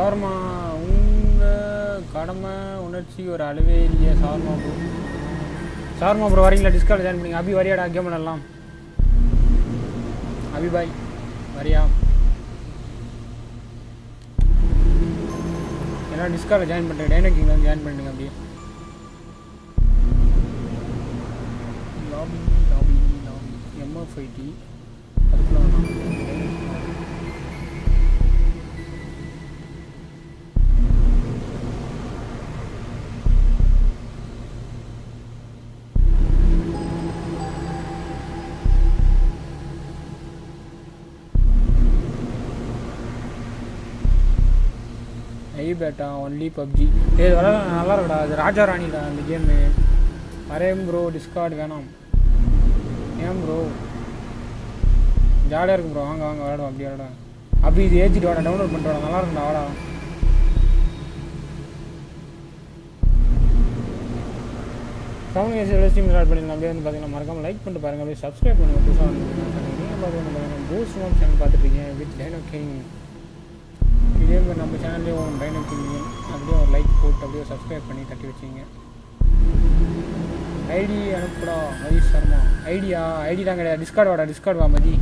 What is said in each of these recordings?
Shawarma உங்கள் கடமை உணர்ச்சி ஒரு அளவே இல்லையே. ஷவர்மா ப்ரோ வரீங்களா? டிஸ்கார்ட் ஜாயின் பண்ணிங்க. அபி வரியாடா கேம் விளாடலாம்? அபி பாய் வரியா? எல்லாம் டிஸ்கார்டில் ஜாயின் பண்ணுறேன். டைனோக்கிங்கில் வந்து ஜாயின் பண்ணிடுங்க. அப்படியே லாபி எம்எஃப்ஐடி அதுக்குள்ள பேட்டா ஒன்லி பப்ஜி. விளாட நல்லா இருக்குடா. அது ராஜா ராணிடா அந்த கேமு. வரேன் ப்ரோ. டிஸ்கார்ட் வேணாம் ஏன் ப்ரோ? ஜாலியாக இருக்கும் ப்ரோ. வாங்க வாங்க விளாடுவோம். அப்படி விளாட அப்படி இது ஏற்றிட்டு வாடா. டவுன்லோட் பண்ணிட்டு வாடா. நல்லா இருக்கும்டா. வாடா தமிழ் ஸ்ட்ரீம் ஸ்டார்ட் பண்ணிடலாம். அப்படியே வந்து பார்த்தீங்கன்னா மறக்காமல் லைக் பண்ணிட்டு பாருங்கள். அப்படியே சப்ஸ்கிரைப் பண்ணுங்கள். புதுசாக வந்து நீங்கள் பார்த்தீங்கன்னா பூஸ்ட்மோப் சேனல் பார்த்துருக்கீங்க. வித் டைனோக்கிங் இதே மாதிரி நம்ம சேனல்லே ஒரு டைனோக்கிங் அப்படியே ஒரு லைக் போட்டு அப்படியே சப்ஸ்கிரைப் பண்ணி தட்டி வச்சிங்க. ஐடி அனுப்புடா மதி சர்மா. ஐடி தான் கிடையாது. டிஸ்கார்ட் வாடா. டிஸ்கார்ட் வா மதி.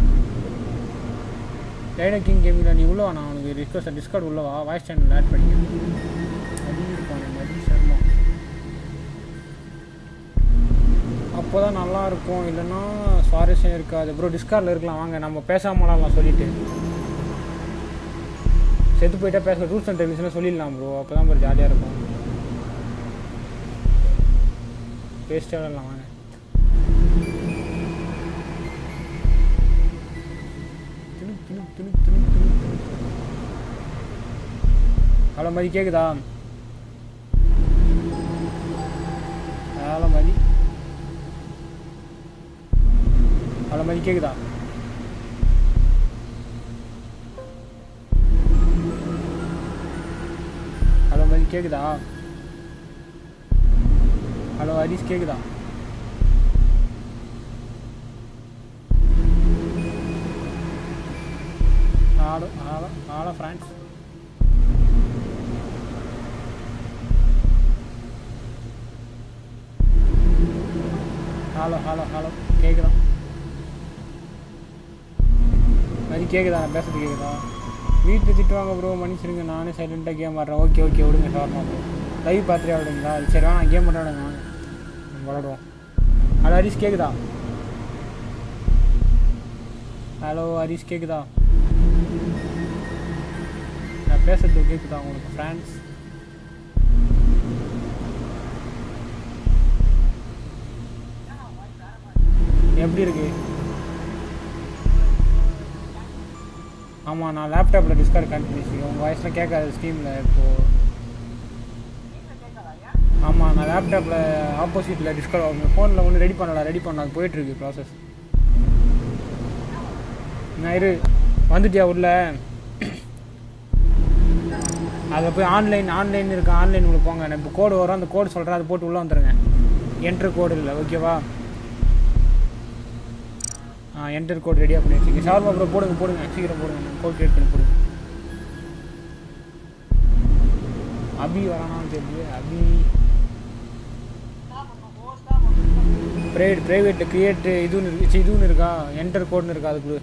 டைனோக்கிங் கேமிங்கில் நீ உள்ளவா? நான் உனக்கு ரிக்வஸ்ட் டிஸ்கார்ட் உள்ளவா? வாய்ஸ் சேனல் ஆட் பண்ணிக்க. மதி இருப்பாங்க. மதி சர்மா. அப்போ தான் நல்லாயிருக்கும். இல்லைன்னா சுவாரஸ்யம் இருக்காது ப்ரோ. டிஸ்கார்டில் இருக்கலாம். வாங்க நம்ம பேசாமலாம் சொல்லிவிட்டு செத்து போயிட்டா பேச ரூல்ஸ் அண்ட் ரெகுலேஷன்லாம் சொல்லிடலாம் ப்ரோ. அப்போ தான் ப்ரோ ஜாலியாக இருக்கும். பேஸ்ட்டாக விளாட்லாம் வாங்க. ஹலோ மதி கேட்குதா? ஹலோ மதி. ஹலோ மதி கேட்குதா? ஹலோ மதி கேட்குதா? ஹலோ ஹரிஷ் கேட்குதா? Hello hello hello friends. Hello hello hello கேட்குதா? மதி கேட்குதா? நான் பேசுறது கேட்குதா? வீட்டில் திட்டுவாங்க ப்ரோ. மன்னிச்சிருங்க. நானே சைலண்ட்டாக கேம் ஆடுறேன். ஓகே ஓகே விடுங்க. ஷார்மா ப்ரோ லைவ் பார்த்துட்டே விடுங்களா? சரி வேணா கேம் விளாடுங்க. வாங்க விளாடுவோம். ஹலோ ஹரிஷ் கேட்குதா? ஹலோ ஹரிஷ் கேட்குதா? நான் பேசுறது கேட்குதா உங்களுக்கு ஃப்ரெண்ட்ஸ்? எப்படி இருக்கு? ஆமாம் நான் லேப்டாப்பில் டிஸ்கார்ட் கனெக்ட் பண்ணிச்சிருக்கேன். உங்கள் வாய்ஸ்லாம் கேட்காது ஸ்டீமில் இப்போது. ஆமாம் நான் லேப்டாப்பில் ஆப்போசிட்டில் டிஸ்கார்ட் ஆகும். ஃபோனில் ஒன்று ரெடி பண்ணலாம். அது போயிட்டுருக்கு ப்ராசஸ். நான் வந்துட்டியா உள்ள? அதில் போய் ஆன்லைன் இருக்குது. ஆன்லைன் உங்களுக்கு போங்க. நான் இப்போ கோடு வரும். அந்த கோடு சொல்கிறேன். அதை போட்டு உள்ளே வந்துடுங்க. என்ட்ரு கோடு இல்லை ஓகேவா? என்டர் கோட் ரெடியாக பண்ணி வச்சுங்க. ஷவர்மா ப்ரோ போடுங்க சீக்கிரம் போடுங்க. கோட் கிரியேட் பண்ணி போடுங்க. அபி வரானான்னு தெரியல. அபி ப்ரைவேட்டில் கிரியேட் இதுன்னு இருக்கா? என்டர் கோட்னு இருக்கா? அதுக்குள்ள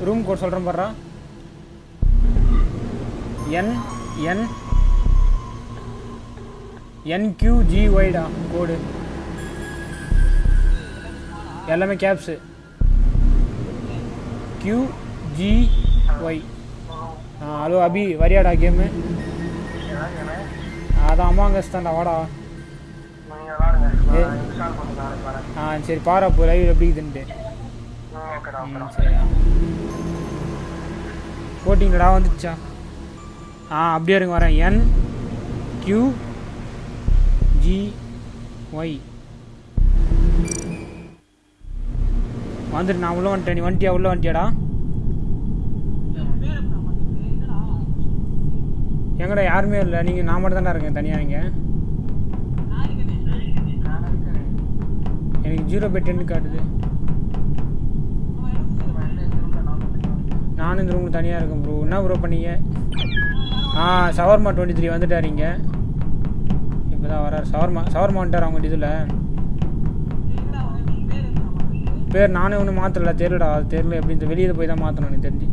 ரூம் கோட் சொல்கிறேன் பாடுறா. NQGYடா கோடு. எல்லாமே கேப்ஸு. QGY. ஹலோ அபி வரியாடா கேமு? அதான் அம்மாங்கஸ் தான்டா. வாடா. சரி பாரு அப்போ லைவ் எப்படி இதுன்ட்டு. சரி போட்டிங்கடா வந்துச்சா? அப்படியே இருங்க வரேன். NQGY வந்துட்டு நான் உள்ள வந்துட்டேன். நீ உள்ள வந்துட்டியாடா? எங்கடா யாருமே இல்லை. நீங்கள் நான் மட்டும் தானே இருக்கேன் தனியாக. நீங்கள் எனக்கு 0/10 காட்டுது. நானும் இந்த ரூமில் தனியாக இருக்கேன் ப்ரோ. என்ன ப்ரோ பண்ணீங்க? ஷவர்மா 23 வந்துட்டாரிங்க. இப்போ தான் வரார். ஷவர்மா வந்துட்டார் அவங்க இதில். பேர் நானே ஒன்றும் மாற்றல. தெரியலடா, அது தெரியல. எப்படி இந்த வெளியில் போய் தான் மாற்றணும் எனக்கு தெரிஞ்சு.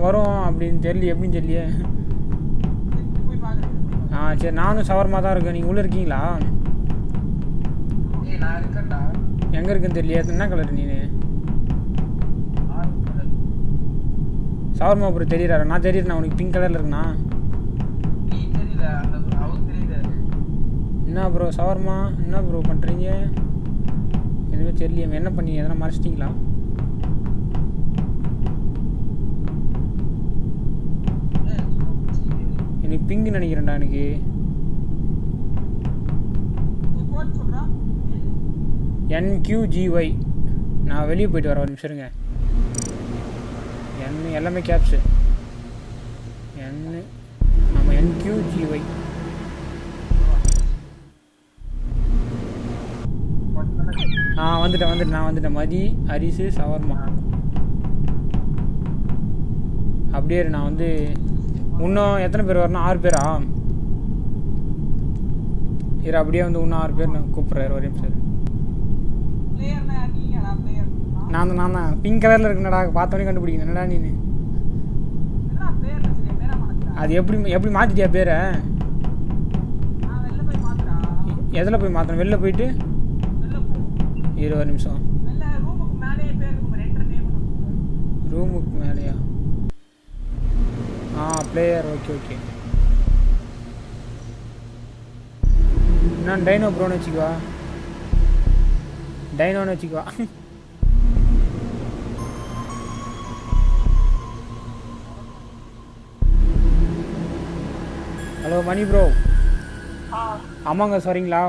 வரும் அப்படின்னு தெரியல. எப்படின்னு தெரியலையே. சரி, நானும் ஷவர்மா தான் இருக்கேன். நீங்கள் உள்ளே இருக்கீங்களா? எங்கே இருக்குன்னு தெரியலையே. என்ன கலர் நீ? ஷவர்மா ப்ரோ தெரியுறாரு. நான் தெரியுறேண்ணா. உனக்கு பிங்க் கலரில் இருக்குண்ணா. என்ன ப்ரோ ஷவர்மா என்ன ப்ரோ பண்ணுறீங்க? எதுவுமே தெரியலையே. என்ன பண்ணி எதனா மறைச்சிட்டிங்களா? எனக்கு பிங்க் நினைக்கிறேன்டா. எனக்கு NQGY. நான் வெளியே போயிட்டு வரேன். ஒரு நிமிஷம் இருங்க. எல்லாமே கேப்ஸு. நம்ம NQGY. வந்துட்டேன். மதி அரிசு ஷவர்மா. அப்படியே நான் வந்து இன்னும் எத்தனை பேர் வரணும்? 6 பேரா? இரு, அப்படியே வந்து இன்னும் 6 பேர் நான் கூப்பிட்றாரு. ஒரு நிமிஷம். நான் தான் பிங்க் கலரில் இருக்குனடா. பார்த்தோன்னே கண்டுபிடிக்கணும். என்னடா நீ? அது எப்படி மாற்றிட்டியா பேரை? எதில் போய் மாற்றணும்? வெளில போயிட்டு 20 நிமிஷம். ரூமுக்கு மேலேயா? பிளேயர். ஓகே. நான் டைனோ ப்ரோன்னு வச்சுக்குவா. ஹலோ மணி ப்ரோ. ஆமாங்க, சரிங்களா?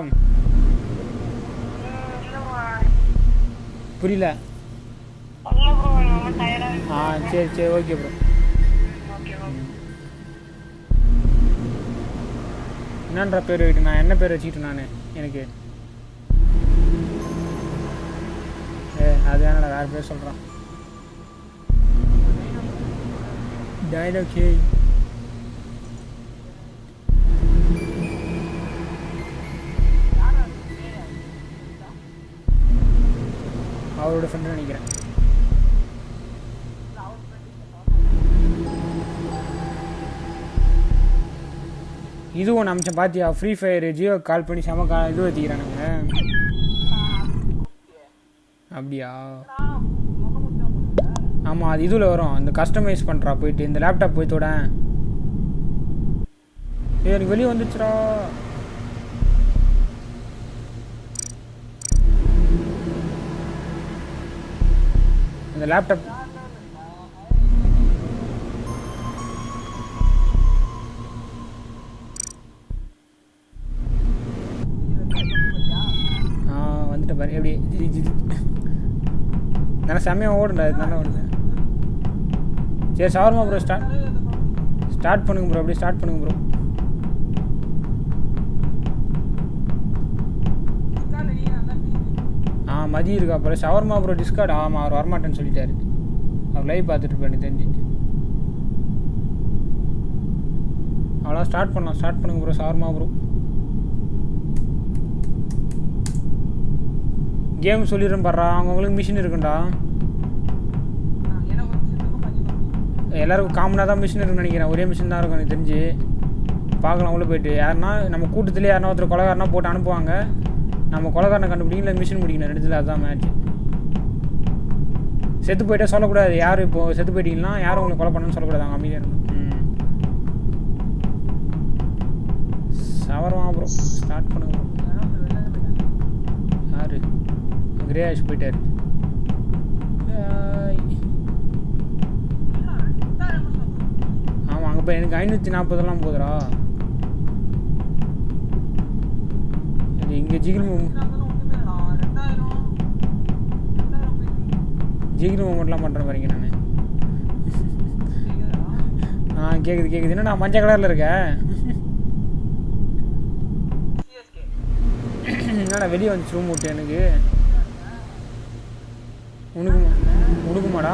புரியல. சரி ஓகே ப்ரோ. என்னன்ற பேர் வைக்கிட்டு நான் என்ன பேர் வச்சுக்கிட்டேன் நான்? எனக்கு அது வேணாடா, வேறு பேர் சொல்கிறான். Dino K. அவரோட ஃப்ரெண்டு நினைக்கிறேன். இதுவும் அமிச்சேன் பார்த்தியா? ஃப்ரீ ஃபயர் ஜியோ கால் பண்ணி செம இது வச்சுக்கிறானுங்க. அப்படியா? ஆமாம், அது இதில் வரும். இந்த கஸ்டமைஸ் பண்ணுறா போயிட்டு இந்த லேப்டாப் போய் தொட. எனக்கு வெளியே வந்துச்சுடா. இந்த லேப்டாப் வந்துட்டு பாரு. எப்படி நல்லா செம்மையாக ஓடுண்டா. இது நல்லா ஓடுது. சரி ஷவர்மா ப்ரோ ஸ்டார்ட் பண்ணுங்க ப்ரோ. அப்படியே ஸ்டார்ட் பண்ணுங்க ப்ரோ. மதி இருக்கா அப்புறம் ஷவர்மா ப்ரோ டிஸ்கார்ட். ஆமாம், அவர் வரமாட்டேன்னு சொல்லிட்டாரு. அவர் லைவ் பார்த்துட்டு இருப்பாரு தெரிஞ்சு. அவ்வளோ ஸ்டார்ட் பண்ணுங்க ப்ரோ. ஷவர்மா ப்ரோ கேம் சொல்லிடுறேன் பாடுறா. அவங்களுக்கு மிஷின் இருக்குண்டா. எல்லாருக்கும் காமனாக தான் மிஷின் இருக்குன்னு நினைக்கிறேன். ஒரே மிஷின் தான் இருக்கும் எனக்கு தெரிஞ்சு. பார்க்கலாம் உள்ளே போய்ட்டு. யாருன்னா நம்ம கூட்டத்துலேயே யாருன்னா ஒருத்தர் கொலைகாரனா போட்டு அனுப்புவாங்க. நம்ம கொலைகாரனை கண்டுபிடிக்கல, மிஷின் முடிக்கணும். ரெண்டுத்தில் அதுதான் மேட்ச். செத்து போயிட்டே சொல்லக்கூடாது. யார் இப்போது செத்து போயிட்டீங்கன்னா யாரும் உங்களை கொலை பண்ணணும்னு சொல்லக்கூடாது. அவங்க அமைதியாக இருக்கும். ஷவர்மா ப்ரோ ஸ்டார்ட் பண்ணுங்க. யார்? கிரேஷ் போயிட்டார். ஆமாம், அங்கே போய் எனக்கு 540 போதுரா. இங்கே ஜிகில் மூமெண்ட்லாம் பண்ணுற மாதிரிங்க நான். கேட்குது. என்னடா மஞ்சள் கலரில் இருக்க? என்னடா வெளியே வந்துச்சு ரூம் விட்டு எனக்கு உனக்குமாடா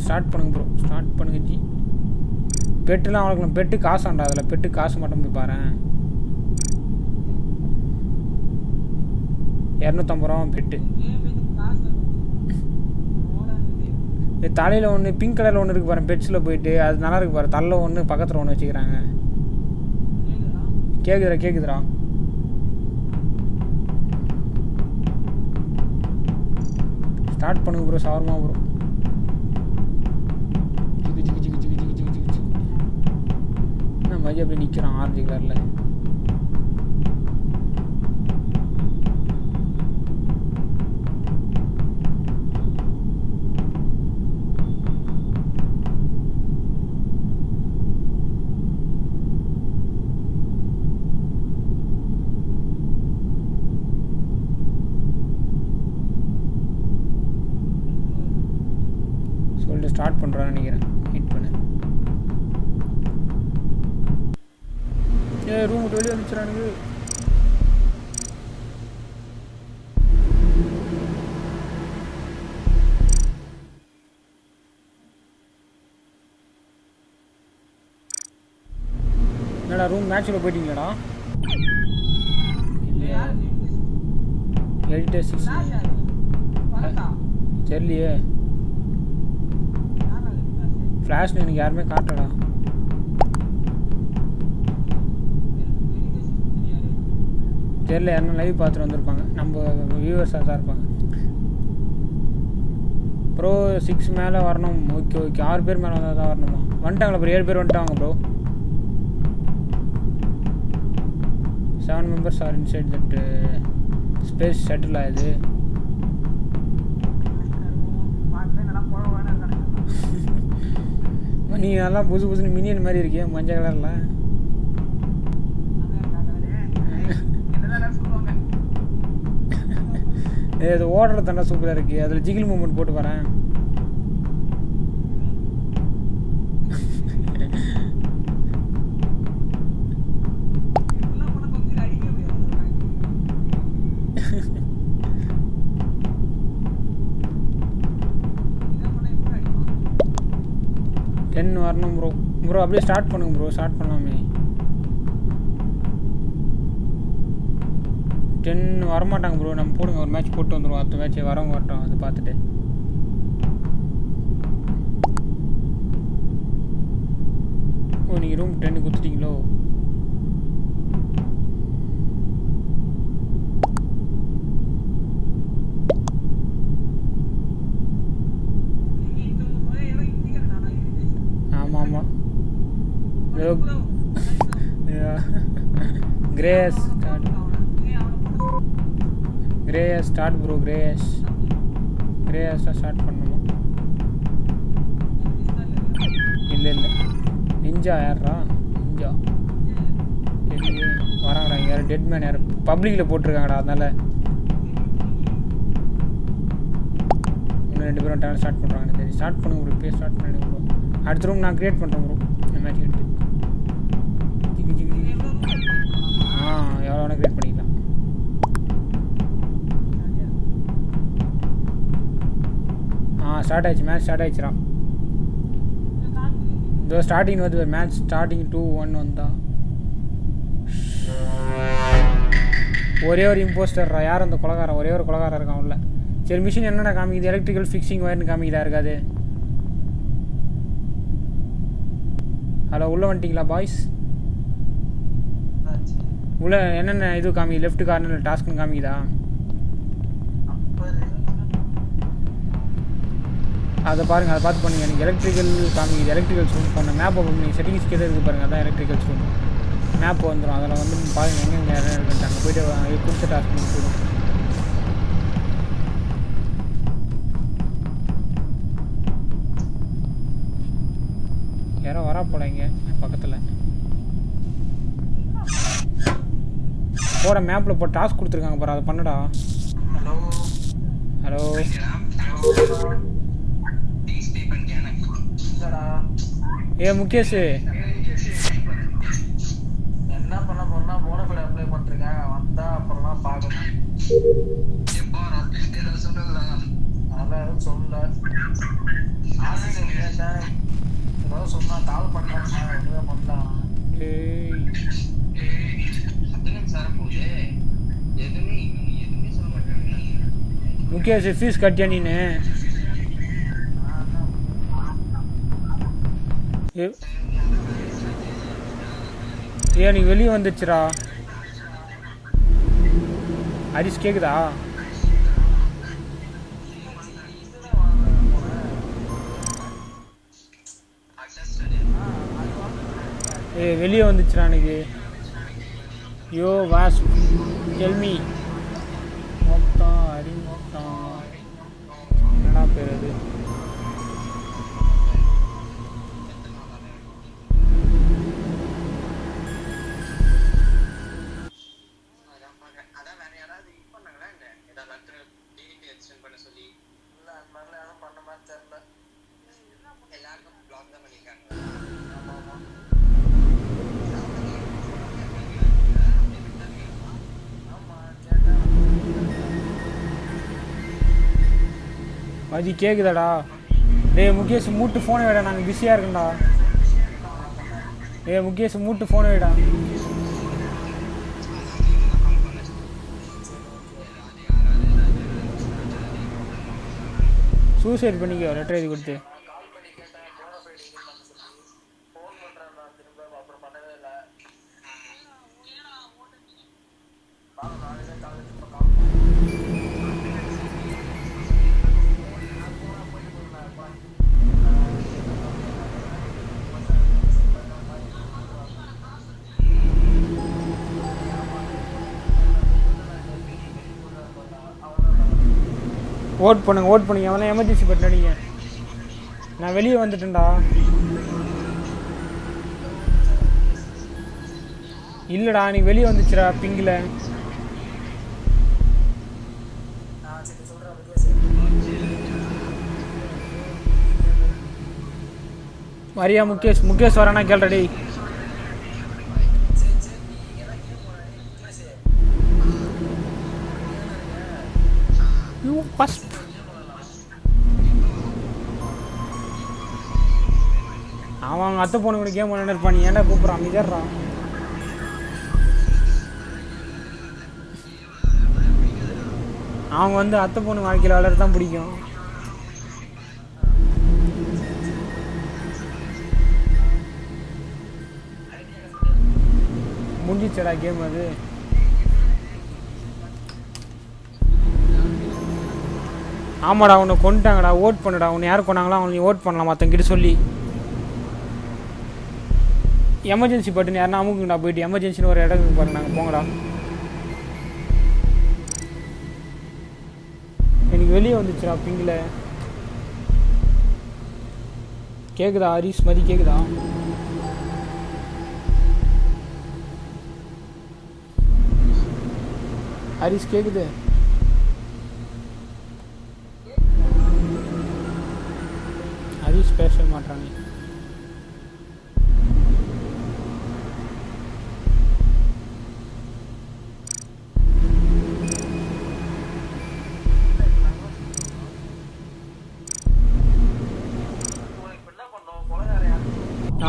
ஸ்டார்ட் பண்ணுங்க ப்ரோ ஸ்டார்ட் பண்ணுங்க ஜி பெட்டுலாம் வளர்க்கலாம் பெட்டு காசாண்டா அதில் பெட்டு காசு மட்டும் போய் பாரு 250 ரூபா பெட்டு தலையில் ஒன்று பிங்க் கலரில் ஒன்று இருக்குது பாரு பெட்ஸில் போயிட்டு அது நல்லா இருக்கு பாரு தள்ள ஒன்று பக்கத்தில் ஒன்று வச்சுக்கிறாங்க கேட்குதுடா ஸ்டார்ட் பண்ணுங்க ப்ரோ சவர்மா ப்ரோ என்ன மையம் அப்படி நிற்கிறான் ஆரஞ்சு கலரில் ஸ்டார்ட் பண்ணுறான்னு நினைக்கிறேன் வெயிட் பண்ணு ரூம் விட்டு வெளியே வந்துச்சுறானுங்க என்னடா ரூம் மேட்ச்சில் போயிட்டீங்களாடா இல்லையா 8-6 தெரியலையே ஃப்ளாஷ்னு எனக்கு யாருமே காட்டடா தெரியல யாருன்னா லைவ் பார்த்துட்டு வந்திருப்பாங்க நம்ம வியூவர்ஸாக தான் இருப்பாங்க ப்ரோ 6 மேலே வரணும் ஓகே 6 பேர் மேலே வந்தால் தான் வரணுமா வந்துட்டாங்களா ப்ரோ 7 பேர் வந்துட்டாங்க bro 7 members are inside that space shuttle ஆகுது நீ நல்லா புதுசு மினியன் மாதிரி இருக்கியா மஞ்சள் கலரில் இது ஓடுற தண்டா சூப்பராக இருக்கு அதில் ஜிகில் மூமெண்ட் போட்டு வரேன் வரணும் ப்ரோ அப்படியே ஸ்டார்ட் பண்ணுங்க ப்ரோ ஸ்டார்ட் பண்ணலாமே 10 வரமாட்டாங்க ப்ரோ நம்ம போடுங்க ஒரு மேட்ச் போட்டு வந்துடுவோம் அடுத்த மேட்ச் வரவங்க வரட்டும் அது பார்த்துட்டு ஓ நீங்கள் ரூம் 10 கொடுத்துட்டீங்களோ கிரேஸ் ஸ்டார்ட் ப்ரோ கிரேஸ் ஸ்டார்ட் பண்ணுமா இல்லை நிஞ்சா யாரா நிஞ்சா வராங்கடா யாரும் டெட் மேன் யாரும் பப்ளிக்கில் போட்டிருக்காங்கடா அதனால இன்னும் 2 பேரும் டேன் ஸ்டார்ட் பண்ணுறாங்க சரி ஸ்டார்ட் பண்ணுங்க ப்ரோ இப்போயே ஸ்டார்ட் பண்ணிடுங்க ப்ரோ அடுத்த ரூம் நான் க்ரியேட் பண்ணுறேன் ப்ரோ இந்த மேட்ச் எடுத்து எவ்வளோ வேணால் க்ரியேட் பண்ணிக்கலாம் ஸ்டார்ட் ஆயிடுச்சு மேட்ச் ஸ்டார்ட் ஆயிடுச்சுரா இதோ ஸ்டார்டிங் வந்து மேட்ச் ஸ்டார்டிங் 2-1 வந்தா ஒரே ஒரு இம்போஸ்டர்ரா யார் அந்த கொலகாரன் ஒரே ஒரு கொலகாரன் இருக்கான் உள்ள சரி மிஷின் என்னடா காமிக்குது எலக்ட்ரிக்கல் ஃபிக்ஸிங் ஒயர்னு காமிக்குதா இருக்காது ஹலோ உள்ளே வந்துட்டிங்களா பாய்ஸ் உள்ள என்னென்ன இது காமிக்குது லெஃப்ட் கார்னரில் டாஸ்க்னு காமிக்குதா அதை பாருங்கள் அதை பார்த்து பண்ணுங்கள் எனக்கு எலக்ட்ரிக்கல் காமிக்குது எலக்ட்ரிக்கல்ஸ் ரூம் பண்ண மேப் ஓப்பன் பண்ணி செட்டிங்ஸ் கேட்டே இருக்குது பாருங்கள் அதான் எலக்ட்ரிக்கல்ஸ் ரூம் மேப் வந்துடும் அதில் வந்து பாருங்கள் எங்கெங்கே இடம் இருக்குன்ட்டு அங்கே போய்ட்டு கொடுத்த டாஸ்க் முடிச்சிடும் யாரோ வரா போல இங்கே பக்கத்தில் போட மேப்பில் போட்டு டாஸ்க் கொடுத்துருக்காங்க பாரு அதை பண்ணுடா ஹலோ ஏ முகேஷ் என்ன பண்ண போறேன்னா போனஃபைட் அப்ளை பண்ணிருக்கேன். வந்தா அப்புறம்லாம் பார்க்கணும். எப்போ ஏதாவது சொல்லுங்களா? அதெல்லாம் எதுவும் சொல்லல. ஆன்லைன் கேட்டேன், ஏதாவது சொன்னா கால் பண்ணலாம்னா எதுவுமே பண்ணலாம். முகேஷ் ஃபீஸ் கட்டியா நீனு? ஏன் நீ வெளியே வந்துச்சுரா? ஹரிஷ் கேக்குதா? வெளியே வந்துச்சுரா எனக்கு. யோ வாஸ் டெல்மி மொத்தம் அரி மொத்தம் என்னடா பேர் அது? மதி கேக்குதாடா? டேய் முகேஷ் மூட்டு ஃபோனை விடா, நாங்கள் பிஸியாக இருக்கேன்டா. டேய் முகேஷ் மூட்டு ஃபோனை விடா. சூசைட் பண்ணிக்க லெட்டர் எழுதி கொடுத்து. ஓட் பண்ணுங்க அவனா எமர்ஜென்சி பட்டன் அடிங்க. நான் வெளியே வந்துட்டேன்டா. இல்லைடா நீ வெளியே வந்துச்சுடா பிங்கில். மரியா முகேஷ் வரானா கேள்றடி. அவன் அவங்க அத்தை பொண்ணு கூட கேம் விளையாண்டு இருப்பான். நீ ஏன்டா கூப்பிட்றான்? மிதர்றான். அவங்க வந்து அத்தை பொண்ணு வாழ்க்கையில் விளையாட தான் பிடிக்கும். முடிஞ்சிச்சடா கேம் அது. ஆமாடா உன்னை கொண்டுட்டாங்கடா. ஓட் பண்ணுடா. உன்னை யார் கொண்டாங்களோ அவங்க நீ ஓட் பண்ணலாம் மற்றவங்கிட்ட சொல்லி. எமர்ஜென்சி பட்டுன்னு யாருன்னா அமுக்குங்கடா. போயிட்டு எமர்ஜென்சின்னு ஒரு இடத்துக்கு பாருங்க. நாங்கள் போங்கடா. எனக்கு வெளியே வந்துச்சுடா பிங்கில். கேட்குதா ஹரிஷ்? மதி கேட்குதா? ஹரிஷ் கேட்குது? ஹரிஷ் பேச மாட்டானே.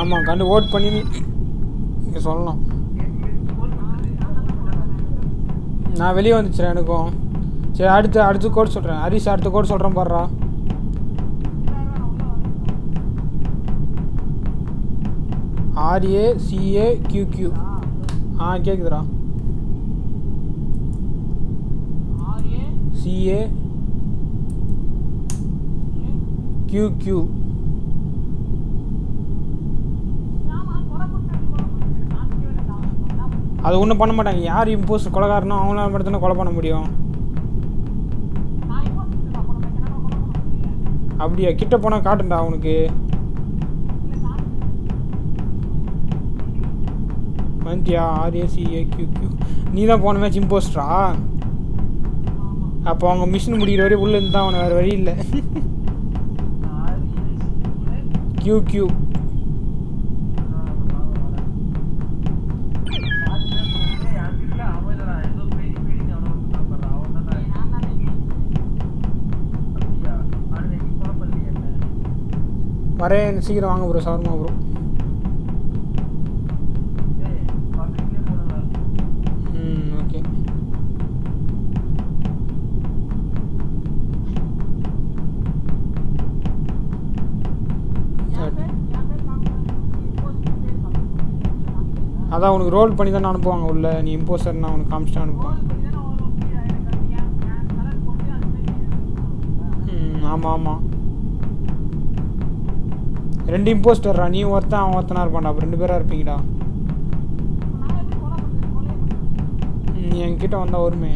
ஆமாம் கண்டு ஓட் பண்ணி இங்கே சொல்லணும். நான் வெளியே வந்துச்சுறேன் எனக்கும். சரி அடுத்து கோட் சொல்கிறேன். ஹரிஷ் அடுத்த கோட் சொல்கிறேன் பாடுறா. RACAQQ. கேட்குதுடா. CAQQ. அது ஒன்றும் பண்ண மாட்டாங்க. யார் இம்போஸ்ட் கொலைகாரனோ அவங்களால மட்டும் தானே கொலை பண்ண முடியும். அப்படியா? கிட்ட போனால் காட்டுண்டா அவனுக்கு. வந்துட்டியா? RACAQQ. நீ தான் போன மேட்ச் இம்போஸ்டரா? அப்போ அவங்க மிஷின் முடிகிற வரையும் உள்ளே இருந்து தான் அவனை வேறு வழி இல்லை. QQ வரேன் சீக்கிரம் வாங்க ப்ரோ ஷவர்மா ப்ரோ. ஓகே அதான் உனக்கு ரோல் பண்ணி தானே அனுப்புவாங்க உள்ள. நீ இம்போஸ்டர்னா உனக்கு காமிச்சிட்டு அனுப்புவாங்க. ஆமாம் ஆமாம் 2 இம்போஸ்டர்ரா. நீ ஒருத்தன் அவன் ஒருத்தனா இருப்பான்டா. அப்போ 2 பேராக இருப்பீங்கடா. நீ என்கிட்ட வந்தால் வருமே.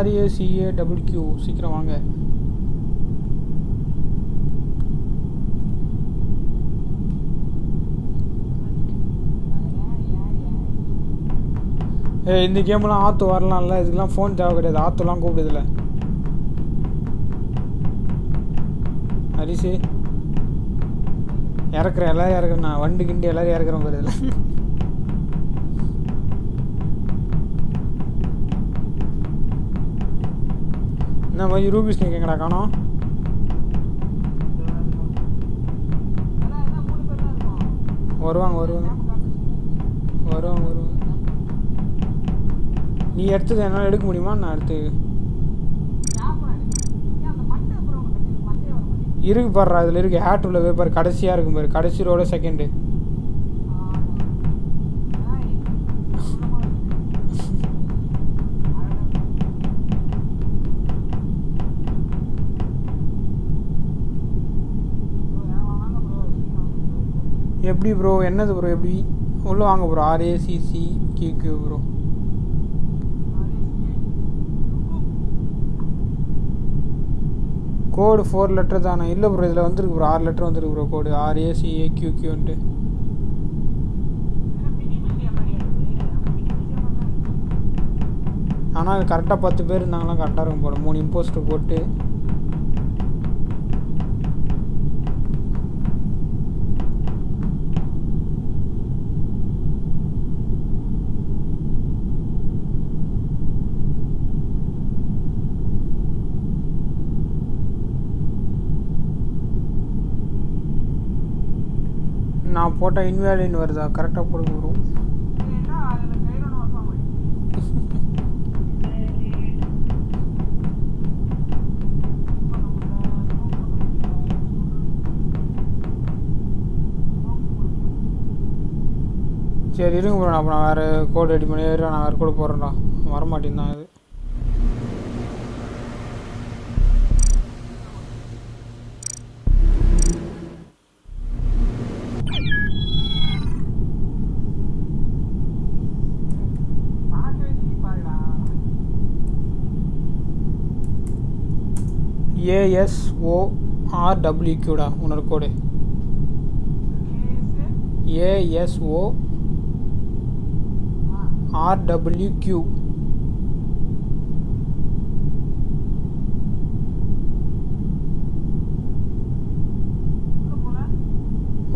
RACAWQ சீக்கிரம் வாங்க. இந்த கேம்லாம் ஆற்று வரலாம்ல. இதுக்கெலாம் ஃபோன் தேவை கிடையாது. ஆற்றுலாம் கூப்பிடுதில்ல. ஹரிசு இறக்குறேன் எல்லோரும் இறக்குறேன். நான் வண்டு கிண்டி எல்லோரும் இறக்குறேன் பாரு. இதில் என்ன மாதிரி ரூபீஸ் நீங்கள் எங்கடா காணோம்? வருவாங்க வருவாங்க வருவாங்க வருவாங்க. நீ எடுத்தது என்னால் எடுக்க முடியுமா? நான் எடுத்து இருக்கு பாடுறா. இதில் இருக்குது ஹேட் உள்ள பாரு. கடைசியாக இருக்கும் பாரு. கடைசி ரோட செகண்டு. எப்படி ப்ரோ? என்னது ப்ரோ? எப்படி உள்ளே வாங்க bro. RACCQ bro. Code 4 letter தானே? இல்லை ப்ரோ இதில் வந்துருக்கு ப்ரோ. 6 லெட்டர் வந்துருக்கு ப்ரோ கோடு. RACAQQன்ட்டு. ஆனால் கரெக்டாக 10 பேர் இருந்தாங்கன்னா கரெக்டாக இருக்கும் போட. 3 இம்போஸ்டர் போட்டு நான் போட்டால் இன்வேலின்னு வருதா? கரெக்டாக போடுங்க ப்ரோ. சரி இருங்க ப்ரோ. அப்போ நான் வேறு கோடு ரெடி பண்ணி நான் வேறு கோடு போடுறேன்டா. வரமாட்டேன் தான் இது. ASORWQடா உன்னோட கோடு. ASORWQ.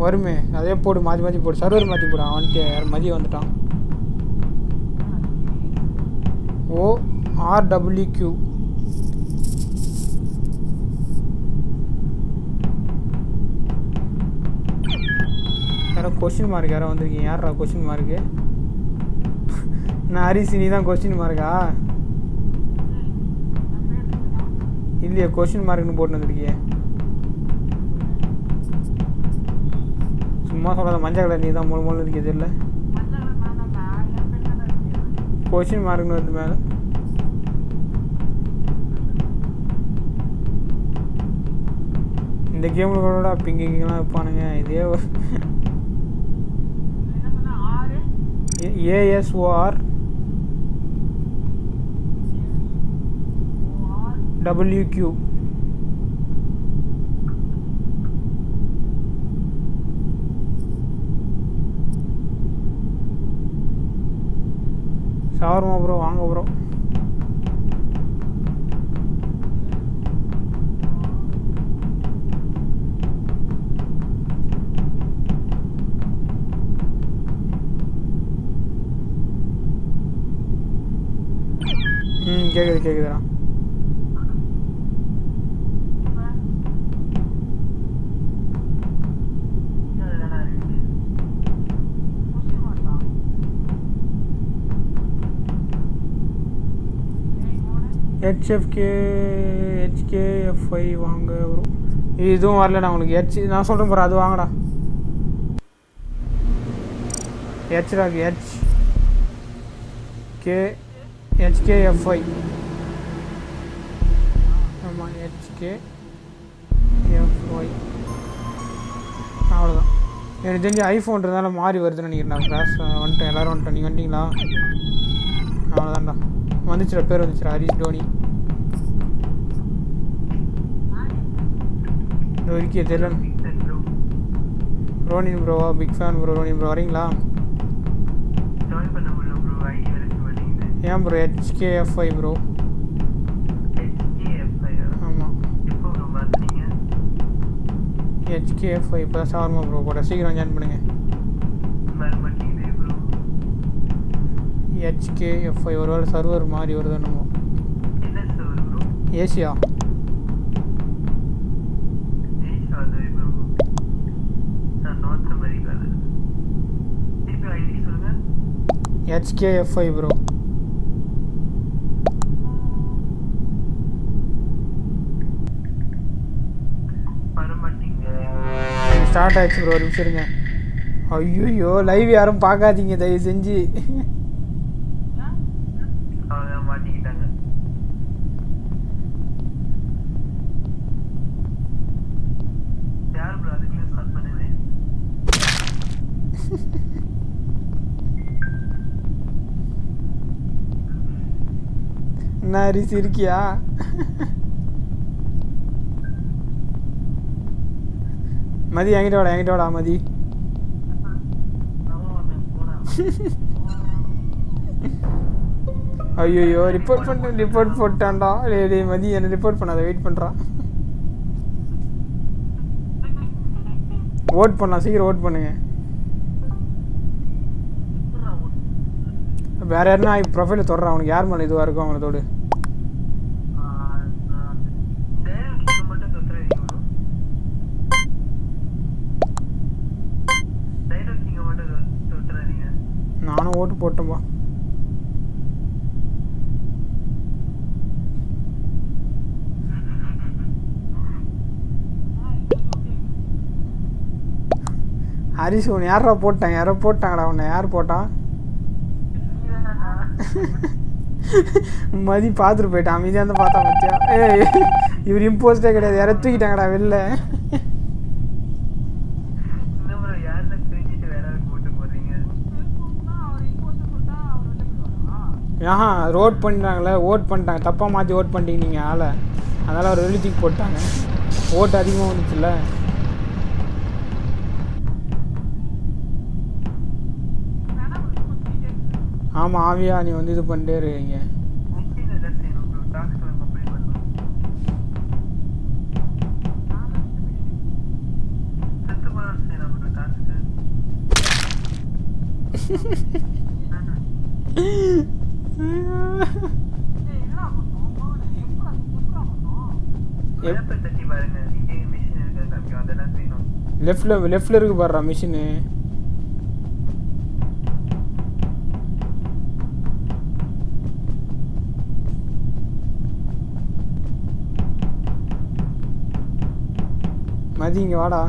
வருமே அதே போடு. மாற்றி மாற்றி போடு. சர்வர் மாற்றி போடு. வந்துட்டு யார் மதியம் வந்துட்டான். ORWQ. யாரோ கொஸ்டின் மார்க் யாரோ வந்திருக்கீங்க. யாரா கொஸ்டின் மார்க்கு? நான் ஹரிசி. நீ தான் கொஸ்டின் மார்க்கா? இல்லையே கொஸ்டின் மார்க்னு போட்டு வந்துருக்கியே. சும்மா சொல்லாத. மஞ்சள் கலர் நீ தான் மூணு மூணு இருக்கிறது இல்லை. கொஸ்டின் மார்க்னு வருது மேலே. இந்த கேமில் கூட பிங்கிங்கெலாம் வைப்பானுங்க. இதே ASORWQ. ஷவர்மா ப்ரோ வாங்க ப்ரோ. கேக்குதுடா. HKFI வாங்க ப்ரோ. இதுவும் வரலடா உங்களுக்கு. நான் சொல்கிறேன் ப்ரோ, அது வாங்கடா. HKFI. ஆமாம், HKFI. அவ்வளோதான். எனக்கு தெரிஞ்சு ஐஃபோன் இருந்தாலும் மாறி வருதுன்னு நினைக்கிறேன். கிளாஸ் வந்துட்டேன், எல்லோரும் வந்துட்டோம். நீங்கள் வந்துட்டீங்களா? அவ்வளோதான்டா, வந்துச்சுடா, பேர் வந்துச்சுடா, ஹரிஷ் டோனி. இந்த வரைக்கும் தெரியல. ரோனின் ப்ரோவா? Big fan bro. Ronin bro வரீங்களா? ஏன் ப்ரோ HKFI ப்ரோ? ஆமாம், HKFI இப்போ தான் சார்மா ப்ரோ போட. சீக்கிரம் ஜாயின் பண்ணுங்க. HKFI ஒரு வேளை சர்வர் மாதிரி வருது என்னமோ. ஏசியா? HKFI bro. ஸ்டார்ட் ஆயிடுச்சு ப்ரோ, ஒரு நிமிஷம் இருங்க. ஐயோ, லைவ் யாரும் பார்க்காதீங்க தயவு செஞ்சு. மாட்டிக்கிட்டாங்க. யார் ப்ரோ அதுக்குள்ள ஸ்டார்ட் பண்ணுது? என்ன ஹரிஸ் இருக்கியா? மதி என்கிட்ட வாடா மதி. ஐயோ, ரிப்போர்ட் போட்டான்டா. டேய் மதி, என்ன ரிப்போர்ட் பண்ணாத, வெயிட் பண்ணுறான். ஓட் பண்ணலாம், சீக்கிரம் ஓட் பண்ணுங்க. வேற யாருன்னா ப்ரொஃபைல தொடறான், அவனுக்கு யார் மேலே இதுவாக இருக்கும் அவங்கள தோடு. நானும் ஓட்டு போட்டோம்பா. ஹரிஷ் உன்னை யாரா போட்டாங்க? யாரோ போட்டாங்கடா உன்னை. யார் போட்டான்? மதி பார்த்துட்டு போயிட்டான், அமைதியாக வந்து பார்த்தா மத்தியா. இவர் இம்போஸ்டே கிடையாது, யாரோ தூக்கிட்டாங்கடா வெளில. ஆஹா, ஓட் பண்ணிட்டாங்களே, ஓட் பண்ணிட்டாங்க, தப்பாக மாற்றி ஓட் பண்ணிட்டீங்க நீங்கள் ஆளை. அதனால் அவர் வெளியே தூக்கி போட்டாங்க. ஓட்டு அதிகமாக வந்துச்சுல்ல. ஆமாம், ஆவியா நீ வந்து இது பண்ணிட்டே இருக்கீங்க. லெஃப்ட்ல இருக்கு பாருடா மிஷினு. மதி இங்க வாடா.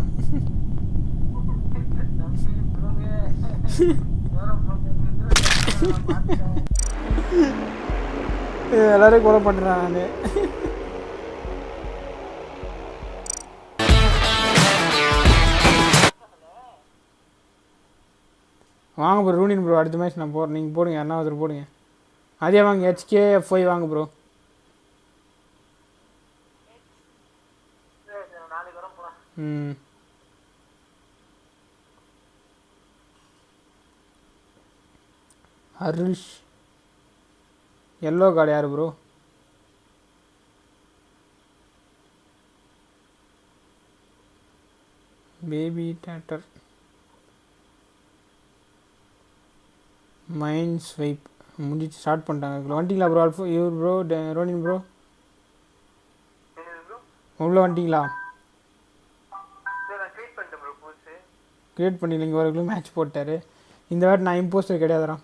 எல்லாரையும் கொலை பண்ணுறேன் நான். வாங்க ப்ரோ, ரூனின் ப்ரோ. அடுத்த மேட்ச் நான் போடுறேன், நீங்கள் போடுங்க, யாருன்னா ஒருத்தர் போடுங்க. அதே வாங்க, HKFI வாங்க ப்ரோ. ஹரிஷ் எல்லோ கார்டு யார் bro? Baby theatre mind swipe. முடிச்சு ஸ்டார்ட் பண்ணிட்டாங்க. வந்துட்டீங்களா ப்ரோ? அல்ஃபோ இவர் ப்ரோ ரோனின் ப்ரோ உள்ளே வந்துட்டீங்களா? க்ரியேட் பண்ணிடல. வரக்குள்ள மேட்ச் போட்டார். இந்த வாட்டி நான் இம்போஸ்டர் கிடையாதுடா.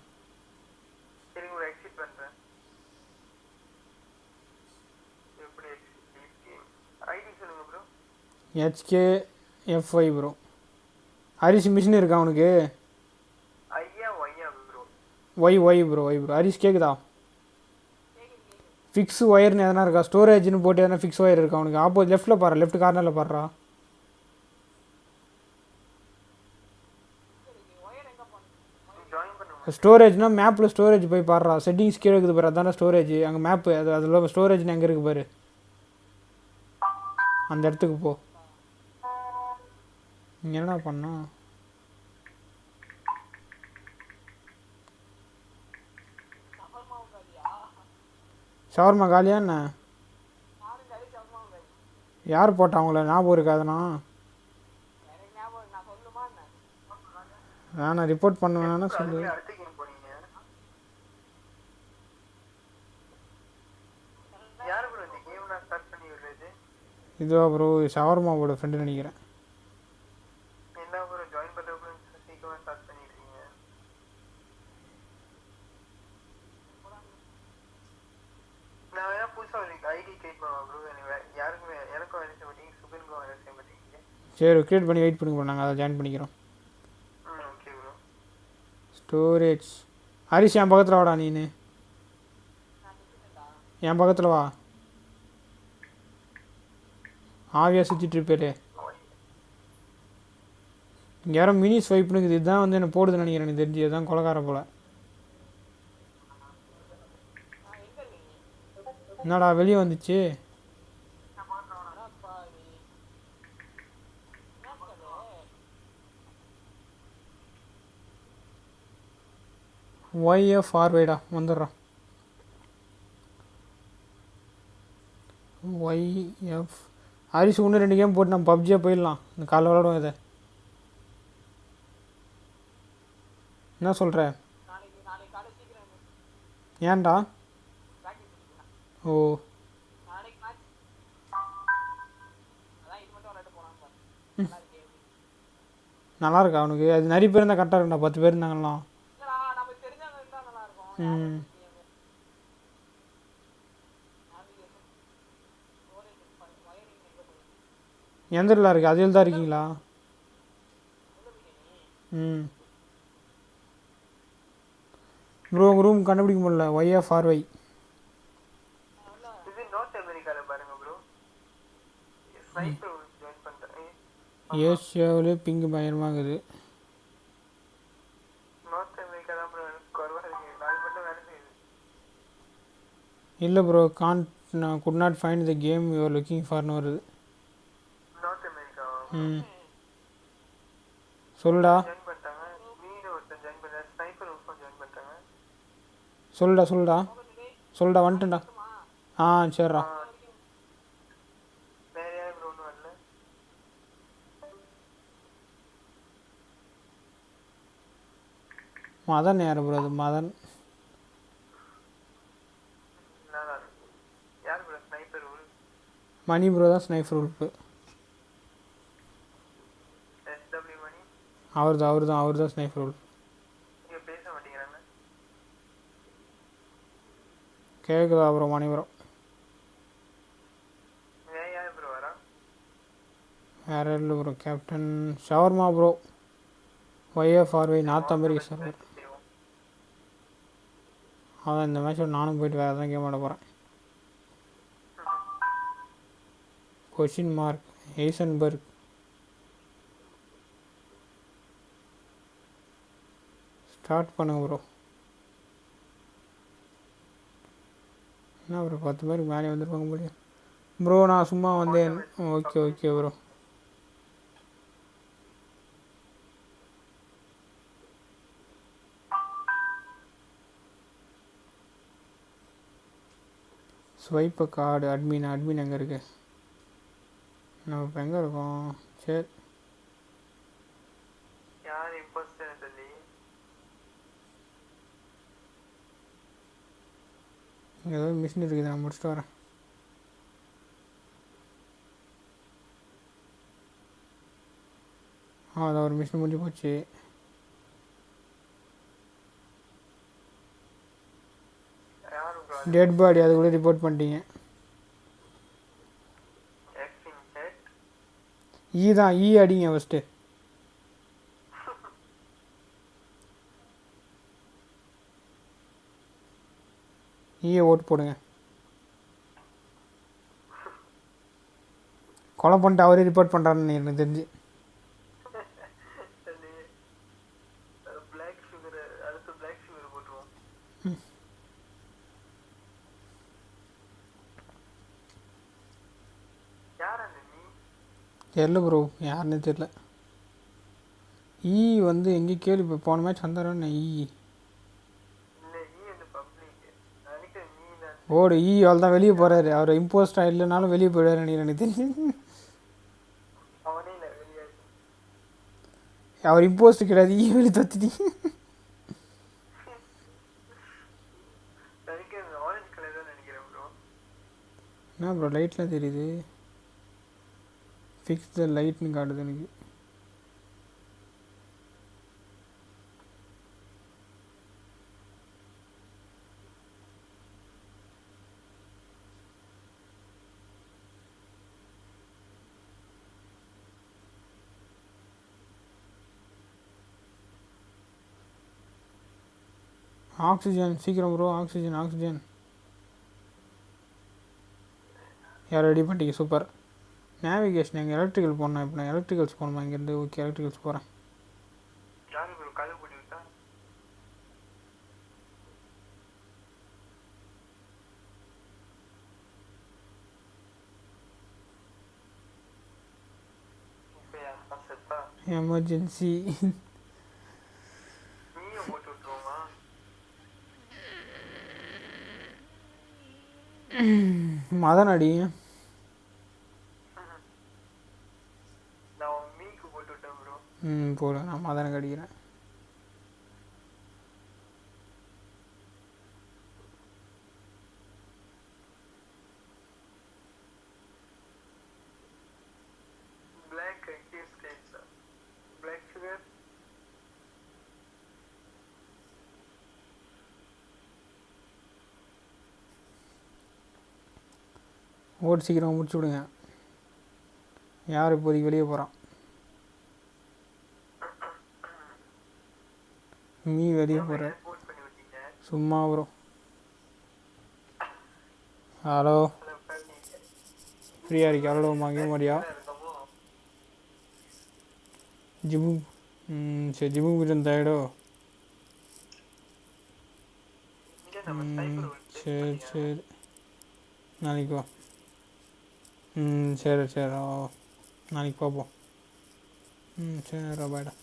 HKFI bro. ஹரிஷ் மிஷின் இருக்கா அவனுக்கு? ஒய் ப்ரோ ஹரிஷ் கேட்குதா? ஃபிக்ஸ் ஒயர்னு எதனா இருக்கா? ஸ்டோரேஜ்னு போட்டு எதனா ஃபிக்ஸ் ஒயர் இருக்கா அவனுக்கு? ஆப்போசிட் லெஃப்ட்டில் பாரு, லெஃப்ட் கார்னரில் பாடுறா. ஸ்டோரேஜ்னா மேப்பில் ஸ்டோரேஜ் போய் பாடுறா. செட்டிங்ஸ் கீழே இருக்குது பாரு, அதான ஸ்டோரேஜ். அங்கே மேப்பு அதில் ஸ்டோரேஜ்னு எங்கே இருக்குது பாரு, அந்த இடத்துக்கு போ. இங்கே என்னடா பண்ணா? ஷவர்மா காலியா என்ன? யார் போட்டா அவங்கள? ஞாபகம் இருக்காதுண்ணா. நான் ரிப்போர்ட் பண்ண வேணாம்னா சொல்லு. இதுவா ப்ரோ? ஷவர்மாவோட ஃப்ரெண்டு நினைக்கிறேன். சரி க்ரியேட் பண்ணி வெயிட் பண்ணுங்க ப்ரோ, நாங்கள் அதை ஜாயின் பண்ணிக்கிறோம். ஸ்டோரேஜ் ஹரிஷ் என் பக்கத்தில் வாடா. நீனு என் பக்கத்தில் வா. ஆவியாக சுற்றிட்டு இருப்பேரு. இங்கே யாரும் மினி ஸ்வைப்னுக்குது. இதுதான் வந்து என்ன போடுதுன்னு நினைக்கிறேன். எனக்கு தெரிஞ்சு இதுதான் கொலகார போல். என்னடா வெளியே வந்துச்சு? ஒய்எஃப் ஃபார்வேடா வந்துடுறான். ஒய்எஃப் ஹரிஷ் ஒன்று 2 கேம் போட்டு நம்ம பப்ஜியாக போயிடலாம். இந்த காலைல விளாடுவோம். இதை என்ன சொல்கிற? ஏன்டா? ஓ நல்லா இருக்கா அவனுக்கு? அது நிறைய பேர் இருந்தால் கரெக்டாக இருக்குண்ணா. 10 பேர் இருந்தாங்கலாம். ம் எந்திரலாம் இருக்குது. அதில் தான் இருக்கீங்களா? ம் ப்ரோ உங்கள் ரூம் கண்டுபிடிக்க முடியல. ஒய்எஃப்ஆர்ஒய் ஏஷியாவிலே பிங்கு பயங்கரமாகுது. இல்லை ப்ரோ நான் could not find the game you're looking ஃபார்னு வருது. ம் சொல்லுடா சொல்லுடா வந்துட்டேன்டா. ஆ சரிடா. மதன் யார் ப்ரோ? அது மதன் மணி ப்ரோ தான் ஸ்னைப்பர் உல்ஃபு. அவர் தான் ஸ்னைப்பர் உல்ஃப். கேட்குதா ப்ரோ? மணி ப்ரோ வேறு இல்லை bro. Captain shawarma bro. YFRY north America server. அதான் இந்த மேட்ச் நானும் போயிட்டு வேறு எதாவது கேம் ஆட போகிறேன். Question mark Heisenberg. ஸ்டார்ட் பண்ணுங்க ப்ரோ. என்ன ப்ரோ 10 பேருக்கு மேலே வந்துருப்பாங்க முடியும் ப்ரோ. நான் சும்மா வந்தேன். Okay bro. Swipe card admin எங்கே இருக்குது? நம்ம இப்போ எங்கே இருக்கோம்? சரி ஏதோ மிஷின் இருக்குது, நான் முடிச்சுட்டு வரேன். அதான் ஒரு மிஷின் முடிஞ்சு போச்சு. டெட் பாடி அதுக்குள்ளே ரிப்போர்ட் பண்ணிட்டீங்க. தான் அடிங்க ஃபஸ்ட்டு. ஓட்டு போடுங்க. கொலை பண்ணிட்டு அவரே ரிப்போர்ட் பண்ணுறாருன்னு எனக்கு தெரிஞ்சு. தெரில ப்ரோ, யாருன்னு தெரில. வந்து எங்கேயும் கேள்வி போன மேட்ச் வந்தாரன்னு ஓடு அவள் தான் வெளியே போகிறாரு. அவர் இம்போஸ்டாக இல்லைனாலும் வெளியே போயிடுவார் எனக்கு தெரிஞ்சு. அவர் இம்போஸ்ட் கிடையாது, வெளியே தத்துட்டி. என்ன ப்ரோ லைட்லாம் தெரியுது? ஃபிக்ஸ் த லைட்னு காட்டுது எனக்கு. ஆக்சிஜன் சீக்கிரம் ப்ரோ, ஆக்சிஜன். யார் ரெடி பண்ணிட்டீங்க? சூப்பர். நேவிகேஷன் எங்கள் எலக்ட்ரிக்கல் போனேன். இப்போ நான் எலக்ட்ரிக்கல்ஸ் போகணுமா இங்கேருந்து? ஓகே, எலக்ட்ரிக்கல்ஸ் போகிறேன். எமர்ஜென்சி. மதன் அடி. போல நான் மதனுக்கு அடிக்கிறேன். ஓட்டு சீக்கிரம் முடிச்சு விடுங்க. யார் இப்போதைக்கு வெளியே போகிறான்? வெளியே போகிற சும்மா வரும். ஹலோ, ஃப்ரீயாக இருக்கு. எவ்வளோ வாங்க மாட்டியா? ஜிம்மு. சரி, ஜிம்முக்கு போய்ட்டு வந்தாயிடோ. சரி நாளைக்கு வா. சரி நாளைக்கு பார்ப்போம். சரி பாய்டா.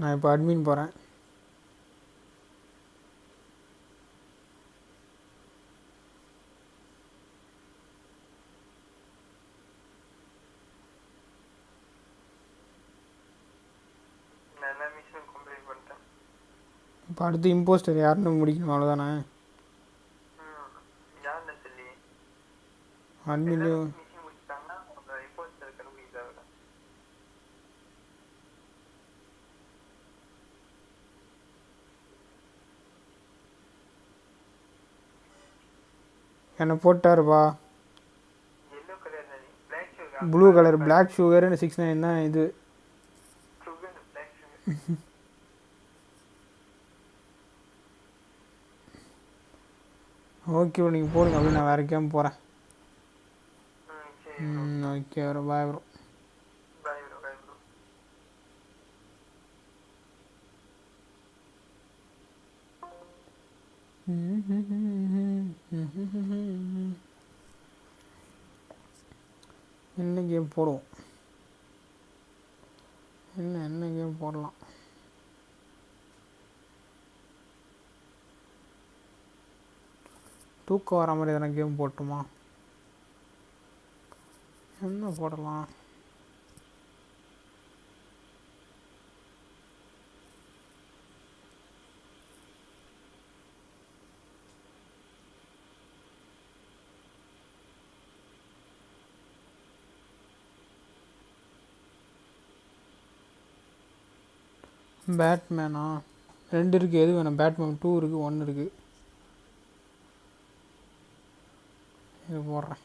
நான் இப்போ அட்மின் போகிறேன். இப்போ அடுத்து இம்போஸ்டர் யாருன்னு முடிக்கணும், அவ்வளோதானே? அட்மின் என்னை போட்டாருப்பா. ப்ளூ கலர் பிளாக் சுகர் 69 தான் இது. ஓகே ப்ரோ, நீங்கள் போடுங்க. அப்படி நான் வேறு கேம் போகிறேன். Okay bro, bye bro. என்ன கேம் போடுவோம்? என்ன கேம் போடலாம்? தூக்கம் வர மாதிரி எதனா கேம் போட்டுமா? என்ன போடலாம்? பேட்மேனா 2 இருக்குது. எது வேணும்? பேட்மேன் 2 இருக்குது, 1 இருக்குது. இது போடுறேன்.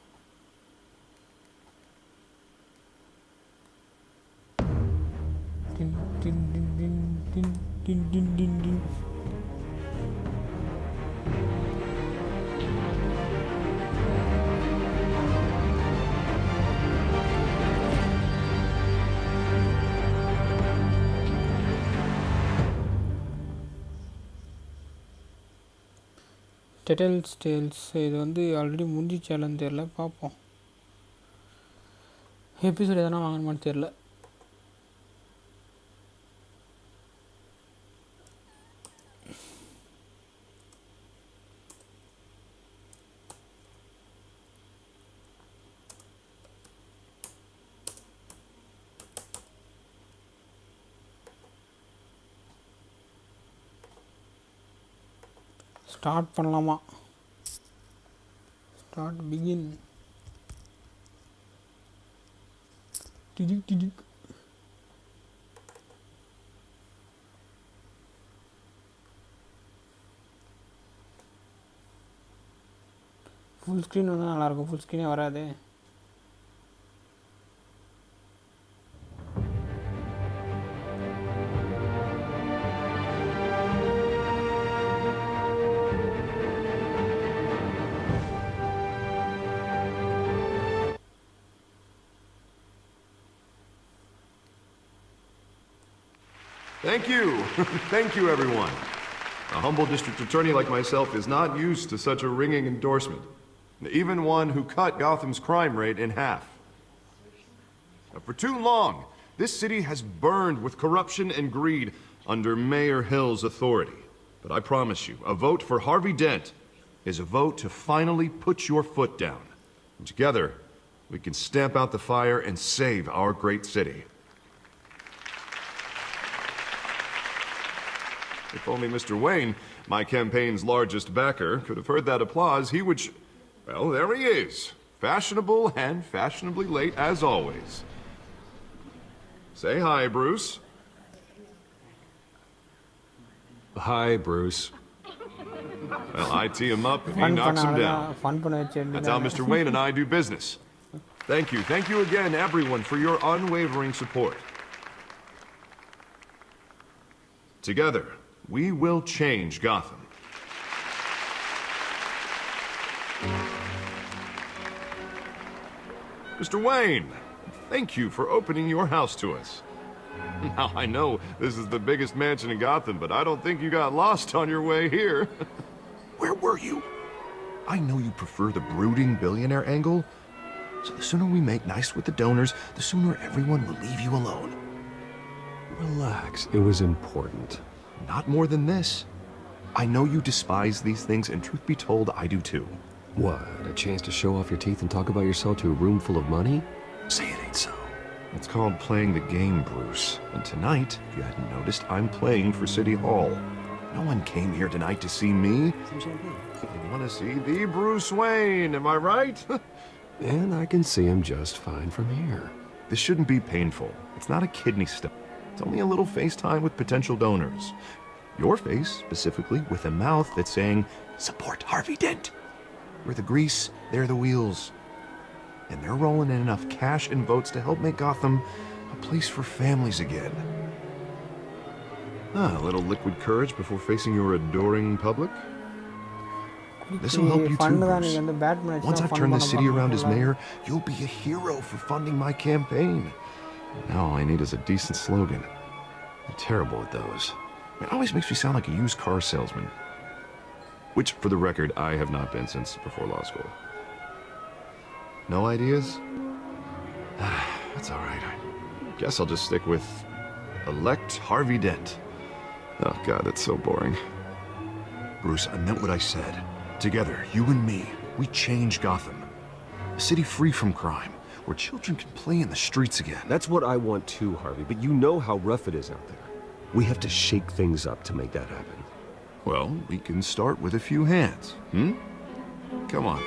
டின் டின் டின் டின் டின் டின் டின் டின் டின். டெல்ஸ் இது வந்து ஆல்ரெடி முடிஞ்சிச்சாலன்னு தெரில, பார்ப்போம். எபிசோட் எதனா வாங்கணுமான்னு தெரில. ஸ்டார்ட் பண்ணலாமா? Start begin. டிடிக் டிடிக். ஃபுல் ஸ்க்ரீன் வந்தால் நல்லாயிருக்கும். ஃபுல் ஸ்க்ரீனே வராது. Thank you. Thank you, everyone. A humble district attorney like myself is not used to such a ringing endorsement. Even one who cut Gotham's crime rate in half. For too long, this city has burned with corruption and greed under Mayor Hill's authority. But I promise you, a vote for Harvey Dent is a vote to finally put your foot down. And together, we can stamp out the fire and save our great city. If only Mr. Wayne, my campaign's largest backer, could have heard that applause, he would well, there he is. Fashionable and fashionably late as always. Say hi, Bruce. Hi, Bruce. Well, I tee him up and he knocks him down. That's how Mr. Wayne and I do business. Thank you. Thank you again, everyone, for your unwavering support. Together, we will change Gotham. Mr. Wayne, thank you for opening your house to us. Now, I know this is the biggest mansion in Gotham, but I don't think you got lost on your way here. Where were you? I know you prefer the brooding billionaire angle, so the sooner we make nice with the donors, the sooner everyone will leave you alone. Relax, it was important. Not more than this. I know you despise these things, and truth be told, I do too. What, a chance to show off your teeth and talk about yourself to a room full of money? Say it ain't so. It's called playing the game, Bruce. And tonight, if you hadn't noticed, I'm playing for City Hall. No one came here tonight to see me. Some champagne. They want to see the Bruce Wayne, am I right? And I can see him just fine from here. This shouldn't be painful. It's not a kidney stone. It's only a little FaceTime with potential donors. Your face, specifically, with a mouth that's saying, support Harvey Dent. We're the grease, they're the wheels. And they're rolling in enough cash and votes to help make Gotham a place for families again. A little liquid courage before facing your adoring public. This will help you too, Bruce. Once I've turned this city around as mayor, you'll be a hero for funding my campaign. Now all I need is a decent slogan. I'm terrible at those. It always makes me sound like a used car salesman. Which, for the record, I have not been since before law school. No ideas? That's all right. I guess I'll just stick with elect Harvey Dent. Oh, God, that's so boring. Bruce, I meant what I said. Together, you and me, we change Gotham. A city free from crime, where children can play in the streets again. That's what I want too, Harvey, but you know how rough it is out there. We have to shake things up to make that happen. Well, we can start with a few hands, Come on.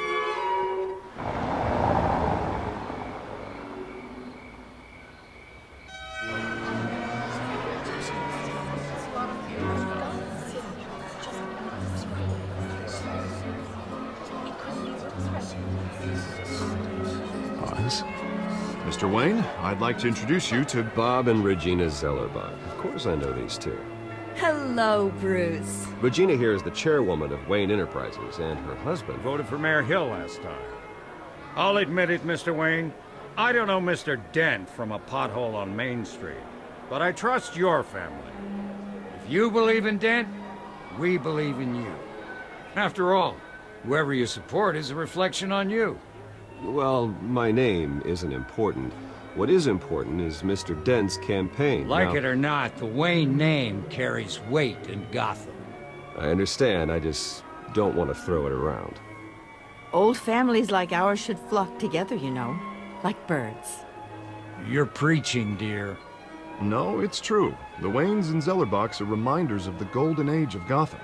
Mr. Wayne, I'd like to introduce you to... Bob and Regina Zellerbach. Of course I know these two. Hello, Bruce. Regina here is the chairwoman of Wayne Enterprises, and her husband... Voted for Mayor Hill last time. I'll admit it, Mr. Wayne. I don't know Mr. Dent from a pothole on Main Street, but I trust your family. If you believe in Dent, we believe in you. After all, whoever you support is a reflection on you. Well, my name isn't important. What is important is Mr. Dent's campaign. Like Now, it or not, the Wayne name carries weight in Gotham. I understand, I just don't want to throw it around. Old families like ours should flock together, you know, like birds. You're preaching, dear. No, it's true. The Waynes and Zellerbachs are reminders of the golden age of Gotham.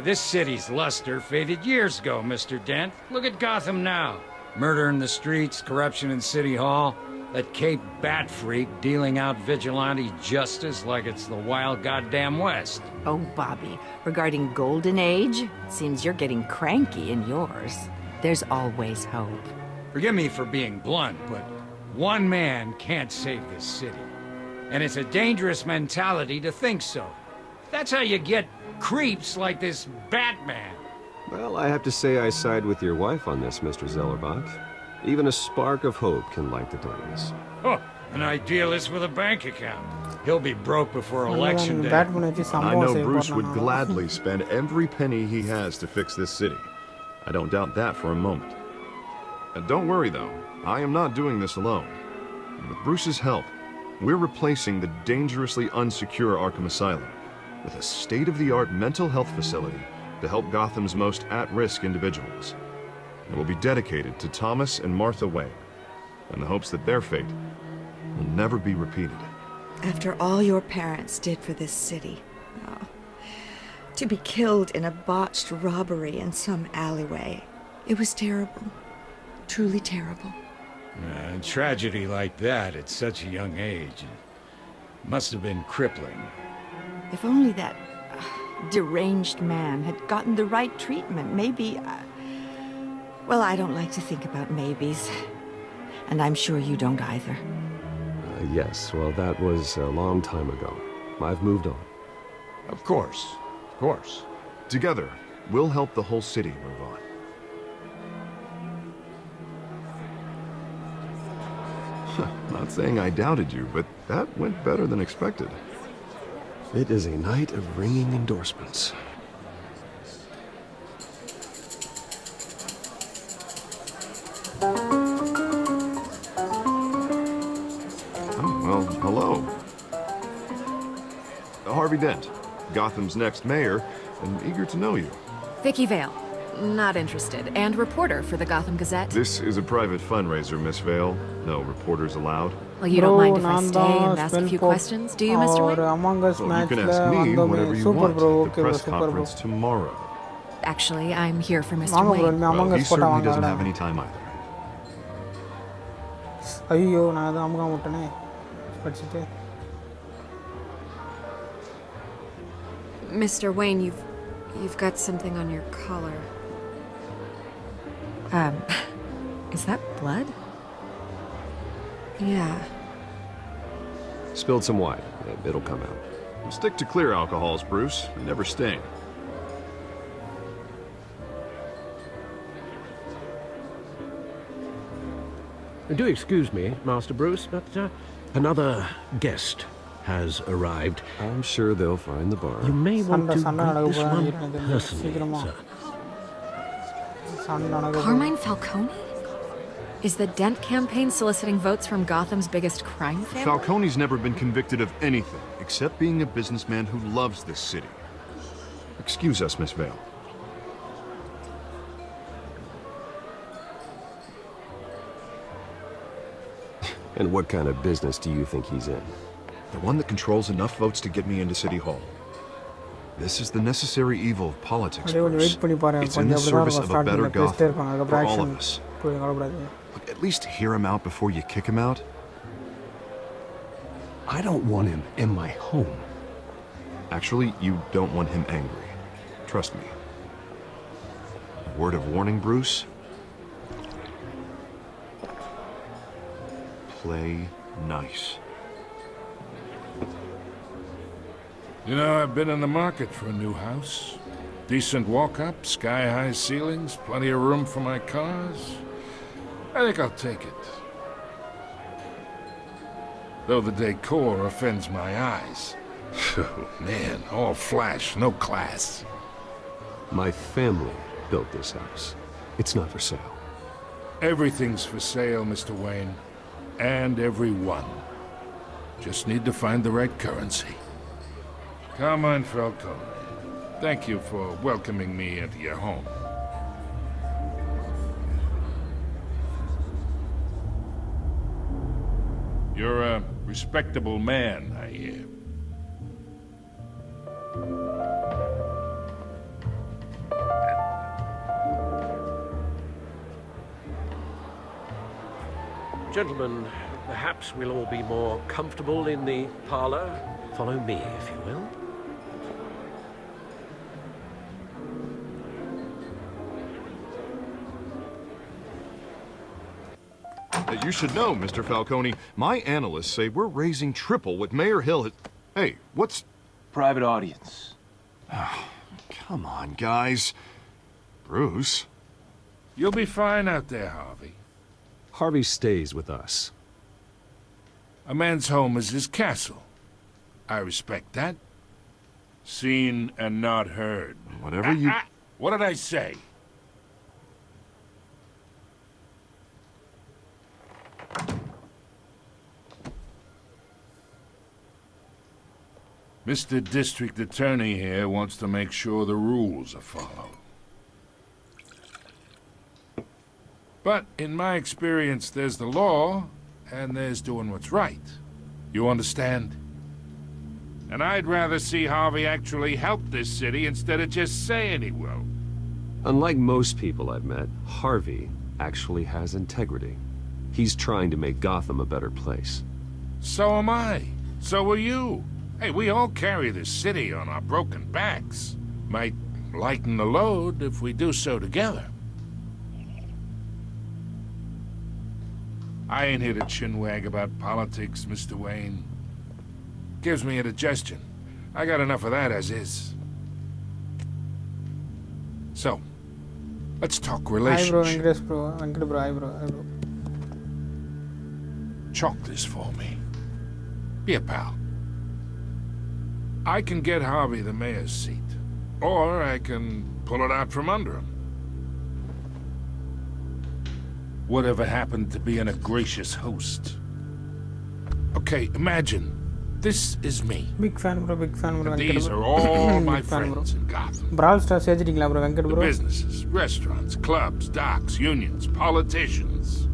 This city's luster faded years ago, Mr. Dent. Look at Gotham now. Murder in the streets, corruption in City Hall, that Cape Bat freak dealing out vigilante justice like it's the wild goddamn West. Oh, Bobby, regarding Golden Age, it seems you're getting cranky in yours. There's always hope. Forgive me for being blunt, but one man can't save this city. And it's a dangerous mentality to think so. That's how you get creeps like this Batman. Well, I have to say I side with your wife on this, Mr. Zellerbach. Even a spark of hope can light the darkness. Oh, an idealist with a bank account. He'll be broke before election day. I know Bruce would gladly spend every penny he has to fix this city. I don't doubt that for a moment. Don't worry, though. I am not doing this alone. With Bruce's help, we're replacing the dangerously unsecure Arkham Asylum with a state-of-the-art mental health facility to help Gotham's most at-risk individuals. It will be dedicated to Thomas and Martha Wayne, in the hopes that their fate will never be repeated. After all your parents did for this city, to be killed in a botched robbery in some alleyway, it was terrible. Truly terrible. A tragedy like that at such a young age must have been crippling. If only that deranged man had gotten the right treatment, maybe... Well, I don't like to think about maybes. And I'm sure you don't either. Yes, well, that was a long time ago. I've moved on. Of course. Of course. Together, we'll help the whole city move on. Not saying I doubted you, but that went better than expected. It is a night of ringing endorsements. Oh, well, hello. Harvey Dent, Gotham's next mayor, and eager to know you. Vicky Vale. Not interested. And reporter for the Gotham Gazette. This is a private fundraiser, Miss Vale. No reporters allowed. Well, you don't mind if I stay and ask a few questions, do you, Mr. Wayne? Well, you can ask me whatever you want at the press conference tomorrow. Actually, I'm here for Mr. Wayne. Well, he certainly doesn't have any time either. ஐயோ நான் அதை அமுகாம விட்டனே படிச்சுட்டு Mr. Wayne, you've got something on your collar. Is that blood? Yeah. Spilled some wine. It'll come out. Stick to clear alcohols, Bruce. Never stain. Do excuse me, Master Bruce, but another guest has arrived. I'm sure they'll find the bar. You may want to greet this one personally, sir. Carmine Falcone? Is the Dent campaign soliciting votes from Gotham's biggest crime family? Falcone's never been convicted of anything except being a businessman who loves this city. Excuse us, Miss Vale. And what kind of business do you think he's in? The one that controls enough votes to get me into City Hall. This is the necessary evil of politics, Bruce. It's in the service of a better Gotham for all of us. Look, at least hear him out before you kick him out. I don't want him in my home. Actually, you don't want him angry. Trust me. A word of warning, Bruce? play nice. You know, I've been in the market for a new house. Decent walk-up, sky-high ceilings, plenty of room for my cars. I think I'll take it. Though the decor offends my eyes. Oh, man, all flash, no class. My family built this house. It's not for sale. Everything's for sale, Mr. Wayne. And everyone. Just need to find the right currency. Carmine Falcone, thank you for welcoming me into your home. You're a respectable man, I hear. Gentlemen, perhaps we'll all be more comfortable in the parlor. Follow me, if you will. You should know, Mr. Falcone, my analysts say we're raising triple what Mayor Hill has... Hey, what's... Private audience. Come on, guys. Bruce? You'll be fine out there, Harvey. Harvey stays with us. A man's home is his castle. I respect that. Seen and not heard. Whatever you... What did I say? Mr. District Attorney here wants to make sure the rules are followed. But in my experience, there's the law, and there's doing what's right. You understand? And I'd rather see Harvey actually help this city instead of just saying he will. Unlike most people I've met, Harvey actually has integrity. He's trying to make Gotham a better place. So am I. So are you. Hey, we all carry this city on our broken backs. Might lighten the load if we do so together. I ain't here to chinwag about politics, Mr. Wayne. Gives me indigestion. I got enough of that as is. So, let's talk relationship. Hi bro, Venkat bro, hi bro. Chalk this for me. Be a pal. I can get Harvey the mayor's seat, or I can pull it out from under him. Whatever happened to being a gracious host? Okay, imagine, this is me. Big fan bro, Venkat These bro. are all my Big fan, friends in Gotham. Brawl Stars ஏத்திட்டீங்களா bro, Venkat The bro? businesses, restaurants, clubs, docks, unions, politicians.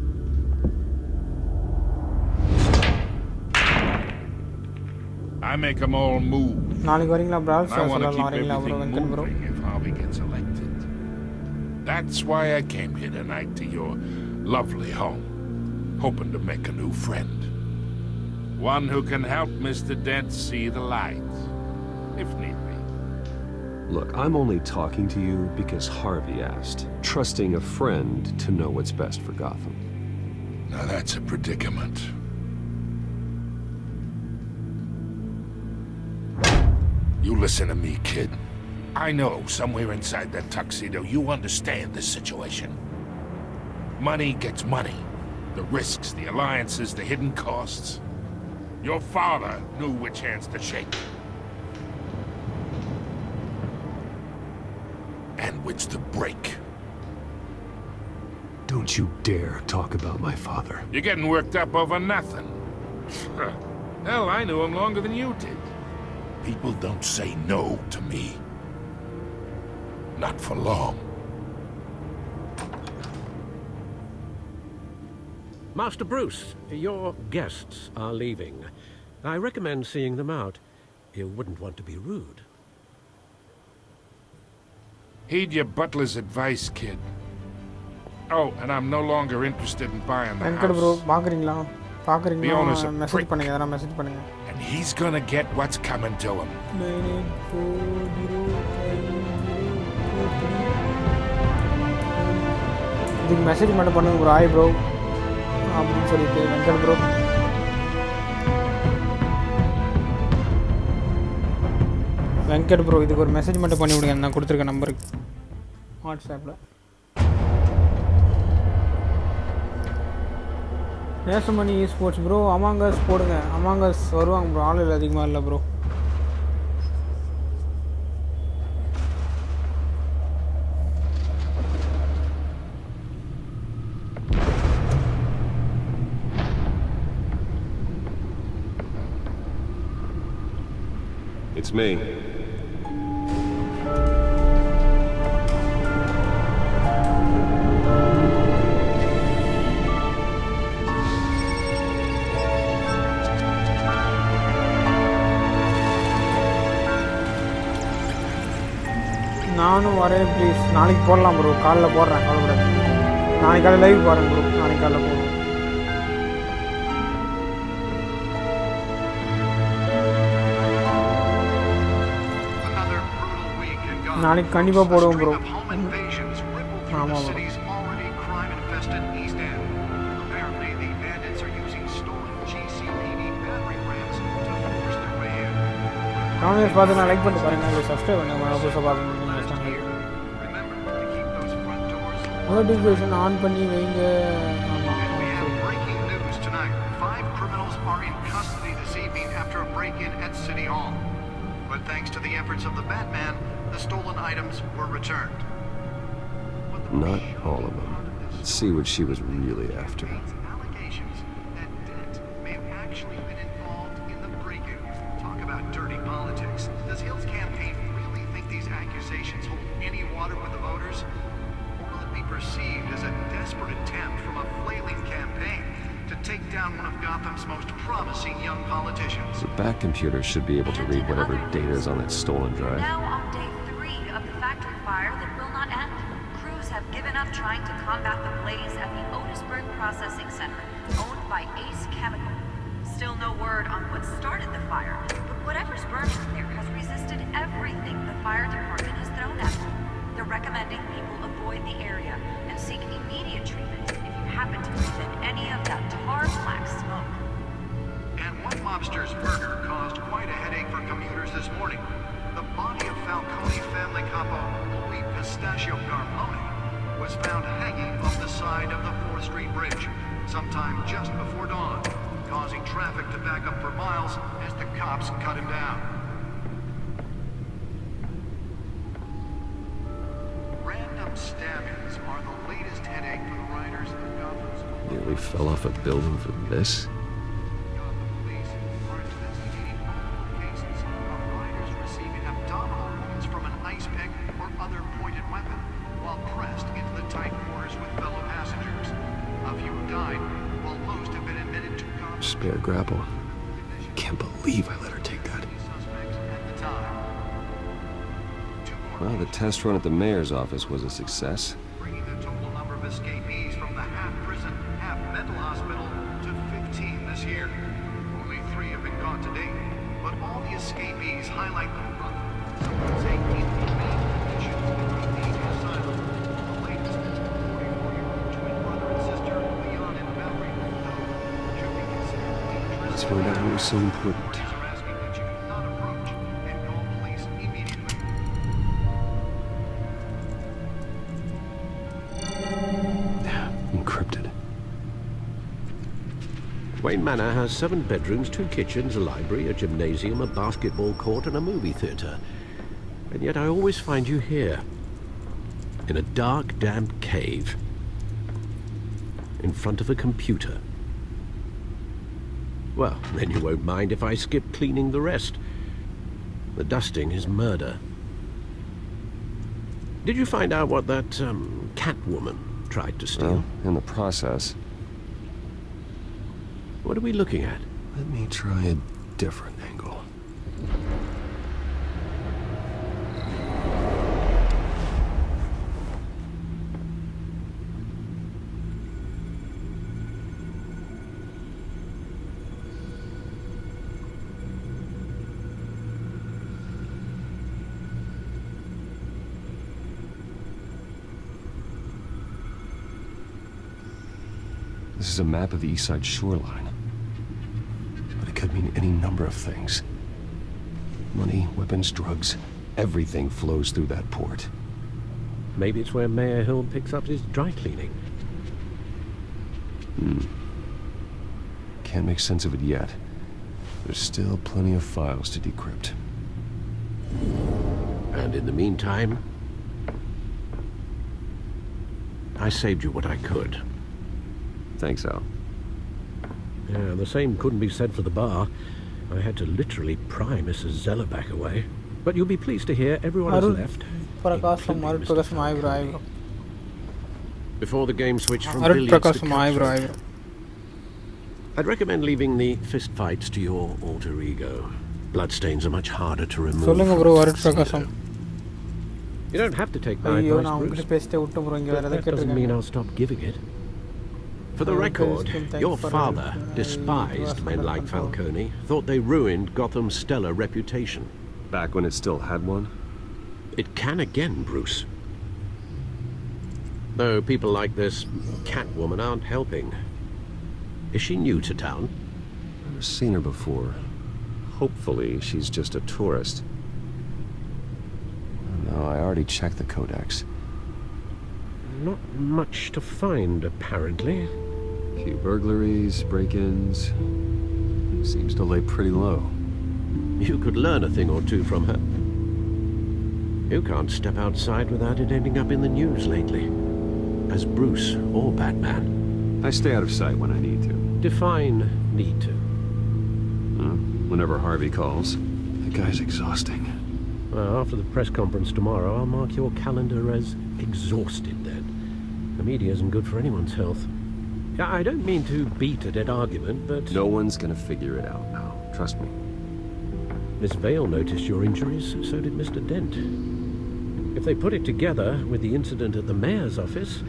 I make them all move. நாளைக்கு வரீங்களா Brawl I Stars want to எல்லாம் keep வரீங்களா bro, everything Venkat bro? moving if Harvey gets elected. That's why I came here tonight to your lovely home, hoping to make a new friend. One who can help Mr. Dent see the light, if need be. Look, I'm only talking to you because Harvey asked, trusting a friend to know what's best for Gotham. Now that's a predicament. You listen to me, kid. I know somewhere inside that tuxedo you understand this situation. Money gets money. The risks, the alliances, the hidden costs. Your father knew which hands to shake. And which to break. Don't you dare talk about my father. You're getting worked up over nothing. Hell, I knew him longer than you did. People don't say no to me. Not for long. Master Bruce, your guests are leaving. I recommend seeing them out. You wouldn't want to be rude. Heed your butler's advice, kid. Oh, and I'm no longer interested in buying the Venkat bro, house. பாக்குறீங்களா? The பாக்குறீங்களா? owner's a message prick. பண்ணுங்க, எதனா message பண்ணுங்க. And he's gonna get what's coming to him. 984043. இதுக்கு message மட்டும் பண்ணுங்க bro, hi bro அப்படின்னு சொல்லிட்டு வெங்கட் ப்ரோ வெங்கட் ப்ரோ இதுக்கு ஒரு மெசேஜ் மட்டும் பண்ணி விடுங்க நான் கொடுத்துருக்க நம்பருக்கு வாட்ஸ்அப்பில். நேசமணி ஸ்போர்ட்ஸ் ப்ரோ அமாங்கஸ் போடுங்க. அமாங்கஸ் வருவாங்க ப்ரோ, ஆள் இல்லை அதிகமாக இல்லை ப்ரோ. It's me. நானும் வரேன் ப்ளீஸ். நாளைக்கு போடலாம் ப்ரோ, காலைல போடுறேன், கவலைப்படாது. நாளைக்கு காலையில் லைவ் போகிறேன் ப்ரோ, நாளைக்கு காலைல போடுறேன். நாளைக்கு கண்டிப்பாக போடுவோம் ப்ரோ. ஆமாம் ப்ரோ. காமெடிஸ் பார்த்து நான் லைக் பண்ணிட்டு பாருங்கள், சப்ஸ்கிரைப் பண்ணுங்கள். புதுசாக பார்த்து நோட்டிஃபிகேஷன் ஆன் பண்ணி வைங்க. But thanks to the efforts of the Batman, the stolen items were returned. Not all of them. Let's see what she was really after. Allegations that Dent may have actually been involved in the break-in. Talk about dirty politics. Does Hill's campaign really think these accusations hold any water with the voters? Or will it be perceived as a desperate attempt from a flailing campaign to take down one of Gotham's most promising young politicians? The back computer should be able to read whatever data is on that stolen drive. Now on day 3 of the factory fire that will not end. Crews have given up trying to combat the blaze at the Otisburg Processing Center, owned by Ace Chemical. Still no word on what started the fire, but whatever's burning there has resisted everything the fire department has thrown at them. They're recommending people avoid the area and seek immediate treatment if you happen to breathe in any of that tar black smoke. And one mobster's murder caused quite a headache for commuters this morning. The body of Falcone family capo Louis Pistachio Garmone was found hanging off the side of the 4th Street Bridge sometime just before dawn, causing traffic to back up for miles as the cops cut him down. Random stabbings are the latest headache for the riders of Gotham's. Nearly fell off a building for this? Gotham police are investigating multiple cases of riders receiving abdominal wounds from an ice pick or other pointed weapon while pressed into the tight quarters with fellow passengers. A few died, while most have been admitted to Gotham. Spare grapple. Can't believe I let her take that. Suspects at the time. Well, the test run at the mayor's office was a success. Bringing the total number of escapees from the half-prison, half-mental hospital to 15 this year. Only 3 have been caught to date, but all the escapees highlight the brother. Some would say inhumane conditions beneath the asylum. The latest is 44-year-old twin brother and sister, Leon and Valerie Mundo, should be considered dangerous. Let's find out who's so important. Police are asking that you do not approach and call police immediately. Encrypted. Wayne Manor has 7 bedrooms, 2 kitchens, a library, a gymnasium, a basketball court, and a movie theatre. And yet I always find you here, in a dark, damp cave, in front of a computer. Well, then you won't mind if I skip cleaning the rest. The dusting is murder. Did you find out what that, Catwoman tried to steal? Well, in the process. What are we looking at? Let me try a different angle. This is a map of the east side shoreline. But it could mean any number of things. Money, weapons, drugs, everything flows through that port. Maybe it's where Mayor Hill picks up his dry cleaning. Can't make sense of it yet. There's still plenty of files to decrypt. And in the meantime, I saved you what I could. Thanks, Al. Yeah, the same couldn't be said for the bar. I had to literally pry Mrs. Zeller back away. But you'll be pleased to hear everyone has left. including Mr. Falcone. Before the game switched from billiards to cutthroat, I'd recommend leaving the fistfights to your alter ego. Bloodstains are much harder to remove. You don't have to take my advice, Bruce, but that doesn't mean I'll stop giving it. For the record, your father despised men like Falcone, thought they ruined Gotham's stellar reputation. Back when it still had one? It can again, Bruce. Though people like this Catwoman aren't helping. Is she new to town? Never seen her before. Hopefully, she's just a tourist. No, I already checked the codex. Not much to find, apparently. Few burglaries, break-ins. Seems to lay pretty low. You could learn a thing or two from her. You can't step outside without it ending up in the news lately. As Bruce or Batman. I stay out of sight when I need to. Define need to. Whenever Harvey calls. That guy's exhausting. Well, after the press conference tomorrow, I'll mark your calendar as exhausted then. The media isn't good for anyone's health. I don't mean to beat a dead argument, but... No one's gonna figure it out now. Trust me. Miss Vale noticed your injuries, so did Mr. Dent. If they put it together with the incident at the mayor's office,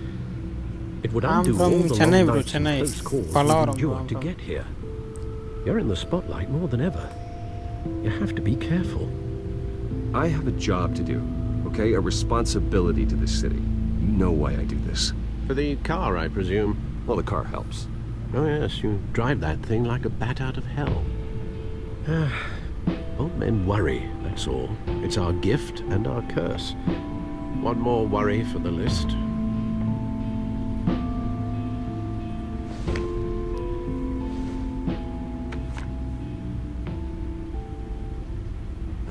it would undo all the long nights and close calls we've endured to get here. You're in the spotlight more than ever. You have to be careful. I have a job to do, okay? A responsibility to this city. You know why I do this. For the car, I presume. Well, the car helps. Oh yes, you drive that thing like a bat out of hell. Old men worry, that's all. It's our gift and our curse. One more worry for the list.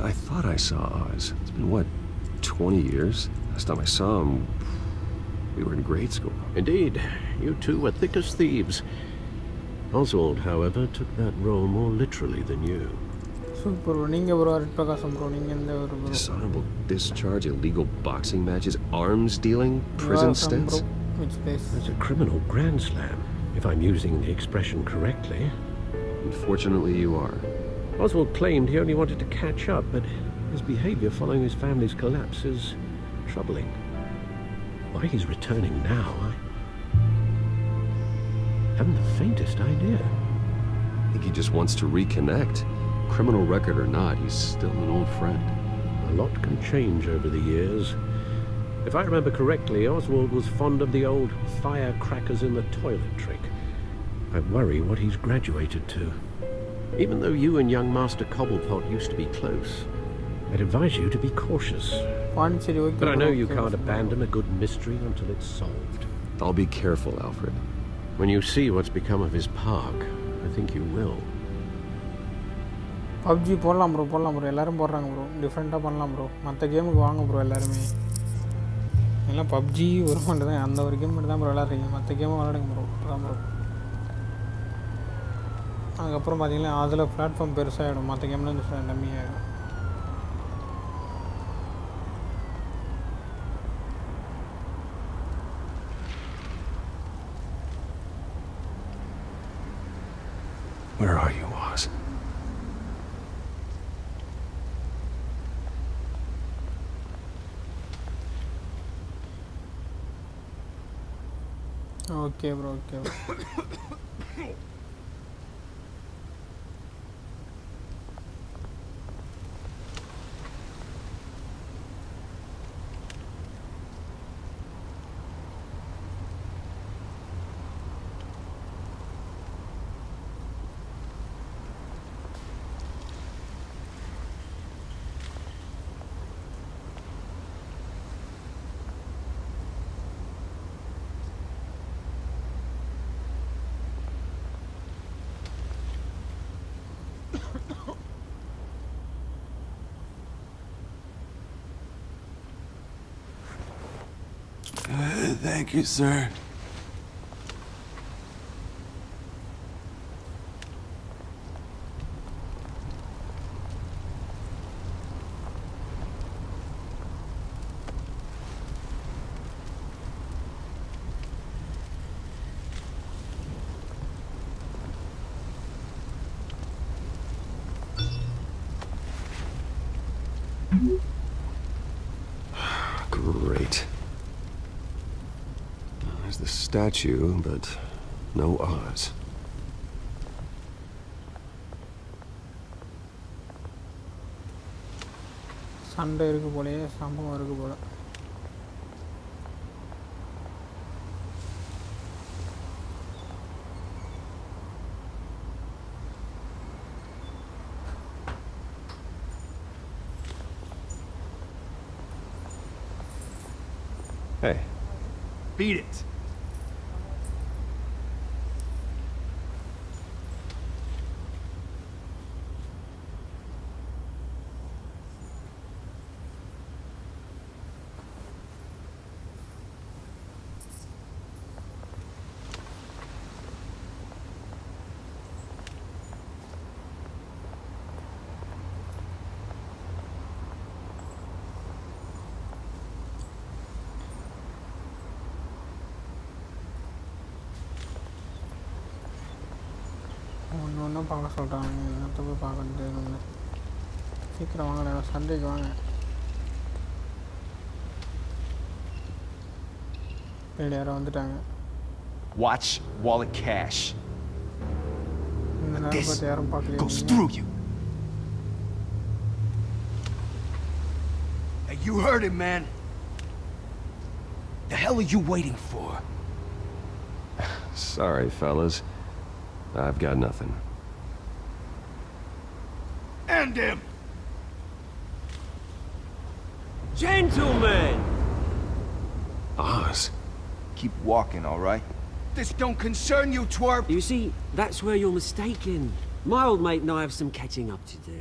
I thought I saw Oz. It's been, what, 20 years? Last time I saw him, we were in grade school. Indeed. You two were thick as thieves. Oswald, however, took that role more literally than you. Dishonorable discharge, illegal boxing matches, arms dealing, prison stints. That's a criminal grand slam, if I'm using the expression correctly. Unfortunately, you are. Oswald claimed he only wanted to catch up, but his behavior following his family's collapse is troubling. Why he's returning now, I haven't the faintest idea. I think he just wants to reconnect. Criminal record or not, he's still an old friend. A lot can change over the years. If I remember correctly, Oswald was fond of the old firecrackers in the toilet trick. I worry what he's graduated to. Even though you and young Master Cobblepot used to be close, I'd advise you to be cautious. But I know you can't abandon a good mystery until it's solved. I'll be careful, Alfred. When you see what's become of his park, I think you will. PUBG போடலாம் bro எல்லாரும் போடுறாங்க bro டிஃப்ரெண்ட்டாக பண்ணலாம் bro மற்ற கேமுக்கு வாங்க bro எல்லாருமே எல்லாம் PUBG ஒரு மட்டும் தான் அந்த ஒரு கேம் மட்டும் தான் ப்ரோ விளாட்றீங்க மற்ற கேமும் விளாடுங்க ப்ரோ அதான் ப்ரோ அதுக்கப்புறம் பார்த்தீங்கன்னா அதில் பிளாட்ஃபார்ம் பெருசாகிடும் மற்ற கேம்லாம் கம்மியாகிடும் Where are you, Oz? Okay, bro. Thank you, sir. Great. There's the statue, but no Oz. சண்டை இருக்கு போலயே, சம்பவம் இருக்கு போல. Hey. Beat it. ஒன்று ஒன்றும் பார்க்க சொல்கிறாங்க, என்னத்தை போய் பார்க்கறது ஒன்று. சீக்கிரம் வாங்க, சண்டைக்கு வாங்க. பின்னாடி யாரோ வந்துட்டாங்க. Watch wallet cash. இந்த நேரம் பார்த்து யாரும் பார்க்கலையே. Goes through you. Hey, you heard him, man. The hell are you waiting for? Sorry, fellas. I've got nothing. End him! Gentlemen! Oz. Keep walking, all right? This don't concern you, twerp! You see, that's where you're mistaken. My old mate and I have some catching up to do.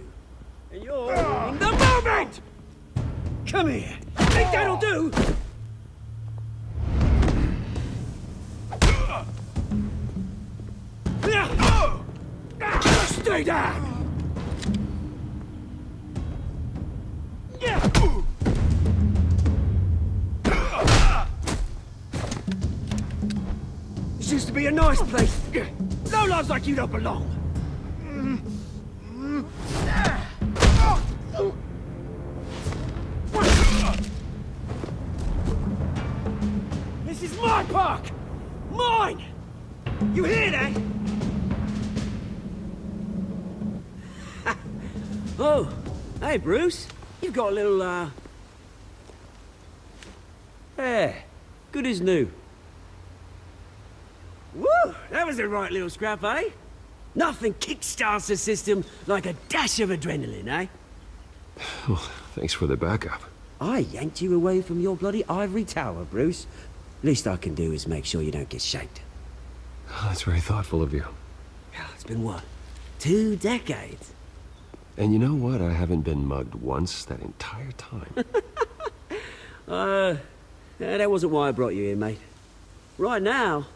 And you're in the moment! Come here. Think that'll do? Stay down! This used to be a nice place. No lives like you don't belong. This is my park! Mine! You hear that? Oh, hey, Bruce. You've got a little, Yeah, good as new. Woo! That was a right little scrap, eh? Nothing kickstarts the system like a dash of adrenaline, eh? Well, thanks for the backup. I yanked you away from your bloody ivory tower, Bruce. Least I can do is make sure you don't get shanked. That's very thoughtful of you. It's been what? 2 decades? And you know what? I haven't been mugged once that entire time. That wasn't why I brought you here, mate. Right now,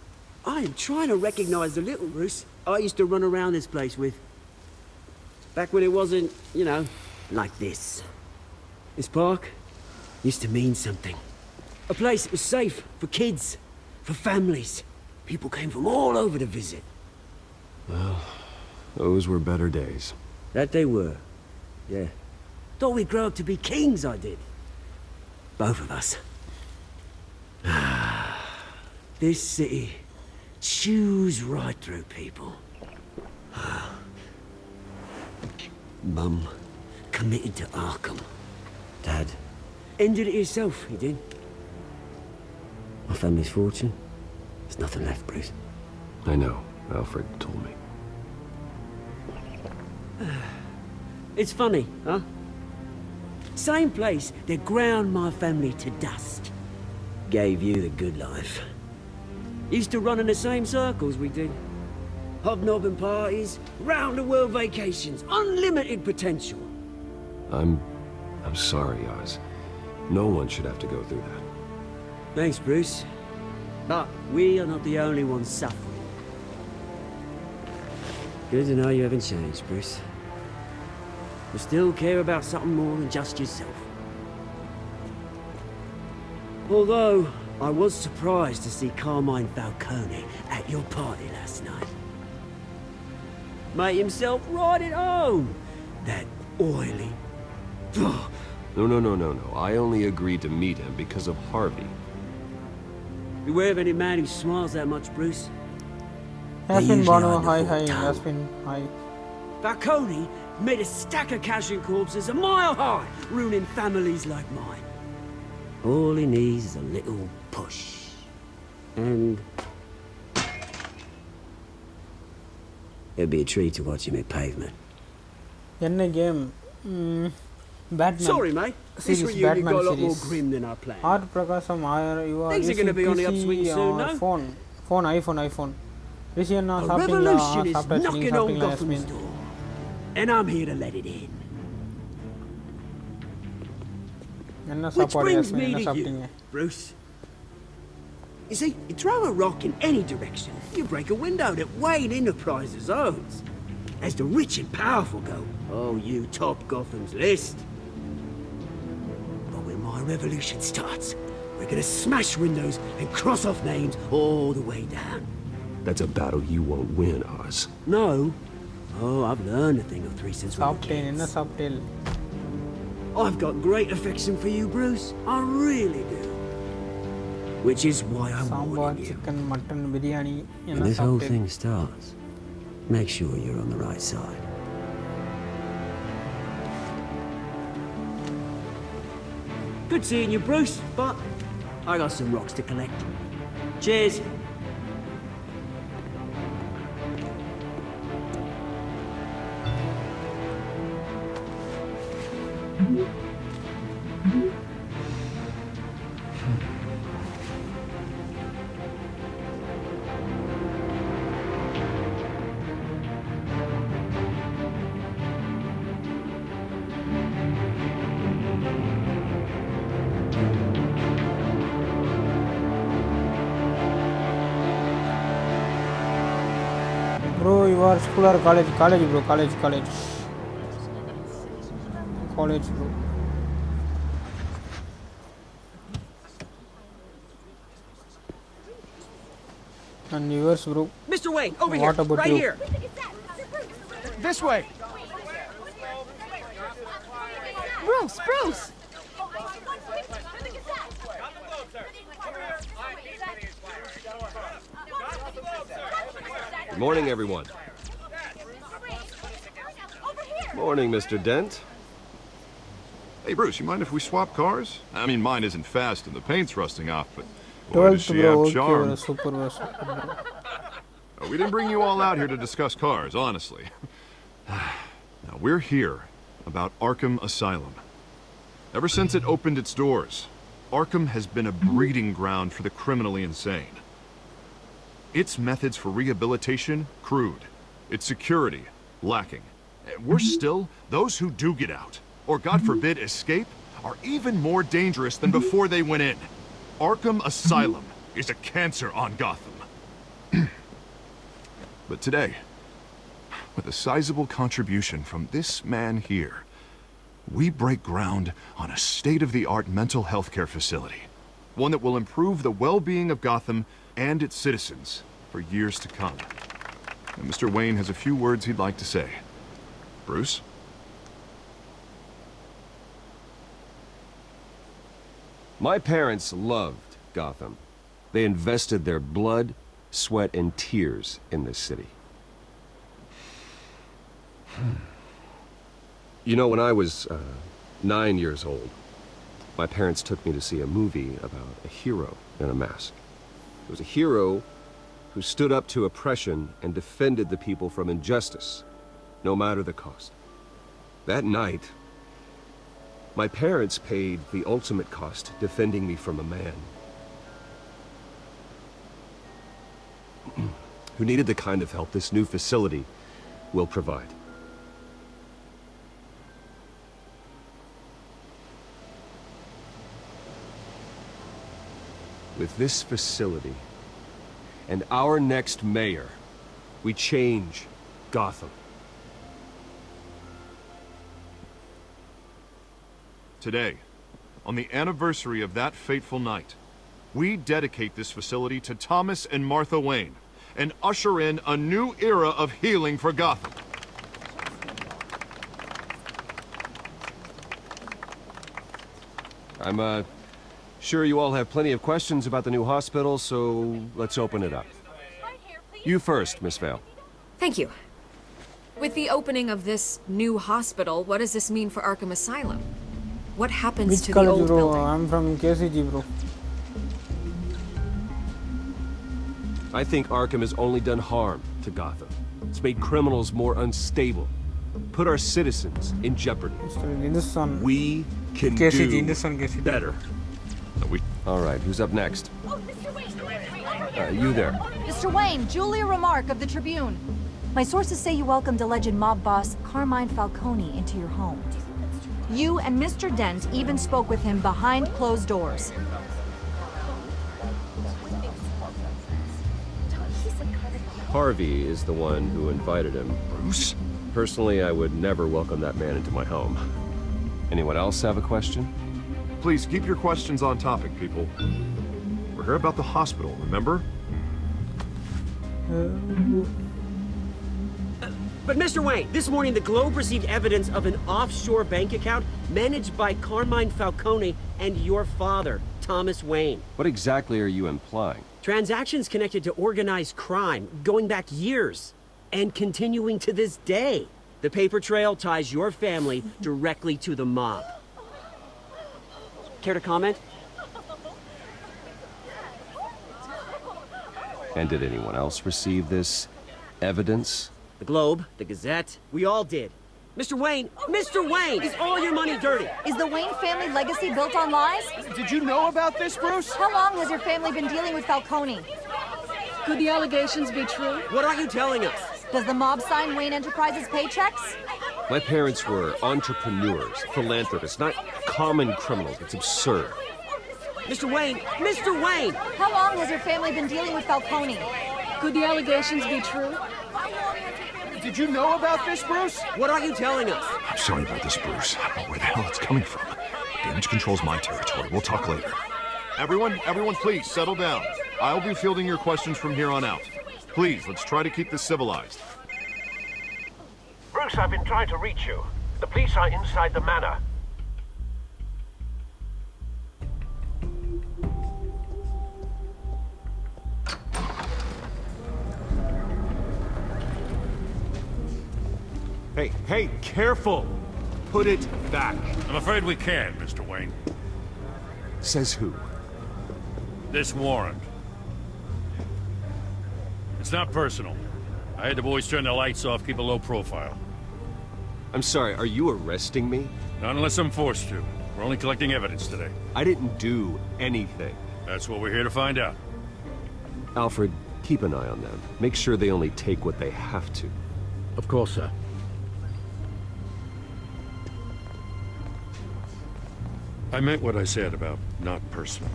I am trying to recognize the little Bruce I used to run around this place with. Back when it wasn't, you know, like this. This park used to mean something. A place that was safe for kids, for families. People came from all over to visit. Well, those were better days. That they were. Yeah. Thought we'd grow up to be kings, I did. Both of us. This city chews right through people. Mum committed to Arkham. Dad ended it himself, he did. My family's fortune. There's nothing left, Bruce. I know. Alfred told me. It's funny, huh? Same place that ground my family to dust. Gave you the good life. Used to run in the same circles we did. Hobnobbing parties, round-the-world vacations, unlimited potential. I'm sorry, Oz. No one should have to go through that. Thanks, Bruce. But we are not the only ones suffering. Good to know you haven't changed, Bruce. You still care about something more than just yourself. Although, I was surprised to see Carmine Falcone at your party last night. Made himself right at home. That oily... No. I only agreed to meet him because of Harvey. Beware of any man who smiles that much, Bruce. Yasmin Bono, hi, Yasmin, hi. Falcone made a stack of casual corpses a mile high, ruining families like mine. All he needs is a little push. And... it'd be a treat to watch him hit pavement. Enna game? Batman. Sorry, mate. This reunion got a lot more grim than I planned. Art Prakasam, you are things are going to be on the upswing soon, no? Phone, iPhone. A revolution is knocking on Gotham's door. And I'm here to let it in. Which brings me to you, Bruce. You see, you throw a rock in any direction, you break a window that Wayne Enterprises owns. As the rich and powerful go, oh, you top Gotham's list. But when my revolution starts, we're gonna smash windows and cross off names all the way down. That's a battle you won't win, Oz. No. Oh, I've learned a thing or three since we were kids. I've got great affection for you, Bruce. I really do. Which is why I'm warning you. Chicken, mutton, biryani. When this whole thing starts, make sure you're on the right side. Good seeing you, Bruce, but I got some rocks to collect. Cheers. Bro, you are school or college? College, bro. College, bro. And yours, bro. Mr. Wayne, over what here, about right you? here. This way. Bruce! Morning, everyone. Morning, Mr. Dent. Hey, Bruce, you mind if we swap cars? I mean, mine isn't fast and the paint's rusting off, but boy, does she have charm. We didn't bring you all out here to discuss cars, honestly. Now, we're here about Arkham Asylum. Ever since it opened its doors, Arkham has been a breeding ground for the criminally insane. Its methods for rehabilitation, crude. Its security, lacking. Worse still, those who do get out, or God forbid escape, are even more dangerous than before they went in. Arkham Asylum is a cancer on Gotham. But today, with a sizable contribution from this man here, we break ground on a state-of-the-art mental health care facility. One that will improve the well-being of Gotham and its citizens for years to come. And Mr. Wayne has a few words he'd like to say. Bruce? My parents loved Gotham. They invested their blood, sweat, and tears in this city. You know, when I was 9 years old, my parents took me to see a movie about a hero in a mask. It was a hero who stood up to oppression and defended the people from injustice, no matter the cost. That night, my parents paid the ultimate cost defending me from a man who needed the kind of help this new facility will provide. With this facility and our next mayor, we change Gotham. Today, on the anniversary of that fateful night, we dedicate this facility to Thomas and Martha Wayne and usher in a new era of healing for Gotham. I'm sure you all have plenty of questions about the new hospital, so let's open it up. You first, Miss Vale. Thank you. With the opening of this new hospital, what does this mean for Arkham Asylum? What happens Which to the college, old bro? building? I'm from KCG, bro. I think Arkham has only done harm to Gotham. It's made criminals more unstable, put our citizens in jeopardy. We can do better. All right, who's up next? You there. Mr. Wayne, Julia Remark of the Tribune. My sources say you welcomed alleged mob boss Carmine Falcone into your home. You and Mr. Dent even spoke with him behind closed doors. Harvey is the one who invited him. Bruce? Personally, I would never welcome that man into my home. Anyone else have a question? Please keep your questions on topic, people. We're here about the hospital, remember? But Mr. Wayne, this morning the Globe received evidence of an offshore bank account managed by Carmine Falcone and your father, Thomas Wayne. What exactly are you implying? Transactions connected to organized crime, going back years, and continuing to this day. The paper trail ties your family directly to the mob. Care to comment? And did anyone else receive this evidence? The Globe, the Gazette, we all did. Mr. Wayne, is all your money dirty? Is the Wayne family legacy built on lies? Did you know about this, Bruce? How long has your family been dealing with Falcone? Could the allegations be true? What are you telling us? Does the mob sign Wayne Enterprises paychecks? My parents were entrepreneurs, philanthropists, not common criminals. It's absurd. Mr. Wayne! How long has your family been dealing with Falcone? Could the allegations be true? Did you know about this, Bruce? What are you telling us? I'm sorry about this, Bruce. I don't know where the hell it's coming from. Damage control's my territory. We'll talk later. Everyone, please, settle down. I'll be fielding your questions from here on out. Please, let's try to keep this civilized. Bruce, I've been trying to reach you. The police are inside the manor. Hey, careful! Put it back. I'm afraid we can't, Mr. Wayne. Says who? This warrant. It's not personal. I had the boys turn the lights off, keep a low profile. I'm sorry, are you arresting me? Not unless I'm forced to. We're only collecting evidence today. I didn't do anything. That's what we're here to find out. Alfred, keep an eye on them. Make sure they only take what they have to. Of course, sir. I meant what I said about not personal.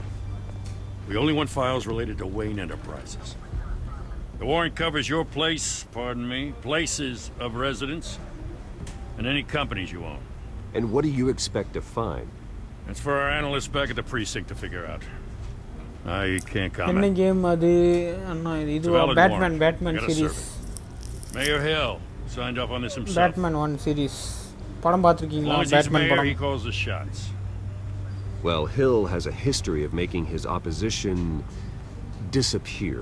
We only want files related to Wayne Enterprises. The warrant covers your places of residence, and any companies you own. And what do you expect to find? It's for our analysts back at the precinct to figure out. I can't என்ன comment. Game அது அண்ணா It's a இதுவா valid warrant. Batman Gotta series serve it. Mayor Hill signed up on this himself. Batman 1 series படம் As பார்த்திருக்கீங்களா long as he's Batman mayor, படம் he calls the shots. Well, Hill has a history of making his opposition disappear.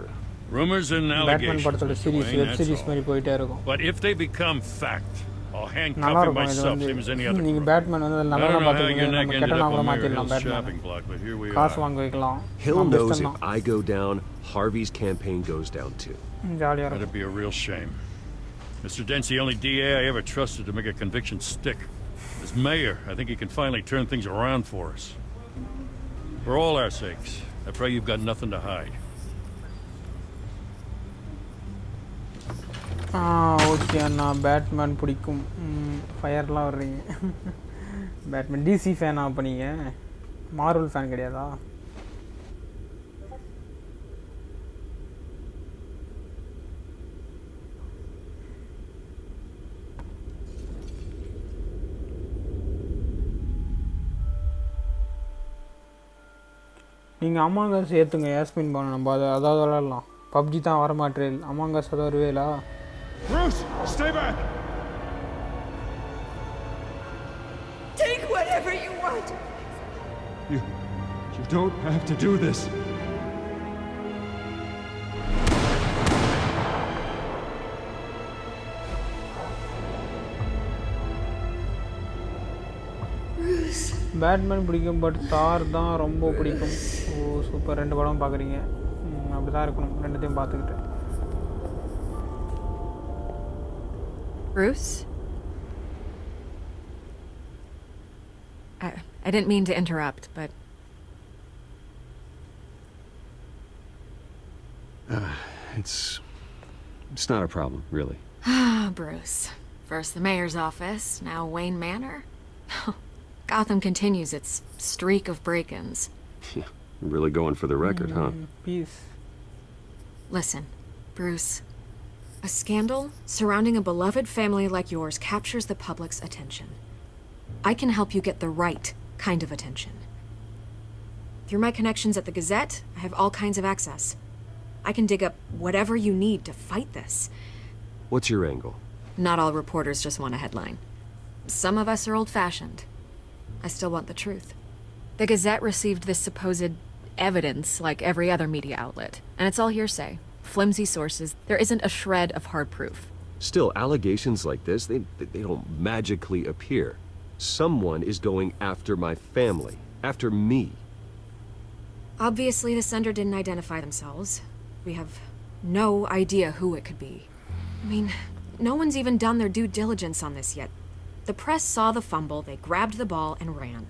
Rumors and Batman allegations, படத்தோட Mr. Series Wayne, web that's series all. மாதிரி போயிட்டே இருக்கும் But if they become fact, I'll handcuff நல்லா him இருக்கும் இது myself, வந்து same as any other நீங்க criminal. Batman வந்து I நல்லா don't know how பார்த்துருக்கீங்க your neck நம்ம ended கெட்டனா up கூட on Mayor மாத்திடலாம் Hill's Batman shopping block, but here we காசு are. வாங்க வைக்கலாம் Hill knows if I go down, Harvey's campaign goes down too. ஜாலியா இருக்கும் That'd be a real shame. Mr. Dent's the only DA I ever trusted to make a conviction stick. As mayor, I think he can finally turn things around for us. For all our sakes, I pray you've got nothing to hide. Okay Anna Batman பிடிக்கும் ஃபயர்லாம் வர்றீங்க Batman DC ஃபேனா அப்போ நீங்கள் Marvel fan கிடையாதா நீங்கள் அமாங்கஸ் ஏற்றுங்க யாஸ்மின் போன நம்ம அதாவது விளாட்லாம். பப்ஜி தான் வரமாட்டேன். அமாங்கஸ் அதை வருவேலா? Bruce, stay back. Take whatever you want. You don't have to do this. Batman பிடிக்கும், பட் தார் தான் ரொம்ப பிடிக்கும். ஓ சூப்பர், 2 படம் பார்க்குறீங்க. அப்படி தான் இருக்கணும், 2த்தையும் பார்த்துக்கிட்டு. Bruce? I didn't mean to interrupt, but... It's not a problem, really. Bruce. First the mayor's office, now Wayne Manor. Gotham continues its streak of break-ins. Yeah, really going for the record, huh? Peace. Listen, Bruce. A scandal surrounding a beloved family like yours captures the public's attention. I can help you get the right kind of attention. Through my connections at the Gazette, I have all kinds of access. I can dig up whatever you need to fight this. What's your angle? Not all reporters just want a headline. Some of us are old-fashioned. I still want the truth. The Gazette received this supposed evidence like every other media outlet, and it's all hearsay. Flimsy sources. There isn't a shred of hard proof. Still, allegations like this, they don't magically appear. Someone is going after my family, after me. Obviously, the sender didn't identify themselves. We have no idea who it could be. I mean, no one's even done their due diligence on this yet. The press saw the fumble, they grabbed the ball and ran.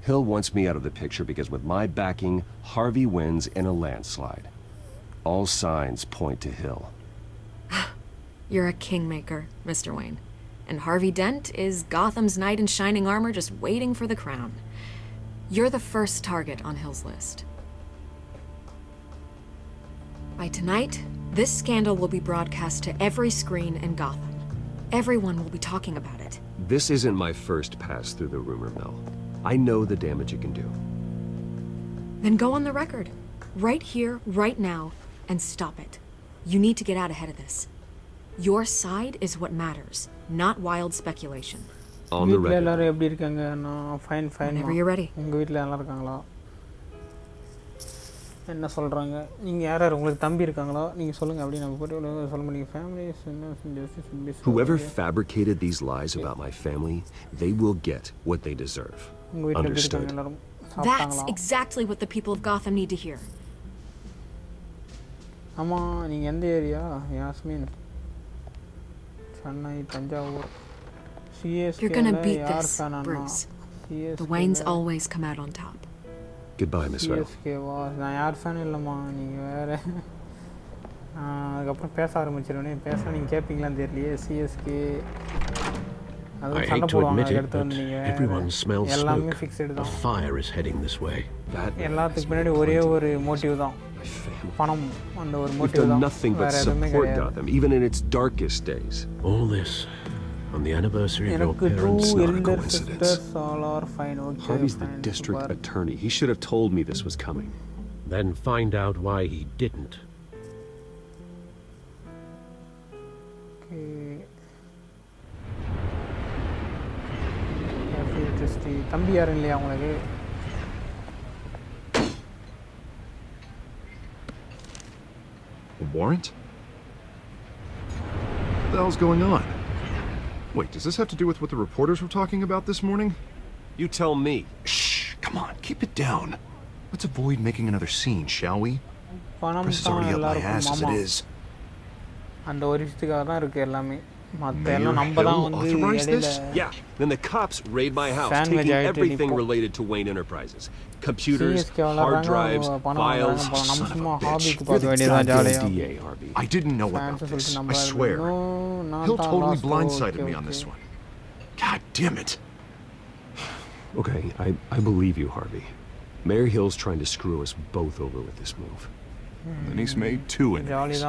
Hill wants me out of the picture because with my backing, Harvey wins in a landslide. All signs point to Hill. You're a kingmaker, Mr. Wayne. And Harvey Dent is Gotham's knight in shining armor just waiting for the crown. You're the first target on Hill's list. By tonight, this scandal will be broadcast to every screen in Gotham. Everyone will be talking about it. This isn't my first pass through the rumor mill. I know the damage it can do. Then go on the record. Right here, right now, and stop it. You need to get out ahead of this. Your side is what matters, not wild speculation. On the record. எல்லாரும் எப்படி இருக்காங்க? நான் fine. Whenever you're ready. உங்க வீட்ல நல்லா இருக்காங்களா? என்ன சொல்றாங்க? நீங்க யாராரு, உங்களுக்கு தம்பி இருக்காங்களா? நீங்க சொல்லுங்க, அப்படி நம்ம போட்டு சொல்ல முடியும். Families. Whoever fabricated these lies about my family, they will get what they deserve. Understood. That's exactly what the people of Gotham need to hear. ஆமா, நீங்க எந்த area? Yasmin. Chennai, Thanjavur. CSK. You're gonna beat this, Bruce. The Waynes always come out on top. Goodbye, Miss Vale. CSK வா. நான் யார் fan இல்லைம்மா, நீங்க வேற. அதுக்கப்புறம் பேச ஆரம்பிச்சிருவேனே. பேச நீங்க கேட்பீங்களான்னு தெரியலையே. CSK I hate to admit it, but everyone smells smoke. A fire is heading this way. எல்லாத்துக்கு பின்னாடி ஒரே ஒரு மோட்டிவ் தான். பணம். அந்த ஒரு மோட்டிவ் தான். We've done nothing but support Gotham, even in its darkest days. All this on the anniversary of your parents. Not a coincidence. Harvey's the district attorney. He should have told me this was coming. Then find out why he didn't. தம்பி யாரும் இல்லையா உங்களுக்கு? A warrant? What the hell's going on? Wait, does this have to do with what the reporters were talking about this morning? You tell me. Shh, come on, keep it down. Let's avoid making another scene, shall we? Press is already up my ass as it is. அந்த ஒரு விஷயத்துக்காக தான் இருக்கு எல்லாமே. Mayor Hill authorized this? Yeah, then the cops raid my house, taking everything related to Wayne Enterprises. Computers, hard drives, files. Son of a bitch. You're the goddamn DA, Harvey. I didn't know about this, I swear. Hill totally blindsided me on this one. God damn it. Okay, I believe you, Harvey. Mayor Hill's trying to screw us both over with this move. Then he's made 2 enemies.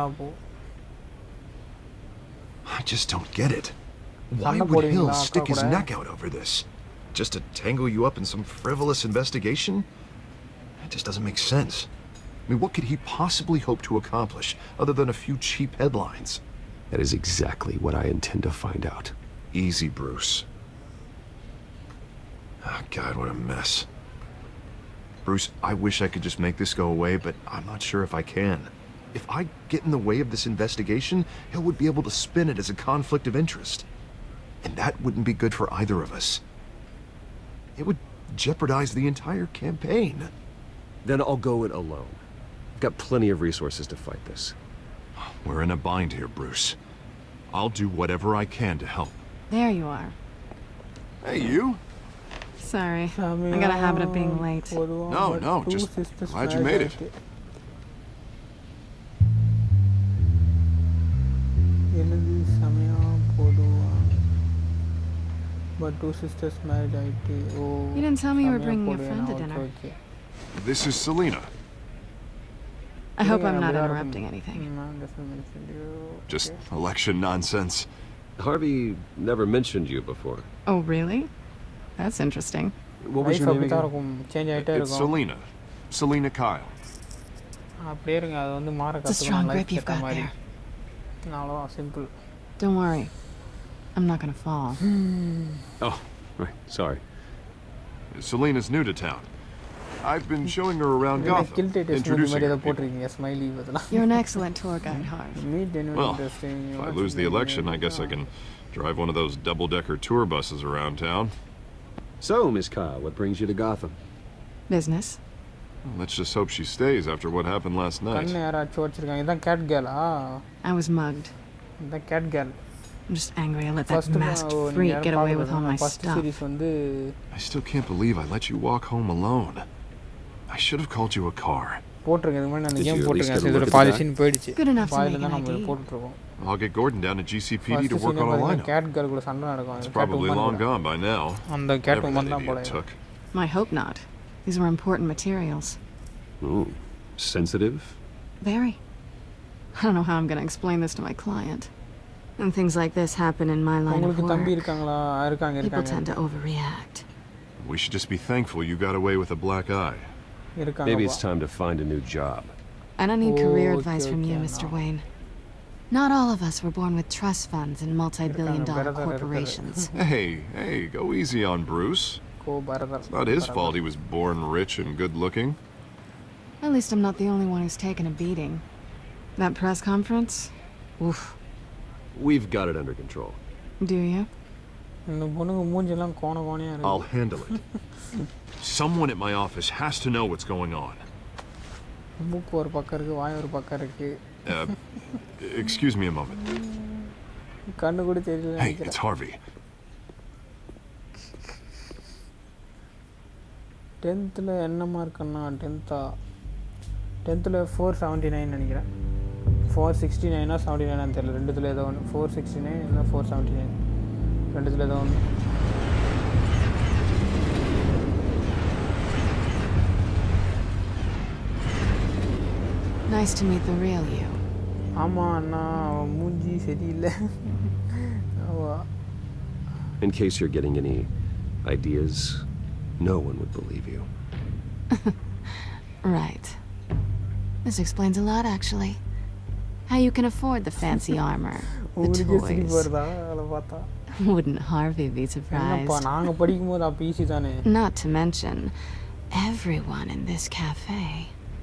I just don't get it. Why would Hill stick his neck out over this? Just to tangle you up in some frivolous investigation? It just doesn't make sense. I mean, what could he possibly hope to accomplish other than a few cheap headlines? That is exactly what I intend to find out. Easy, Bruce. Oh, God, what a mess. Bruce, I wish I could just make this go away, but I'm not sure if I can. If I get in the way of this investigation, Hill would be able to spin it as a conflict of interest. And that wouldn't be good for either of us. It would jeopardize the entire campaign. Then I'll go it alone. I've got plenty of resources to fight this. We're in a bind here, Bruce. I'll do whatever I can to help. There you are. Hey, you. Sorry, I got a habit of being late. No, just glad you made it. But two sisters married IT. Oh, you didn't tell me you were bringing a friend to dinner. This is Selena. I hope I'm not interrupting anything. Just election nonsense. Harvey never mentioned you before. Oh, really? That's interesting. What was your name again? It's Selena. Selena Kyle. It's a strong grip you've got there. Simple. Don't worry. I'm not gonna fall. Oh, right. Sorry. Selena's new to town. I've been showing her around Gotham, introducing her to people. You're an excellent tour guide, Harv. Well, if I lose the election, I guess I can drive one of those double-decker tour buses around town. So, Miss Kyle, what brings you to Gotham? Business. Well, let's just hope she stays after what happened last night. I was mugged. The cat girl. I'm just angry I let that masked freak get away with all my stuff. I still can't believe I let you walk home alone. I should have called you a car. Good enough to make an ID. I'll get Gordon down to GCPD to work on a lineup. It's probably long gone by now. Whatever that idiot took. I hope not. These were important materials. Ooh, sensitive? Very. I don't know how I'm going to explain this to my client. And things like this happen in my line of work. People tend to overreact. We should just be thankful you got away with a black eye. Maybe it's time to find a new job. I don't need career advice from you, Mr. Wayne. Not all of us were born with trust funds and multi-billion-dollar corporations. Hey, go easy on Bruce. It's not his fault he was born rich and good-looking. At least I'm not the only one who's taken a beating. That press conference? Oof. We've got it under control. Do you? I'll handle it. Someone at my office has to know what's going on. Excuse me a moment. Hey, it's Harvey. 10th என்ன மார்க்குன்னா 10th 479 நினைக்கிறேன் 469 79 தெரியல ரெண்டுத்துல ஏதோ ஒன்று 469 இல்ல 479 ரெண்டுத்துல ஏதோ ஒன்று Nice to meet the real you. ஆமா அண்ணா மூஞ்சி சரியில்லை In case you're getting any ideas, no one would believe you. Right. This explains a lot, actually. How you can afford the fancy armor, the toys. Wouldn't Harvey be surprised? Not to mention, everyone in this cafe.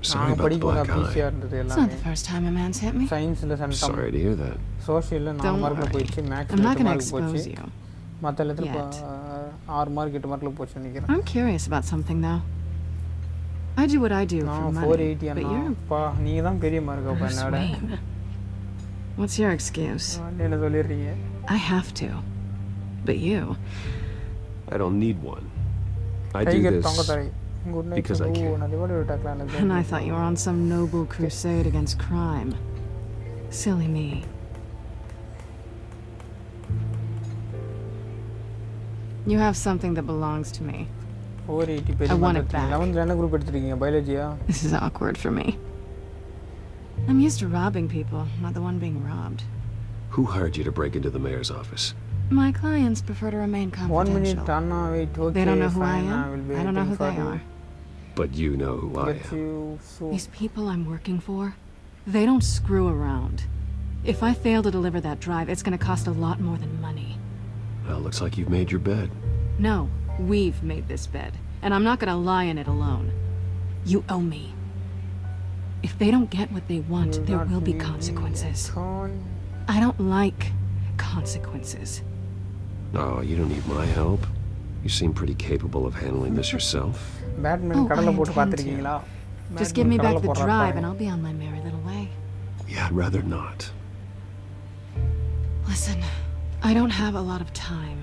Sorry about the black eye. It's not the first time a man's hit me. Sorry to hear that. Don't worry. I'm not going to expose you. Yet. I'm curious about something, though. I do what I do for money, but you're... Bruce Wayne. What's your excuse? I have to. But you... I don't need one. I do this because I can. And I thought you were on some noble crusade against crime. Silly me. You have something that belongs to me. I want it back. This is awkward for me. I'm used to robbing people, not the one being robbed. Who hired you to break into the mayor's office? My clients prefer to remain confidential. They don't know who I am. I don't know who they are. But you know who I Get am. you so These people I'm working for, they don't screw around. If I fail to deliver that drive, it's gonna cost a lot more than money. Well, looks like you've made your bed. No, we've made this bed, and I'm not gonna lie in it alone. You owe me. If they don't get what they want, there will be consequences. I don't like consequences. Oh, you don't need my help. You seem pretty capable of handling this yourself. Batman Oh, கடல்ல I போட்டு intend பாத்திருக்கீங்களா? Just give me back the drive and I'll be on my merry little way. Yeah, I'd rather not. Listen, I don't have a lot of time.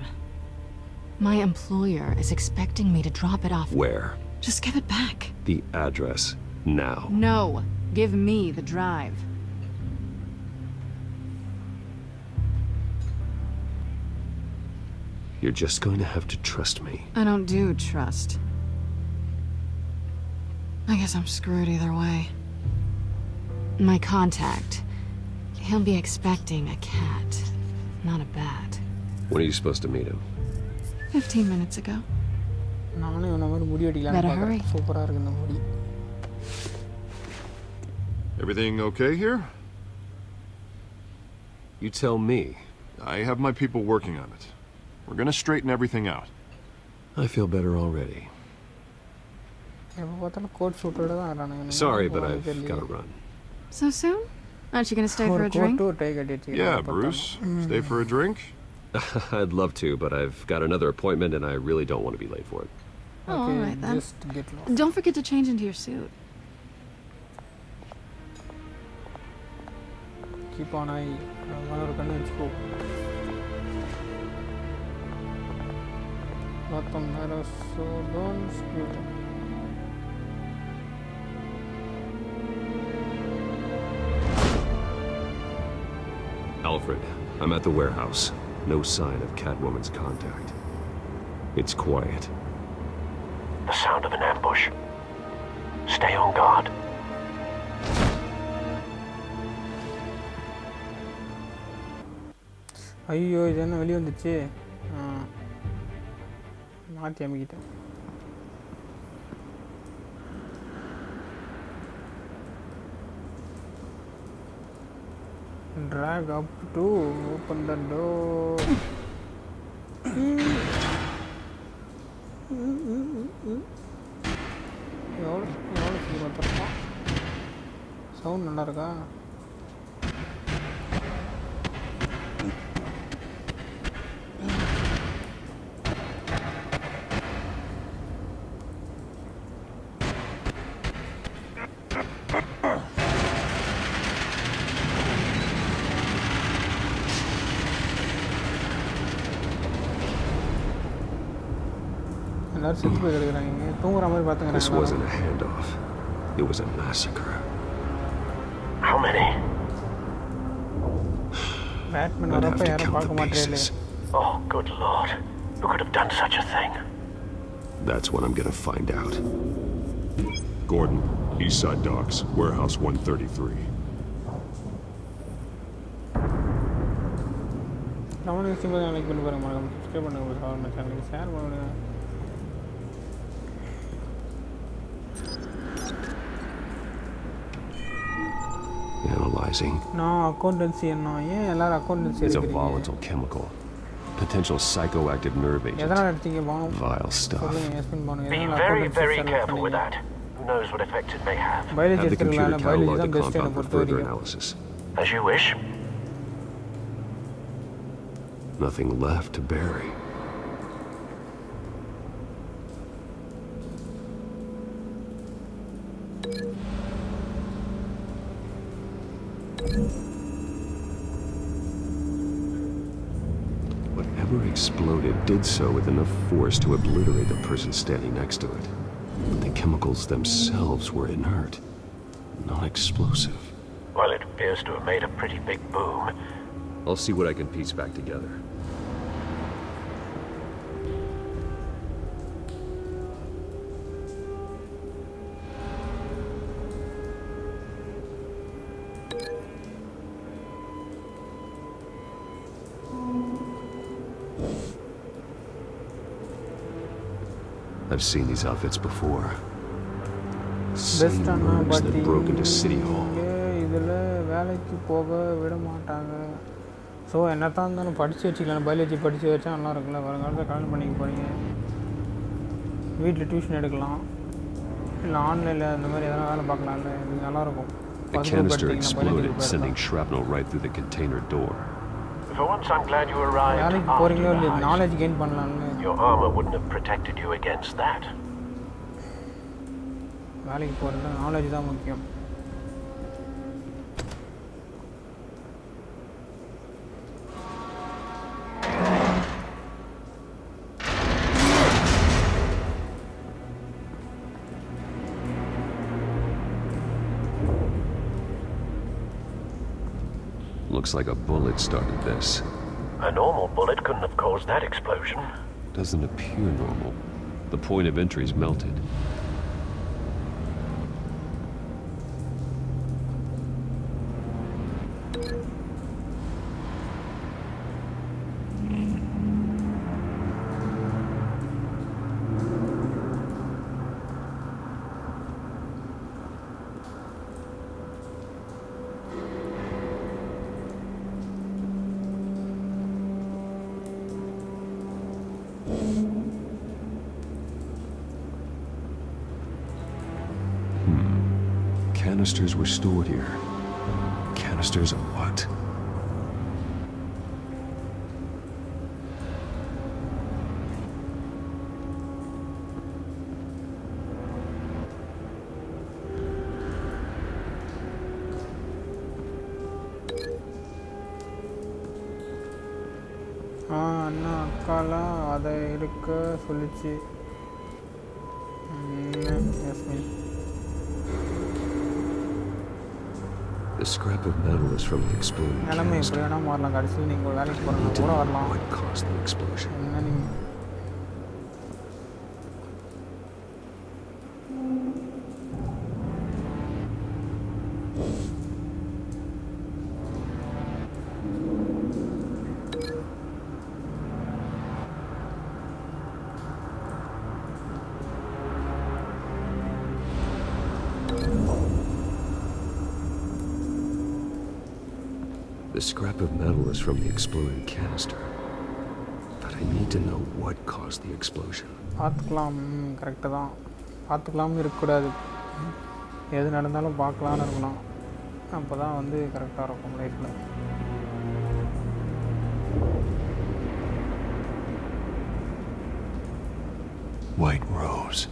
My employer is expecting me to drop it off. Where? Just give it back. The address. Now. No, give me the drive. You're just going to have to trust me. I don't do trust. I guess I'm screwed either way. My contact, he'll be expecting a cat, not a bat. When are you supposed to meet him? 15 minutes ago. நானே இந்த மாதிரி முடி அடிக்கலாம்னு Better பார்க்கறேன். சூப்பரா இருக்கு இந்த முடி. Everything okay here? You tell me. I have my people working on it. We're gonna straighten everything out. I feel better already. எப்ப பார்த்தாலும் கோட் சூட்டோட தான் வரானுங்க. Sorry, but I've got to run. So soon? Aren't you gonna stay for a drink? Yeah, Bruce. Stay for a drink? I'd love to, but I've got another appointment and I really don't want to be late for it. Oh, all right then. Just get lost. Don't forget to change into your suit. Keep on eye. ஒரு கண்ணு வச்சுக்கோ. மொத்தம் வேற so don't screw. Alfred, I'm at the warehouse. No sign of Catwoman's contact. It's quiet. The sound of an ambush. Stay on guard. ஐயோ இது என்ன வெளியே வந்துச்சு மாற்றி அமைக்கிட்டேன் drag up to open the door. எவ்வளோ சீக்கிரம் தரலாம் சவுண்ட் நல்லா இருக்கா This wasn't a handoff. It was a massacre. How many? I'd have to count the pieces. Oh, good lord. Who could have done such a thing? That's what I'm gonna find out. Gordon, Eastside Docks, Warehouse 133. Like பண்ணி பாருங்க மறக்காம subscribe பண்ணுங்க சேனலுக்கு share பண்ணுங்க Analyzing. நான் accountancy என்ன ஏன் எல்லாரும் அக்கவுண்டன்சி It's a எடுக்கிறீங்க volatile chemical. Potential psychoactive nerve agent. எதனால எடுத்தீங்க Vile stuff. சொல்லுங்க எஸ்பின் பண்ணுங்க Be very, very careful with that. Who knows what effect it may have. Biology Have the computer எடுத்துக்கலாம் பயாலஜி catalog தான் the பெஸ்ட் compound எனக்கு for பொறுத்த further வரைக்கும் analysis. As you wish. Nothing left to bury. Whatever exploded did so with enough force to obliterate the person standing next to it. But the chemicals themselves were inert, not explosive. Well, it appears to have made a pretty big boom. I'll see what I can piece back together. I've seen these outfits before. same nerves that broke into City Hall. இதில் வேலைக்கு போக விட மாட்டாங்க. So என்னத்தான் இருந்தாலும் படித்து வச்சுக்கலாம். Biology படித்து வச்சா நல்லா இருக்குல்ல. வருங்காலத்தில் கல்யாணம் பண்ணிக்க போகிறீங்க, வீட்டில் டியூஷன் எடுக்கலாம், இல்லை ஆன்லைனில் அந்த மாதிரி எதனா வேலை பார்க்கலாம்ல. இது நல்லாயிருக்கும். The canister exploded, sending shrapnel right through the container door. For once, I'm glad you arrived. வேலைக்கு போகிறீங்களோ இல்லை, நாலேஜ் கெயின் பண்ணலாம்னு. Your armor wouldn't have protected you against that. வேலைக்கு போகிறதுல நாலேஜ் தான் முக்கியம். Looks like a bullet started this. A normal bullet couldn't have caused that explosion. Doesn't appear normal. The point of entry's melted. Canisters were stored here. Canisters of what? அண்ணா அக்காலாம் அதை இருக்க சொல்லிச்சு. The scrap of metal is from the exploding canister. I need to know what caused the explosion. The scrap of metal is from the exploding canister. But I need to know what caused the explosion. பார்த்துக்கலாம். Correct தான். பார்த்துக்கலாம்னு இருக்கக்கூடாது. எது நடந்தாலும் பார்க்கலான்னு இருக்கணும். அப்போ தான் வந்து கரெக்டாக இருக்கும் லைஃப்பில். White Rose.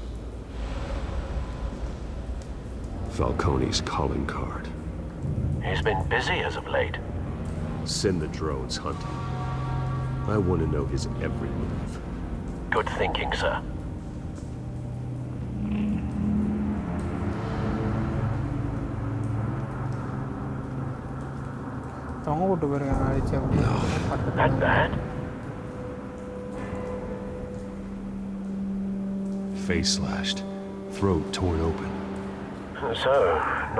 Falcone's calling card. He's been busy as of late. Send the drones hunting. I want to know his every move. Good thinking, sir. That bad? Face slashed, throat torn open. So,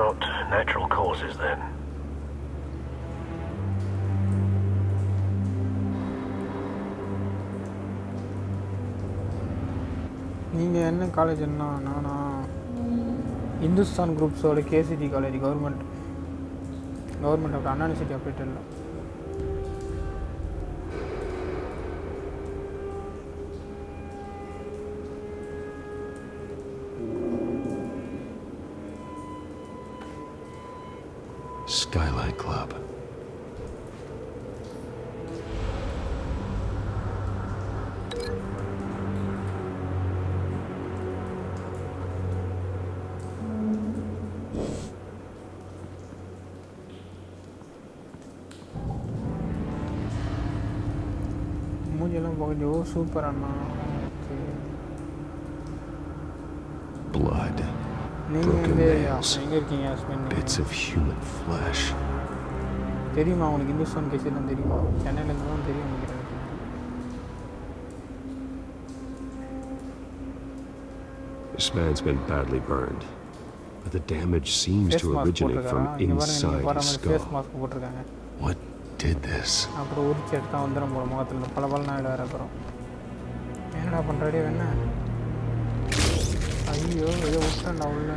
not natural causes then. நீங்கள் என்ன காலேஜ்னா? நானா இந்துஸ்தான் குரூப்ஸோட KCT college, government of Anna university update இல்லை. Skyline Club. மூஞ்செல்லாம் பகுதி super அண்ணா. Blood. நீங்கள் எங்கே இருக்கீங்க husband? Bits of human flesh. தெரியுமா உங்களுக்கு இந்துஸ்தான் கேஸ்லாம் தெரியுமா? சென்னையிலேருந்து தான் தெரியும் நினைக்கிறேன். This man's been badly burned, but the damage seems to originate from inside his skull. What did this? அப்புறம் உரிச்சு எடுத்தா வந்துடும் போல முகத்தில் பல நாயிட இருக்கிறோம். என்னடா பண்ணுறாடி என்ன? ஐயோ ஏதோ விட்டேன்டா உள்ள.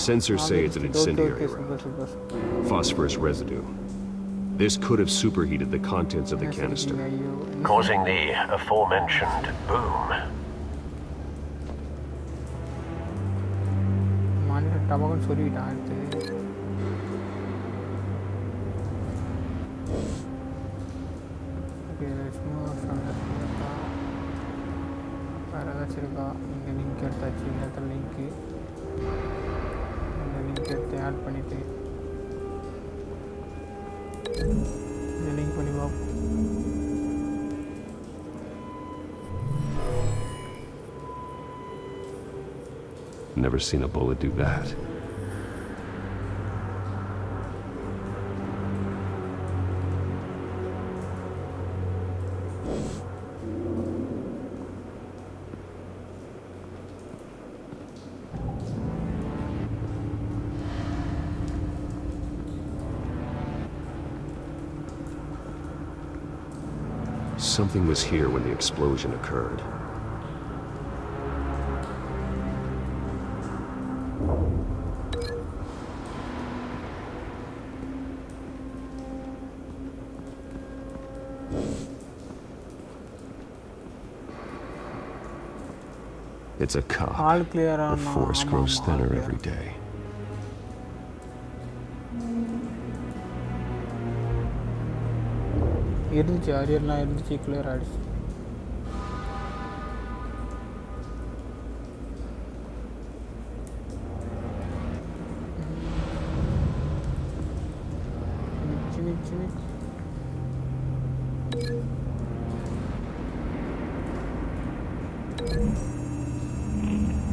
Sensors say it's an incendiary round. Phosphorus residue. This could have superheated the contents of the canister, causing the aforementioned boom. Okay, let's move from the வேறு ஏதாச்சும் இருக்கா இங்கே லிங்க் எடுத்தாச்சு இந்த இடத்துல லிங்க்கு இந்த லிங்க் எடுத்து ஆட் பண்ணிவிட்டு இந்த லிங்க் பண்ணி பார்ப்போம். Never seen a bullet do that. Something was here when the explosion occurred. It's a cop. All clear on The force grows thinner every day. இருந்துச்சு அரியர்லாம் இருந்துச்சு கிளியர் ஆகிடுச்சு.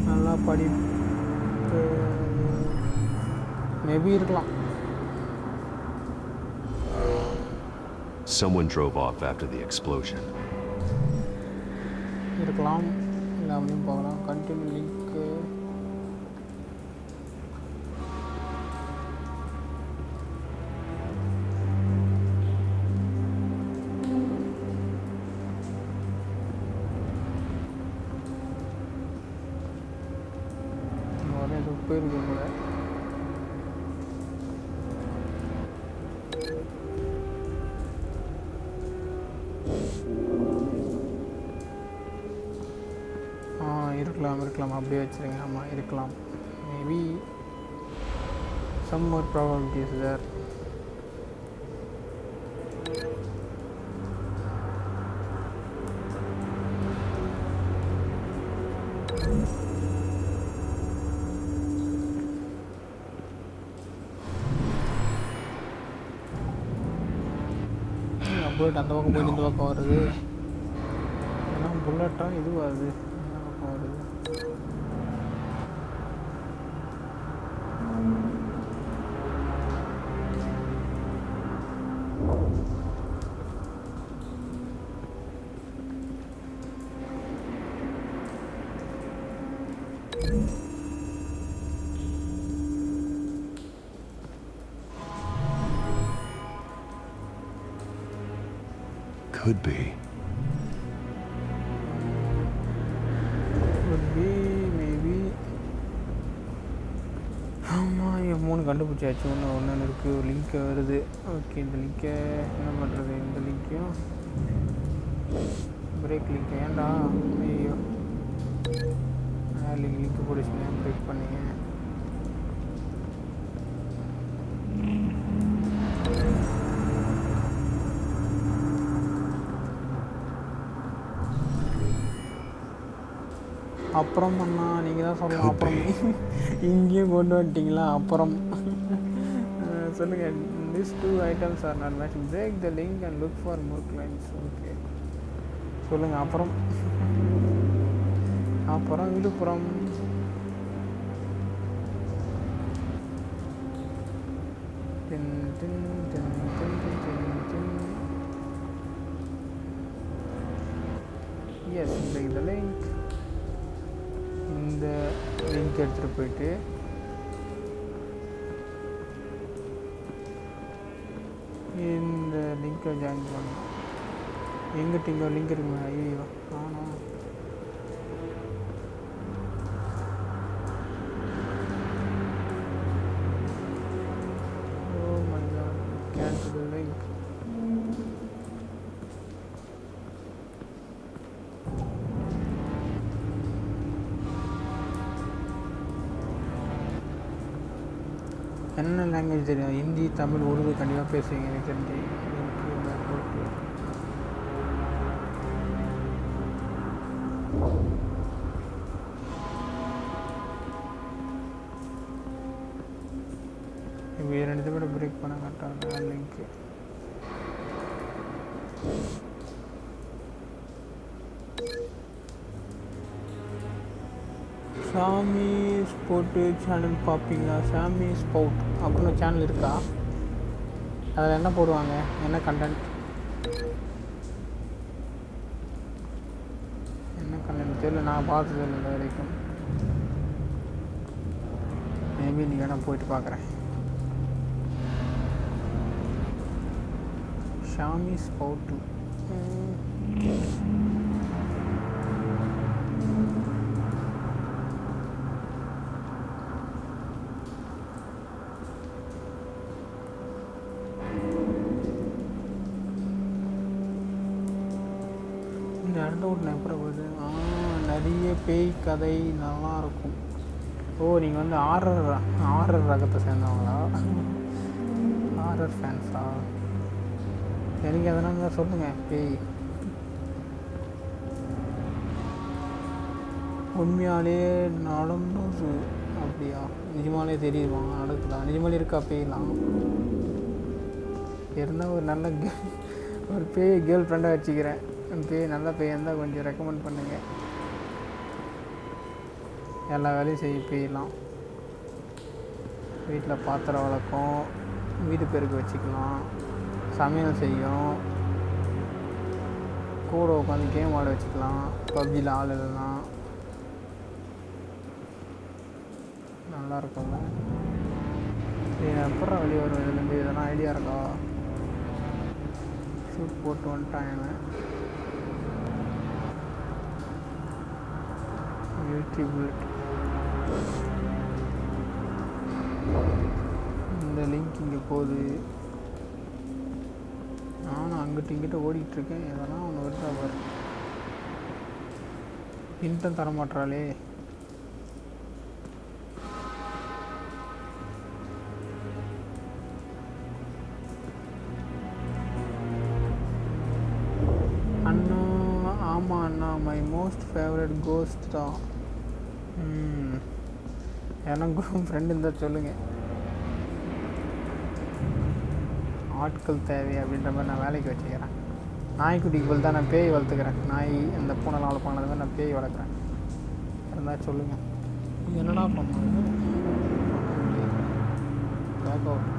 நல்லா படிப்பு மேபி இருக்கலாம். Someone drove off after the explosion. இருக்கலாம் இல்லை அப்படின்னு பார்க்கலாம். கண்டினியூ லிங்க்கு ஏதோ போயிருக்கு கூட. இருக்கலாம் அப்படியே வச்சுருங்க. ஆமாம் இருக்கலாம். மேபி சம் மோர் ப்ராபபிலிட்டிஸ் தேர். புல்லட் அந்த பக்கம் போயிட்டு இந்த பக்கம் வருது. ஏன்னா புல்லட்டாக இது வருது இந்த பக்கம் வருது. Could be. Maybe. ஆமாம் இங்கே 3 கண்டுபிடிச்சாச்சு. ஒன்று இருக்குது. ஒரு லிங்க் வருது. ஓகே இந்த லிங்கை என்ன பண்ணுறது? இந்த லிங்க்கையும் பிரேக் லிங்க் ஏன்டா ஐயோ லிங்க் போட்டுச்சுங்க பிரேக் பண்ணிங்க. அப்புறம் பண்ணா நீங்கள் தான் சொல்லலாம். அப்புறம் இங்கேயும் கொண்டு வந்துட்டிங்களா? அப்புறம் சொல்லுங்கள். This 2 items are not matching. Break the link and look for more clients. Okay சொல்லுங்கள். அப்புறம் Villupuram yes break the link. இந்த லிங்க் எடுத்துகிட்டு போயிட்டு இந்த லிங்கை ஜாயின் பண்ணணும். எங்கிட்ட இங்கே லிங்க் இருக்குங்க. ஐயோ ஆனா என்ன லாங்குவேஜ் தெரியும்? ஹிந்தி, தமிழ், உருது கண்டிப்பாக பேசுவீங்க எனக்கு தெரிஞ்சு. இப்போ 2 பேரை பிரேக் பண்ண கரெக்டாக லிங்க்கு. சாமி ஸ்போர்ட்டு சேனல் பார்ப்பீங்களா? சாமி ஸ்போர்ட் அப்படின்னு சேனல் இருக்கா? அதில் என்ன போடுவாங்க? என்ன கண்டென்ட்? என்ன கண்டென்ட் தெரியல, நான் பார்த்தது இல்லை வரைக்கும். மேபி நீங்கள் வேணால் போயிட்டு பார்க்குறேன். சாமி ஸ்போர்ட்டு அடுத்த ஒரு நெப்பரை போகுது. நிறைய பேய் கதை நல்லாயிருக்கும். ஓ, நீங்கள் வந்து ஆரர் ரகத்தை சேர்ந்தவங்களா? ஆரர் ஃபேன்ஸா? எனக்கு எதனா சொல்லுங்கள். பேய் உண்மையாலே நடந்தது அப்படியா? நிஜமாலே தெரியுமா நடக்குதா? நிஜமாலே இருக்கா பேயெல்லாம்? இருந்தால் ஒரு நல்ல ஒரு பேய் கேர்ள் ஃப்ரெண்டாக வச்சுக்கிறேன். பேய் நல்ல பேய் இருந்தால் கொஞ்சம் ரெக்கமெண்ட் பண்ணுங்கள். எல்லா வேலையும் செய்ய பேயலாம். வீட்டில் பாத்திரம் வளர்க்கும், வீடு பெருக்க வச்சுக்கலாம், சமையல் செய்யும், கூட உட்காந்து கேம் ஆட வச்சுக்கலாம். பப்ஜியில் ஆள் இல்லைனா நல்லா இருக்கும்ல. அப்புறம் வெளியே வரும் இதுலேருந்து. இதெல்லாம் ஐடியா இருக்கா? ஷூட் போட்டு வந்துட்டாங்க. இந்த லிங்க் இங்கே போகுது. நானும் அங்கிட்ட இங்கிட்ட ஓடிட்டுருக்கேன். எதனா ஒன்று வருதா பாரு. இன்ட்டம் தரமாட்டாளே. அண்ணா ஆமாம் அண்ணா, மை மோஸ்ட் ஃபேவரட் கோஸ்ட் தான். எனக்கும் ஃப்ரெண்டு இருந்தால் சொல்லுங்கள். ஆட்கள் தேவை அப்படின்ற மாதிரி நான் வேலைக்கு வச்சுக்கிறேன். நாய்க்குட்டிக்கு போல் தான் நான் பேய் வளர்த்துக்கிறேன். நாய் அந்த பூனைலாம் வளர்ப்பாங்க, அது மாதிரி நான் பேய் வளர்க்குறேன். இருந்தால் சொல்லுங்கள். என்னடா பண்ணுறது? Back out.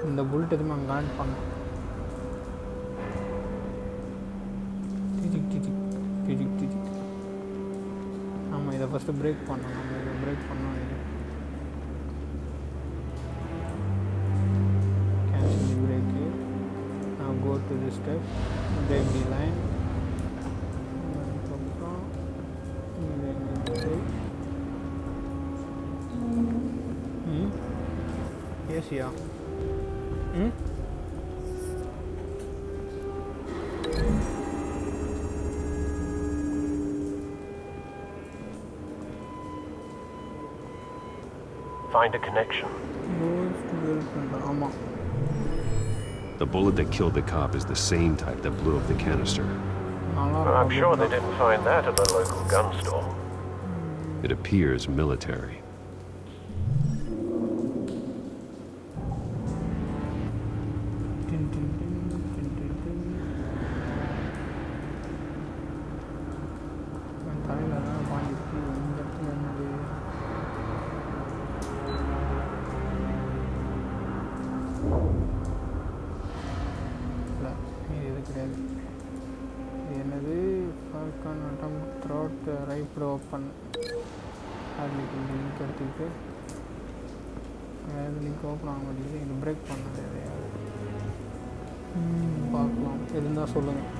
இந்த புல்லட் எதுவுமே அங்கே கனெக்ட் பண்ணேன். ஆமாம், இதை ஃபஸ்ட்டு பிரேக் பண்ணணும். நம்ம இதை பிரேக் பண்ணோம். Cancel the break. நான் go to the step, break the line. அதுக்கப்புறம் ஏசியா? Find a connection. The bullet that killed the cop is the same type that blew up the canister. I'm sure they didn't find that at the local gun store. It appears military. Break பண்ணது பார்க்கலாம். இருந்தால் சொல்லுங்கள்.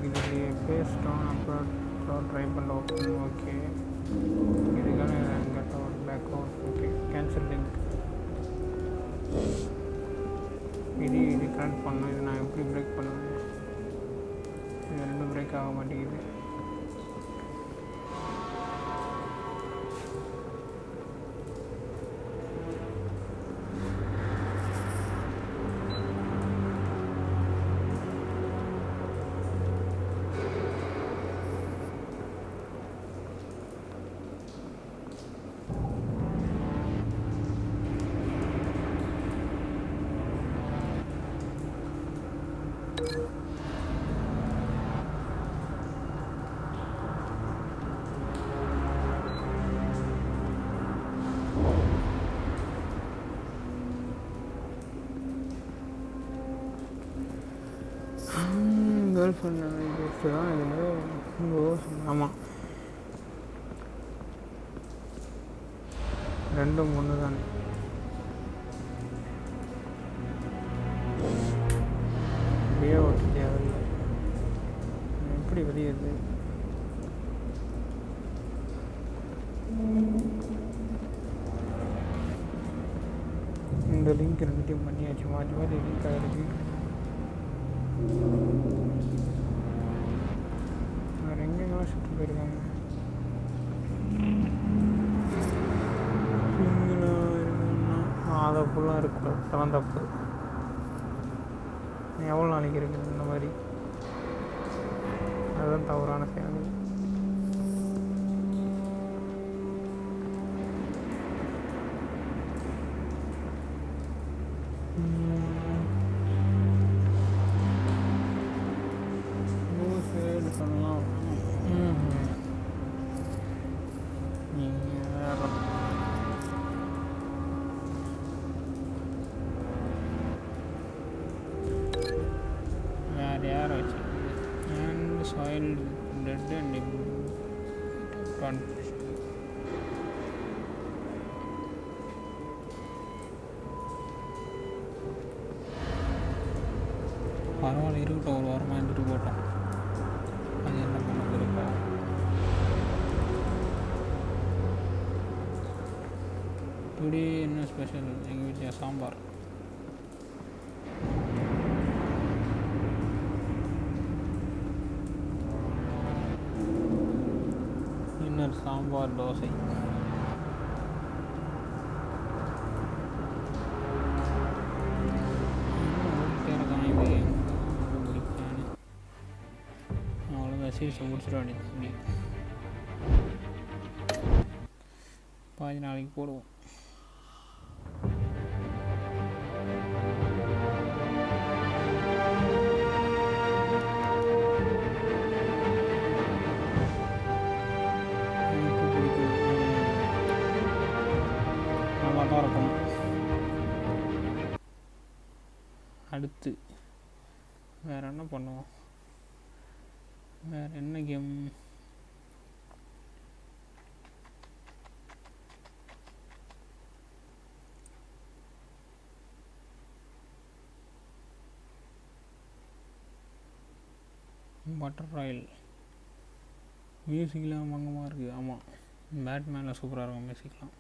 இருக்குது இல்லையே face down அப்புறம் try பண்ண okay இதுக்கான cut out back out okay cancel link இது கனெக்ட் பண்ணணும் இது நான் எப்படி பிரேக் பண்ணுவேன் இது ரெண்டும் பிரேக் ஆக மாட்டேங்குது கேர்ள் ஃப்ரெண்ட் கிஃப்ட்டு தான் இது ஆமாம் ரெண்டும் ஒன்று தானே அப்படியே ஓட்ட தேவையில்லை எப்படி வெளியேது இந்த லிங்க் ரெண்டுத்தையும் பண்ணியாச்சு மாற்றி மாற்றி லிங்க் ஆகிருக்கு வேறு எங்கெங்கெல்லாம் சுற்றி போயிருக்காங்க இங்கெல்லாம் இருக்குன்னா அதை ஃபுல்லாக இருக்கக்கூடாது அதெல்லாம் தப்பு எவ்வளோ நாளைக்கு இருக்குது இந்த மாதிரி அதுதான் தவறான செயல் பண்ணலாம் வேறு யார் வச்சு அண்ட் சாயில் டெட் அண்ட் பரவாயில்ல இருக்கட்டும் ஒரு வாரமாக இருந்துட்டு போட்டோம் அது என்ன பண்ண போகிறப்ப டுடே என்ன ஸ்பெஷல் எங்கள் வீட்டில் சாம்பார் இன்னொரு சாம்பார் தோசை சீரிஸை முடிச்சிட வேண்டியது அப்படி பாதி நாளைக்கு போடுவோம் நல்லா தான் இருக்கும் அடுத்து வேறு என்ன பண்ணுவோம் வேறு என்ன கேம் பட்டர் ராயல் மியூசிக்லாம் மங்கமாக இருக்குது ஆமாம் பேட்மேனில் சூப்பராக இருக்கும் மியூசிக்லாம்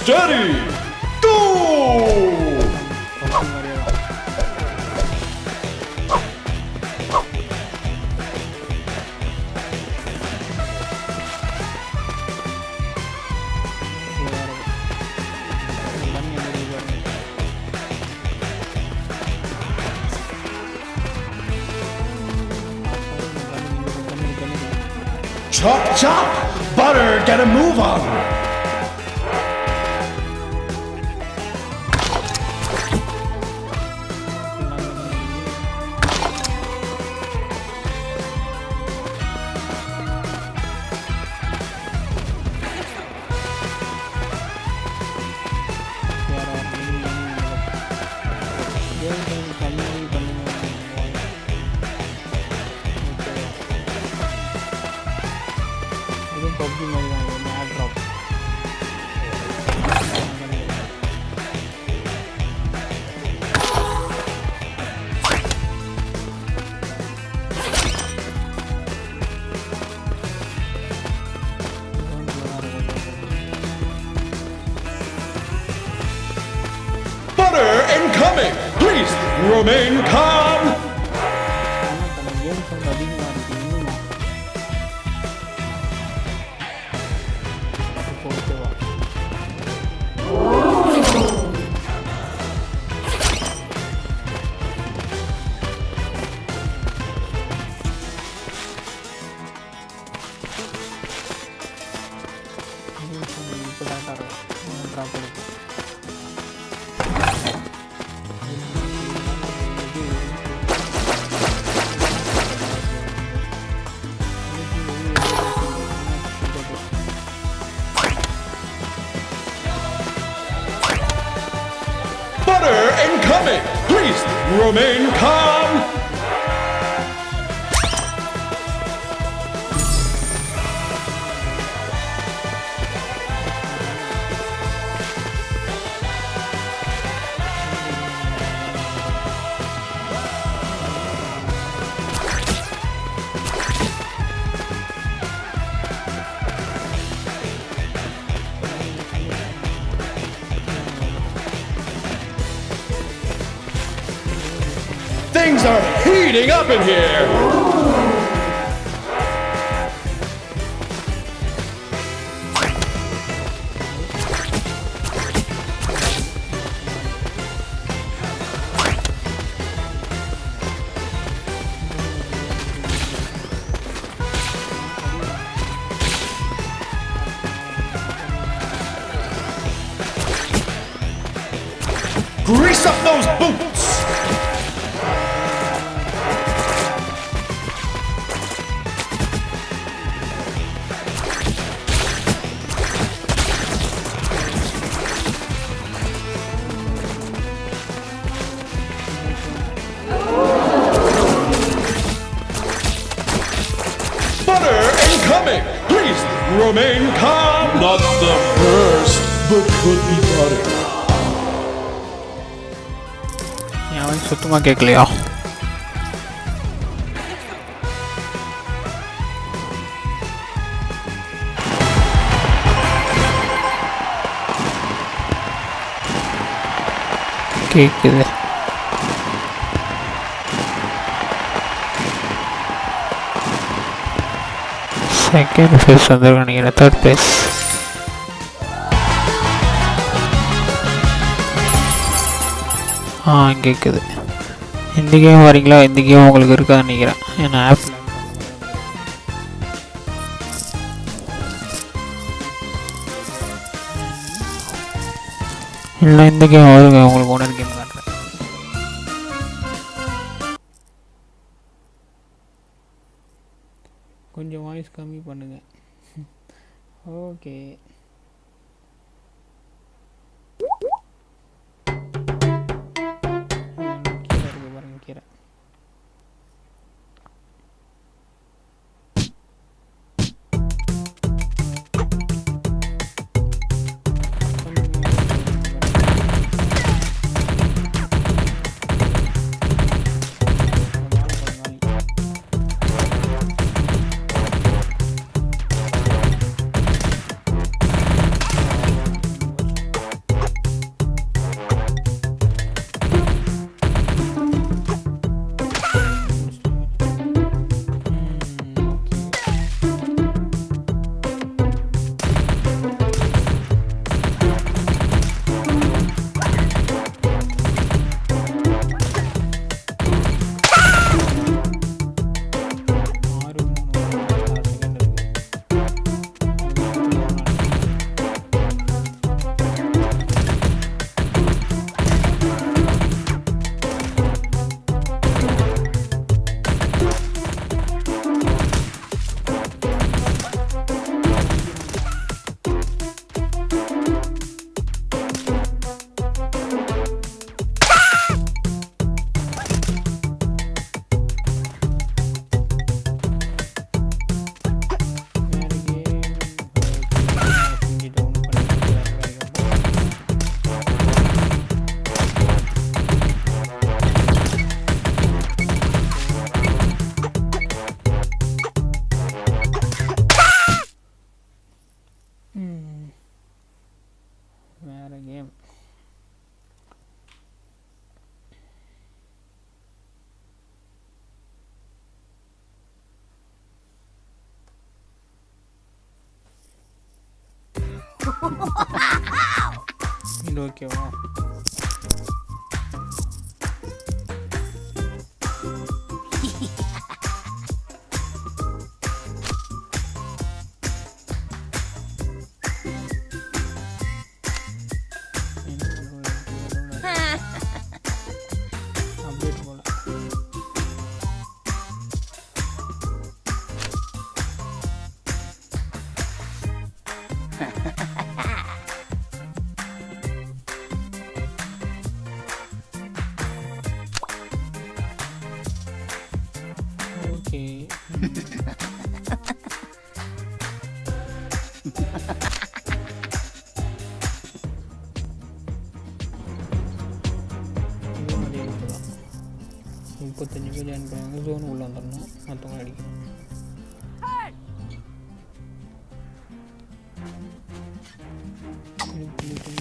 steady, go! Chop, chop! Butter, get a move on! Incoming! Please remain calm! Incoming! Please remain calm! Things are heating up in here! Grease up those boots! Please remain calm. Not the first, but could be better. அவன் சுத்தமாக கேட்கலையா? கேட்குது. Second phase வந்துருக்கேன் நினைக்கிறேன். Third face கேட்குது. இந்த game வரீங்களா? இந்த கேம் உங்களுக்கு இருக்கான்னு நினைக்கிறேன். ஏன்னா ஆப்பில் இல்லை, இந்த கேம் வருங்க. உங்களுக்கு ஓனர் கேம் காட்டுறேன். கொஞ்சம் வாய்ஸ் கம்மி பண்ணுங்க. ஓகே, கீரை இருக்கு பாருங்க, கீரை. இது ஓகேவா? அப்டேட் போல. ஓகே. இதுவும் அதே ரூட்டு தான். 35 பேர் ஜாயின் பண்ணுவாங்க. ஜோன் உள்ளே வந்துடணும், மற்றவங்க அடிக்கணும்.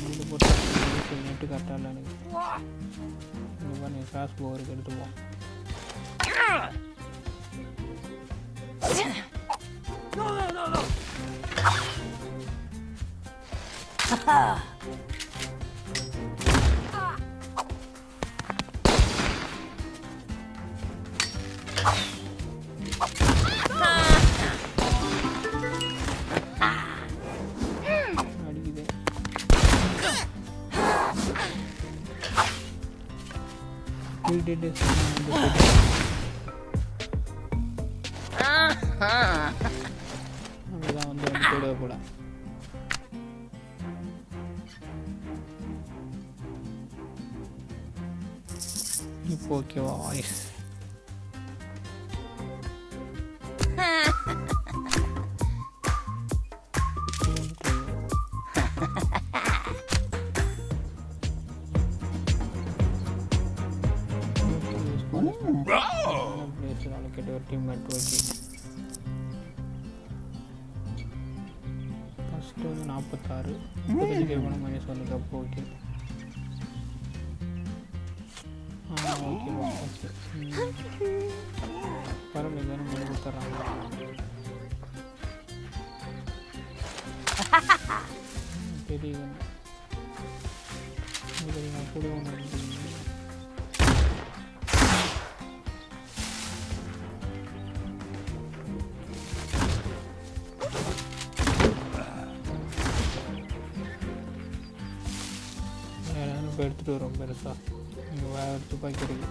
வீடு போட்டு நெட்டு கரெக்டாக இல்லை எனக்கு. இந்த மாதிரி கிராஸ் போவருக்கு எடுத்துப்போம். அடிக்குது. அவ்வளோதான் வந்து கூட போல. இப்போ ஓகேவா வாய்ஸ்? ஒரு டீம்மேட் ஓகே. ஃபஸ்ட்டு வந்து 46 35 கேட்கணும் -1 கப் ஓகே. ஓகேவா? ஓகே பரவாயில்ல, வேணும் பண்ணி கொடுத்துட்றாங்க. பெரிய கூட ஒன்று இப்போ எடுத்துகிட்டு வரோம் பெருசாக. இங்கே வேறு துப்பாக்கி இருக்கு.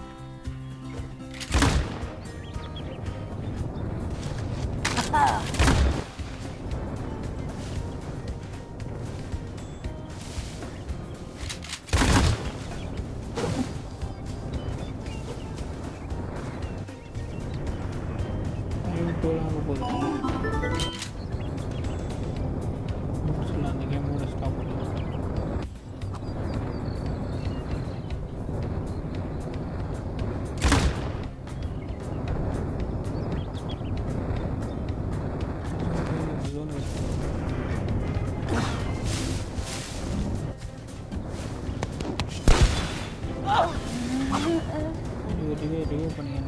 போதும் அந்த கேமோட ஸ்டாப் பண்ணுவோம். ரிவ்யூ பண்ணிங்க.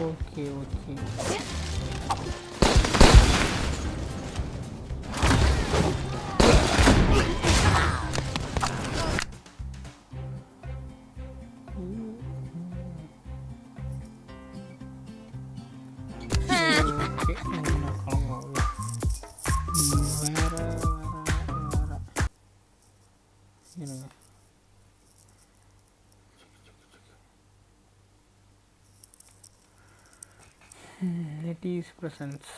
Okay. ஓகே நான் கிளம்புவோம். வேறு இருங்க. Netties presents.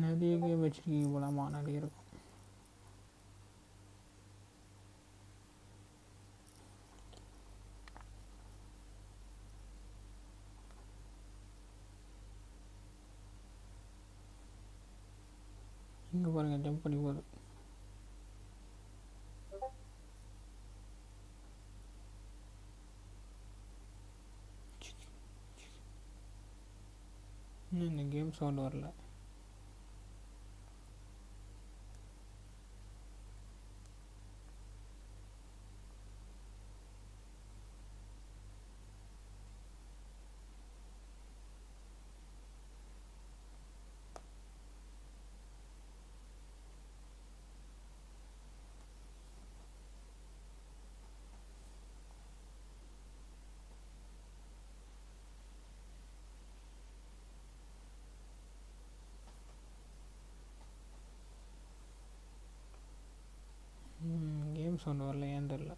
நிறைய கேம் வச்சுருக்கீங்க போலாமா? நிறைய இருக்கும். இங்கே பாருங்கள், ஜம்ப் பண்ணி போகுது. இன்னும் இந்த கேம் சவுண்ட் வரல. கேம் சவுண்ட் வரல, ஏன் தெரில.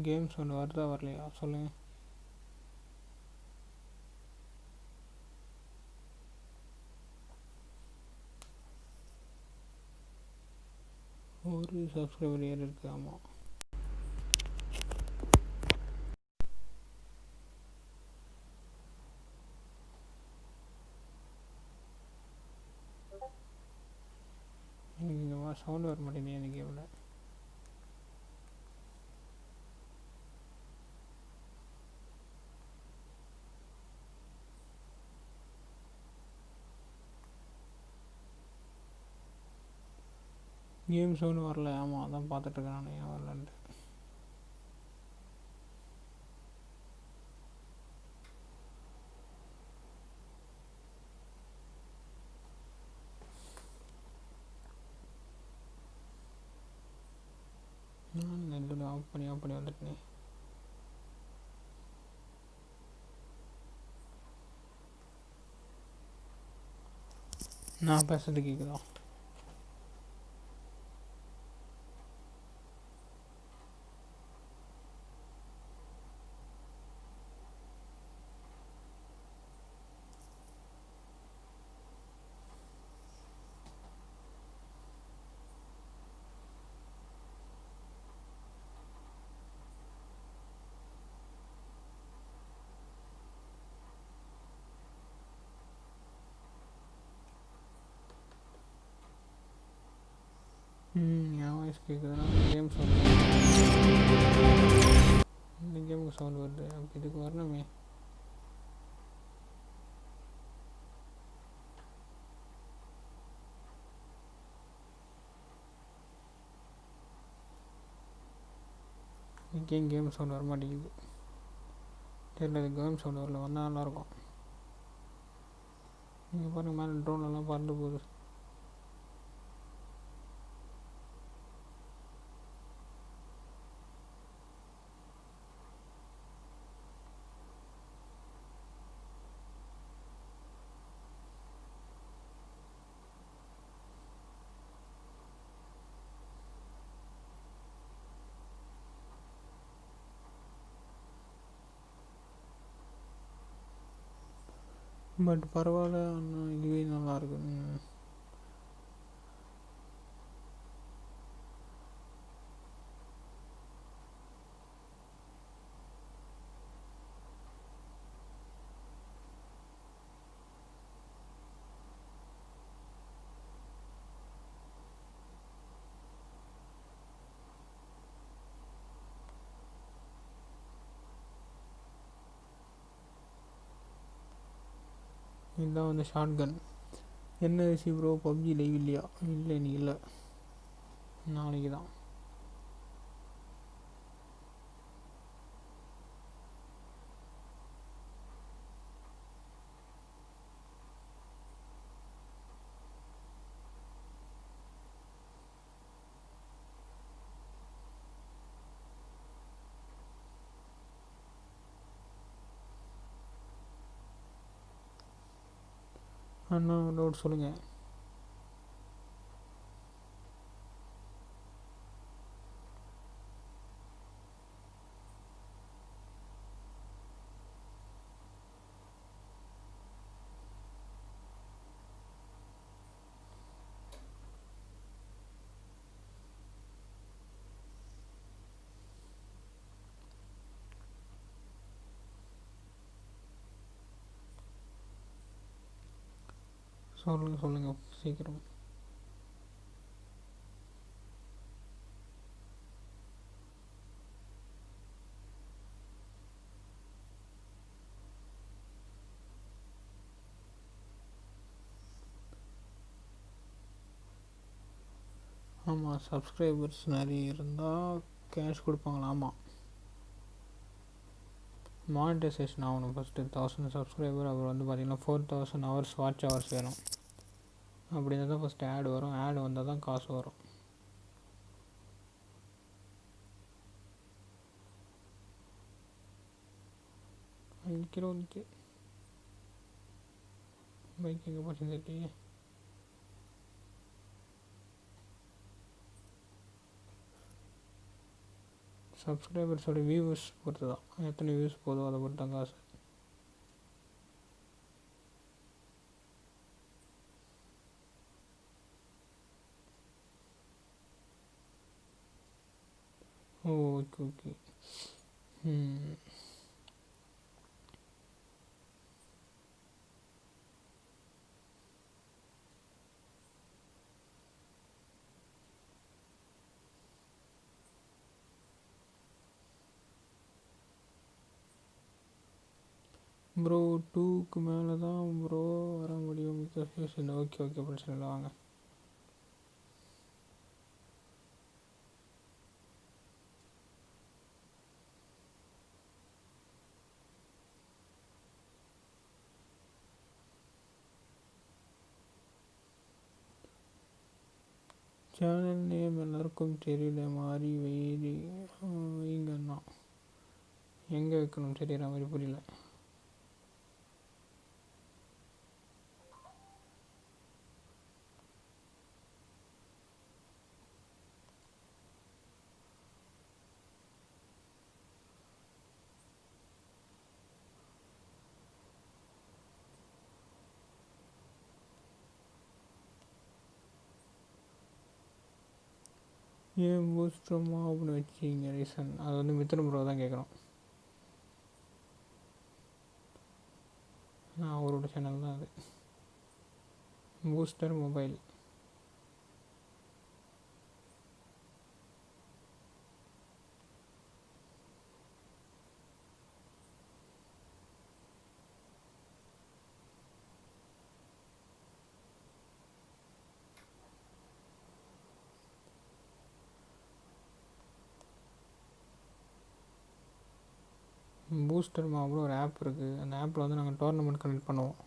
கேம் சவுண்ட் வருதா வரலையா சொல்லுங்கள். ஒரு சப்ஸ்கிரைபர் ஏறி இருக்கு. ஆமாம், எனக்கு சவுண்ட் வர மாட்டேங்குது இந்த கேமில். கேம் சவுண்டு வரல. ஆமாம், அதான் பார்த்துட்ருக்கேன் நான், ஏன் வரலன்ட்டு. நான் நெட்டில் ஆஃப் பண்ணி வந்துட்டேனே. நான் பேசுறது கேட்குதா? என் வாய்ஸ் கேட்குதுன்னா கேம் சவுண்ட், இந்த கேமுக்கு சவுண்ட் வருது. அப்போ இதுக்கு வரணுமே. கேம் சவுண்ட் வர மாட்டேங்குது. தெரியல, இது கேம் சவுண்ட் வரல. வந்தால் நல்லாயிருக்கும். நீங்கள் பாருங்கள், மேலே ட்ரோன்லாம் பறந்து போகுது. பட் பரவாயில்ல, ஆனால் இதுவே நல்லாயிருக்கு. இதுதான் வந்து ஷார்ட் கன். என்ன விஷயம் ப்ரோ, பப்ஜி லைவ் இல்லையா? இல்லை நீ இல்லை, நாளைக்கு தான். அண்ணா டவுட் சொல்லுங்கள். சொல்லுங்கள் சீக்கிரம். ஆமாம், சப்ஸ்கிரைபர்ஸ் நிறைய இருந்தால் கேஷ் கொடுப்பாங்களா? ஆமாம், மானிட்டைசேஷன் ஆகணும் ஃபஸ்ட்டு. 1000 சப்ஸ்கிரைபர், அப்புறம் வந்து பார்த்திங்கன்னா 4000 ஹவர்ஸ் வாட்ச் ஹவர்ஸ் வேணும். அப்படி இருந்தால் தான் ஃபஸ்ட்டு ஆட் வரும். ஆட் வந்தால் தான் காசு வரும். ஓகே பைக் எங்கே போச்சுருக்கு? சப்ஸ்கிரைபர்ஸோட வியூவர்ஸ் பொறுத்து தான், எத்தனை வியூஸ் போதும் அதை பொறுத்து தான் காசு. ஓகே ப்ரோ 2க்கு மேலே தான் ப்ரோ வர முடியும். ஓகே பிரச்சனை இல்லை, வாங்க. சேனல் நேம் எல்லாருக்கும் தெரியல, மாதிரி வைங்கன்னா எங்கே வைக்கணும் தெரியற மாதிரி புரியல. ஏன் பூஸ்டர்மாப்னு வச்சிங்க ரீசன்? அது வந்து மித்தன ப்ரோ தான் கேட்குறோம். அவரோட சேனல் தான் அது, பூஸ்டர் மொபைல். பூஸ்டர்மாப்னு ஒரு ஆப் இருக்குது. அந்த ஆப்பில் வந்து நாங்கள் டோர்னமெண்ட் கனெக்ட் பண்ணுவோம்.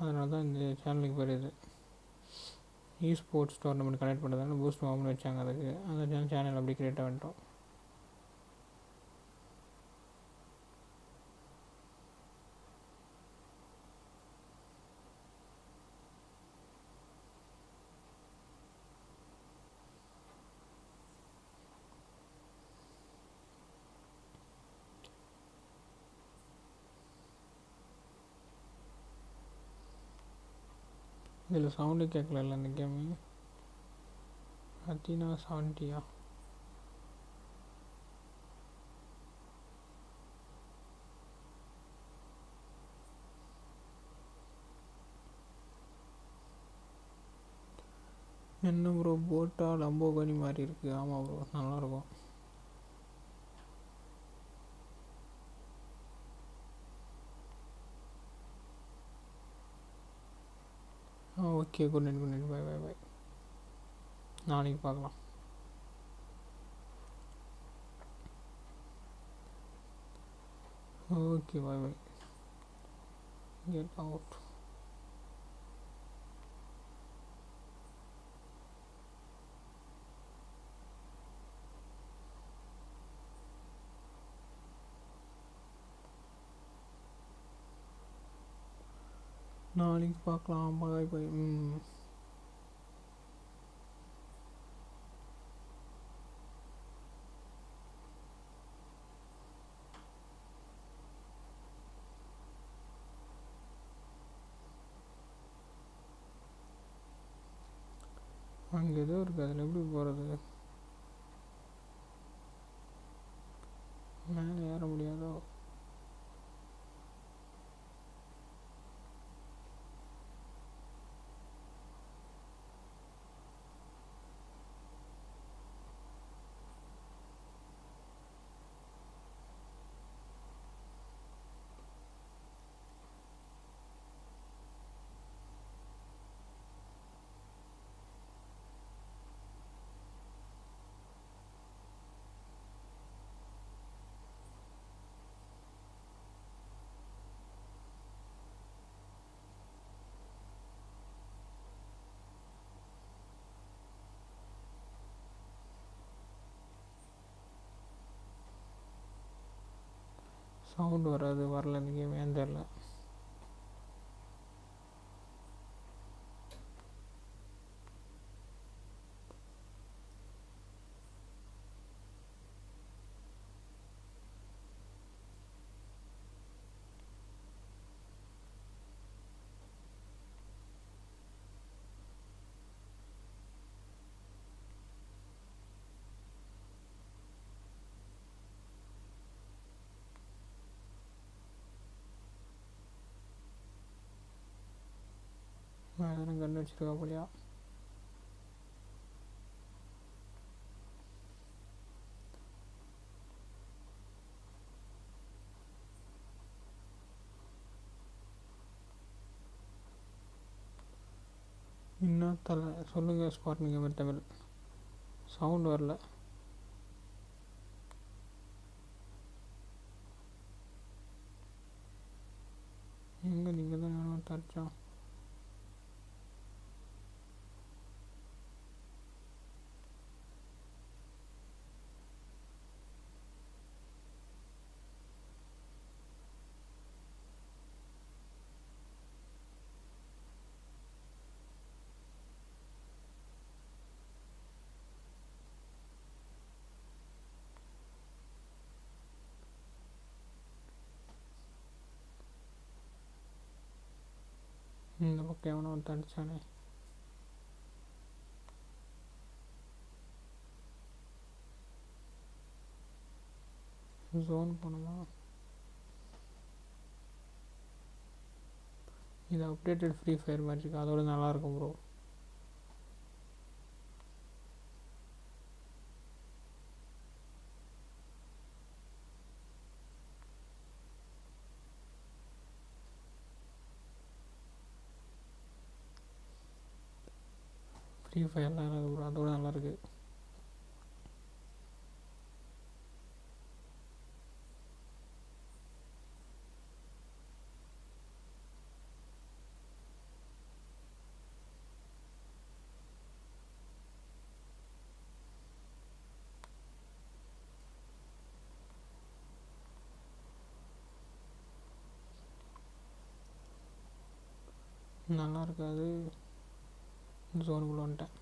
அதனால தான் இந்த சேனலுக்கு பேர் இது. ஈஸ்போர்ட்ஸ் டோர்னமெண்ட் கனெக்ட் பண்ணுறதுனால பூஸ்டர்மாப்னு வச்சாங்க. அதுக்கு அந்த சேனல் அப்படி கிரியேட் பண்ணிட்டோம். இதில் சவுண்டு கேட்கல இந்த கேமு. அத்தினா 70யா? என்ன ப்ரோ போட்டா லம்போகனி மாதிரி இருக்குது? ஆமாம் ப்ரோ, நல்லாயிருக்கும். Okay good night bye bye bye நாளைக்கு பார்க்கலாம் okay bye bye get out நாளைக்கு பார்க்கலாம் பாய் பாய் அங்கே ஏதோ இருக்குது அதில் எப்படி போகிறது மேலே ஏற முடியாதோ சவுண்டு வராது வரல இந்த கேம் ஏன் தெரில அதெல்லாம் கண்டு வச்சுருக்கா போலியா இன்னும் தலை சொல்லுங்கள் ஸ்பாட்னிங் கேமர் தமிழ் சவுண்ட் வரல எங்கே நீங்கள் தான் வேணும் தச்சோம் இந்த பக்கம் எவனோ வந்து அடிச்சானே ஜோன் போகணுமா இது அப்டேட்டட் ஃப்ரீ ஃபயர் மாதிரி இருக்கு அதோட நல்லாயிருக்கும் ப்ரோ ஃப்ரீ ஃபயர்லாம் இருக்குது ப்ரோ அதோட நல்லாயிருக்கு நல்லா இருக்காது ஜோனுக்குள்ள வந்துட்டேன்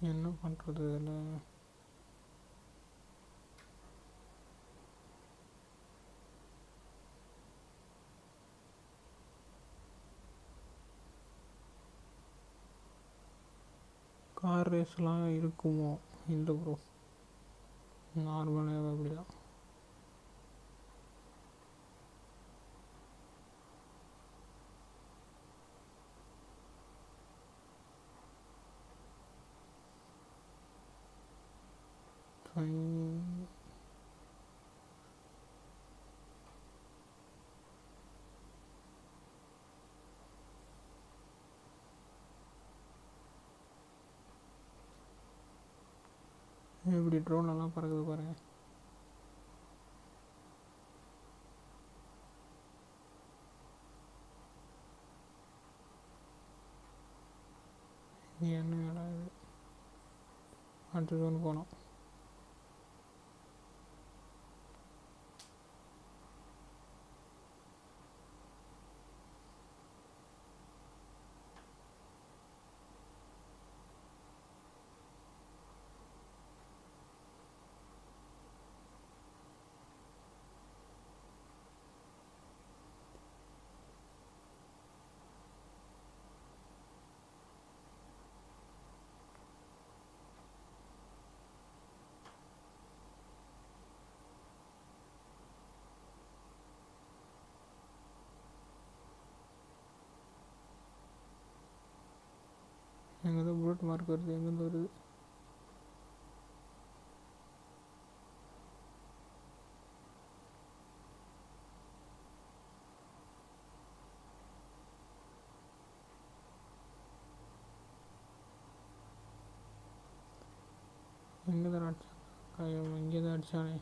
என்ன பண்ணுறது இதில் கார் ரேஸ்லாம் இருக்குமோ இல்லை ப்ரோ நார்மலாகவே அப்படிதான். எப்படி ட்ரோன் எல்லாம் பறக்குது பாருங்க. என்ன வேலை இது? அடுத்த ஜோன் போனோம். எங்கே தான் புல்லட் மார்க் வருது, எங்கேருந்து வருது? எங்கே தான் அடிச்சான்? இங்கே தான் அடித்தானே.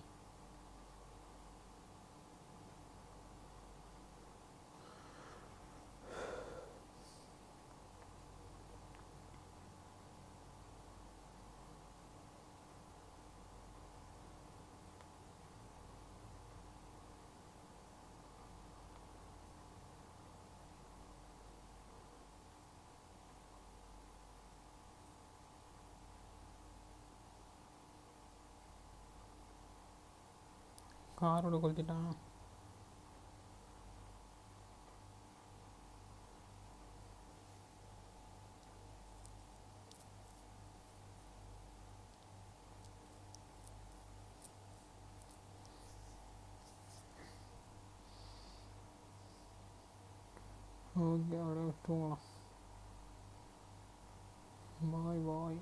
காரோட கொளுத்திட்டான். ஓகே, அப்படியே தூங்கலாம். பாய் பாய்.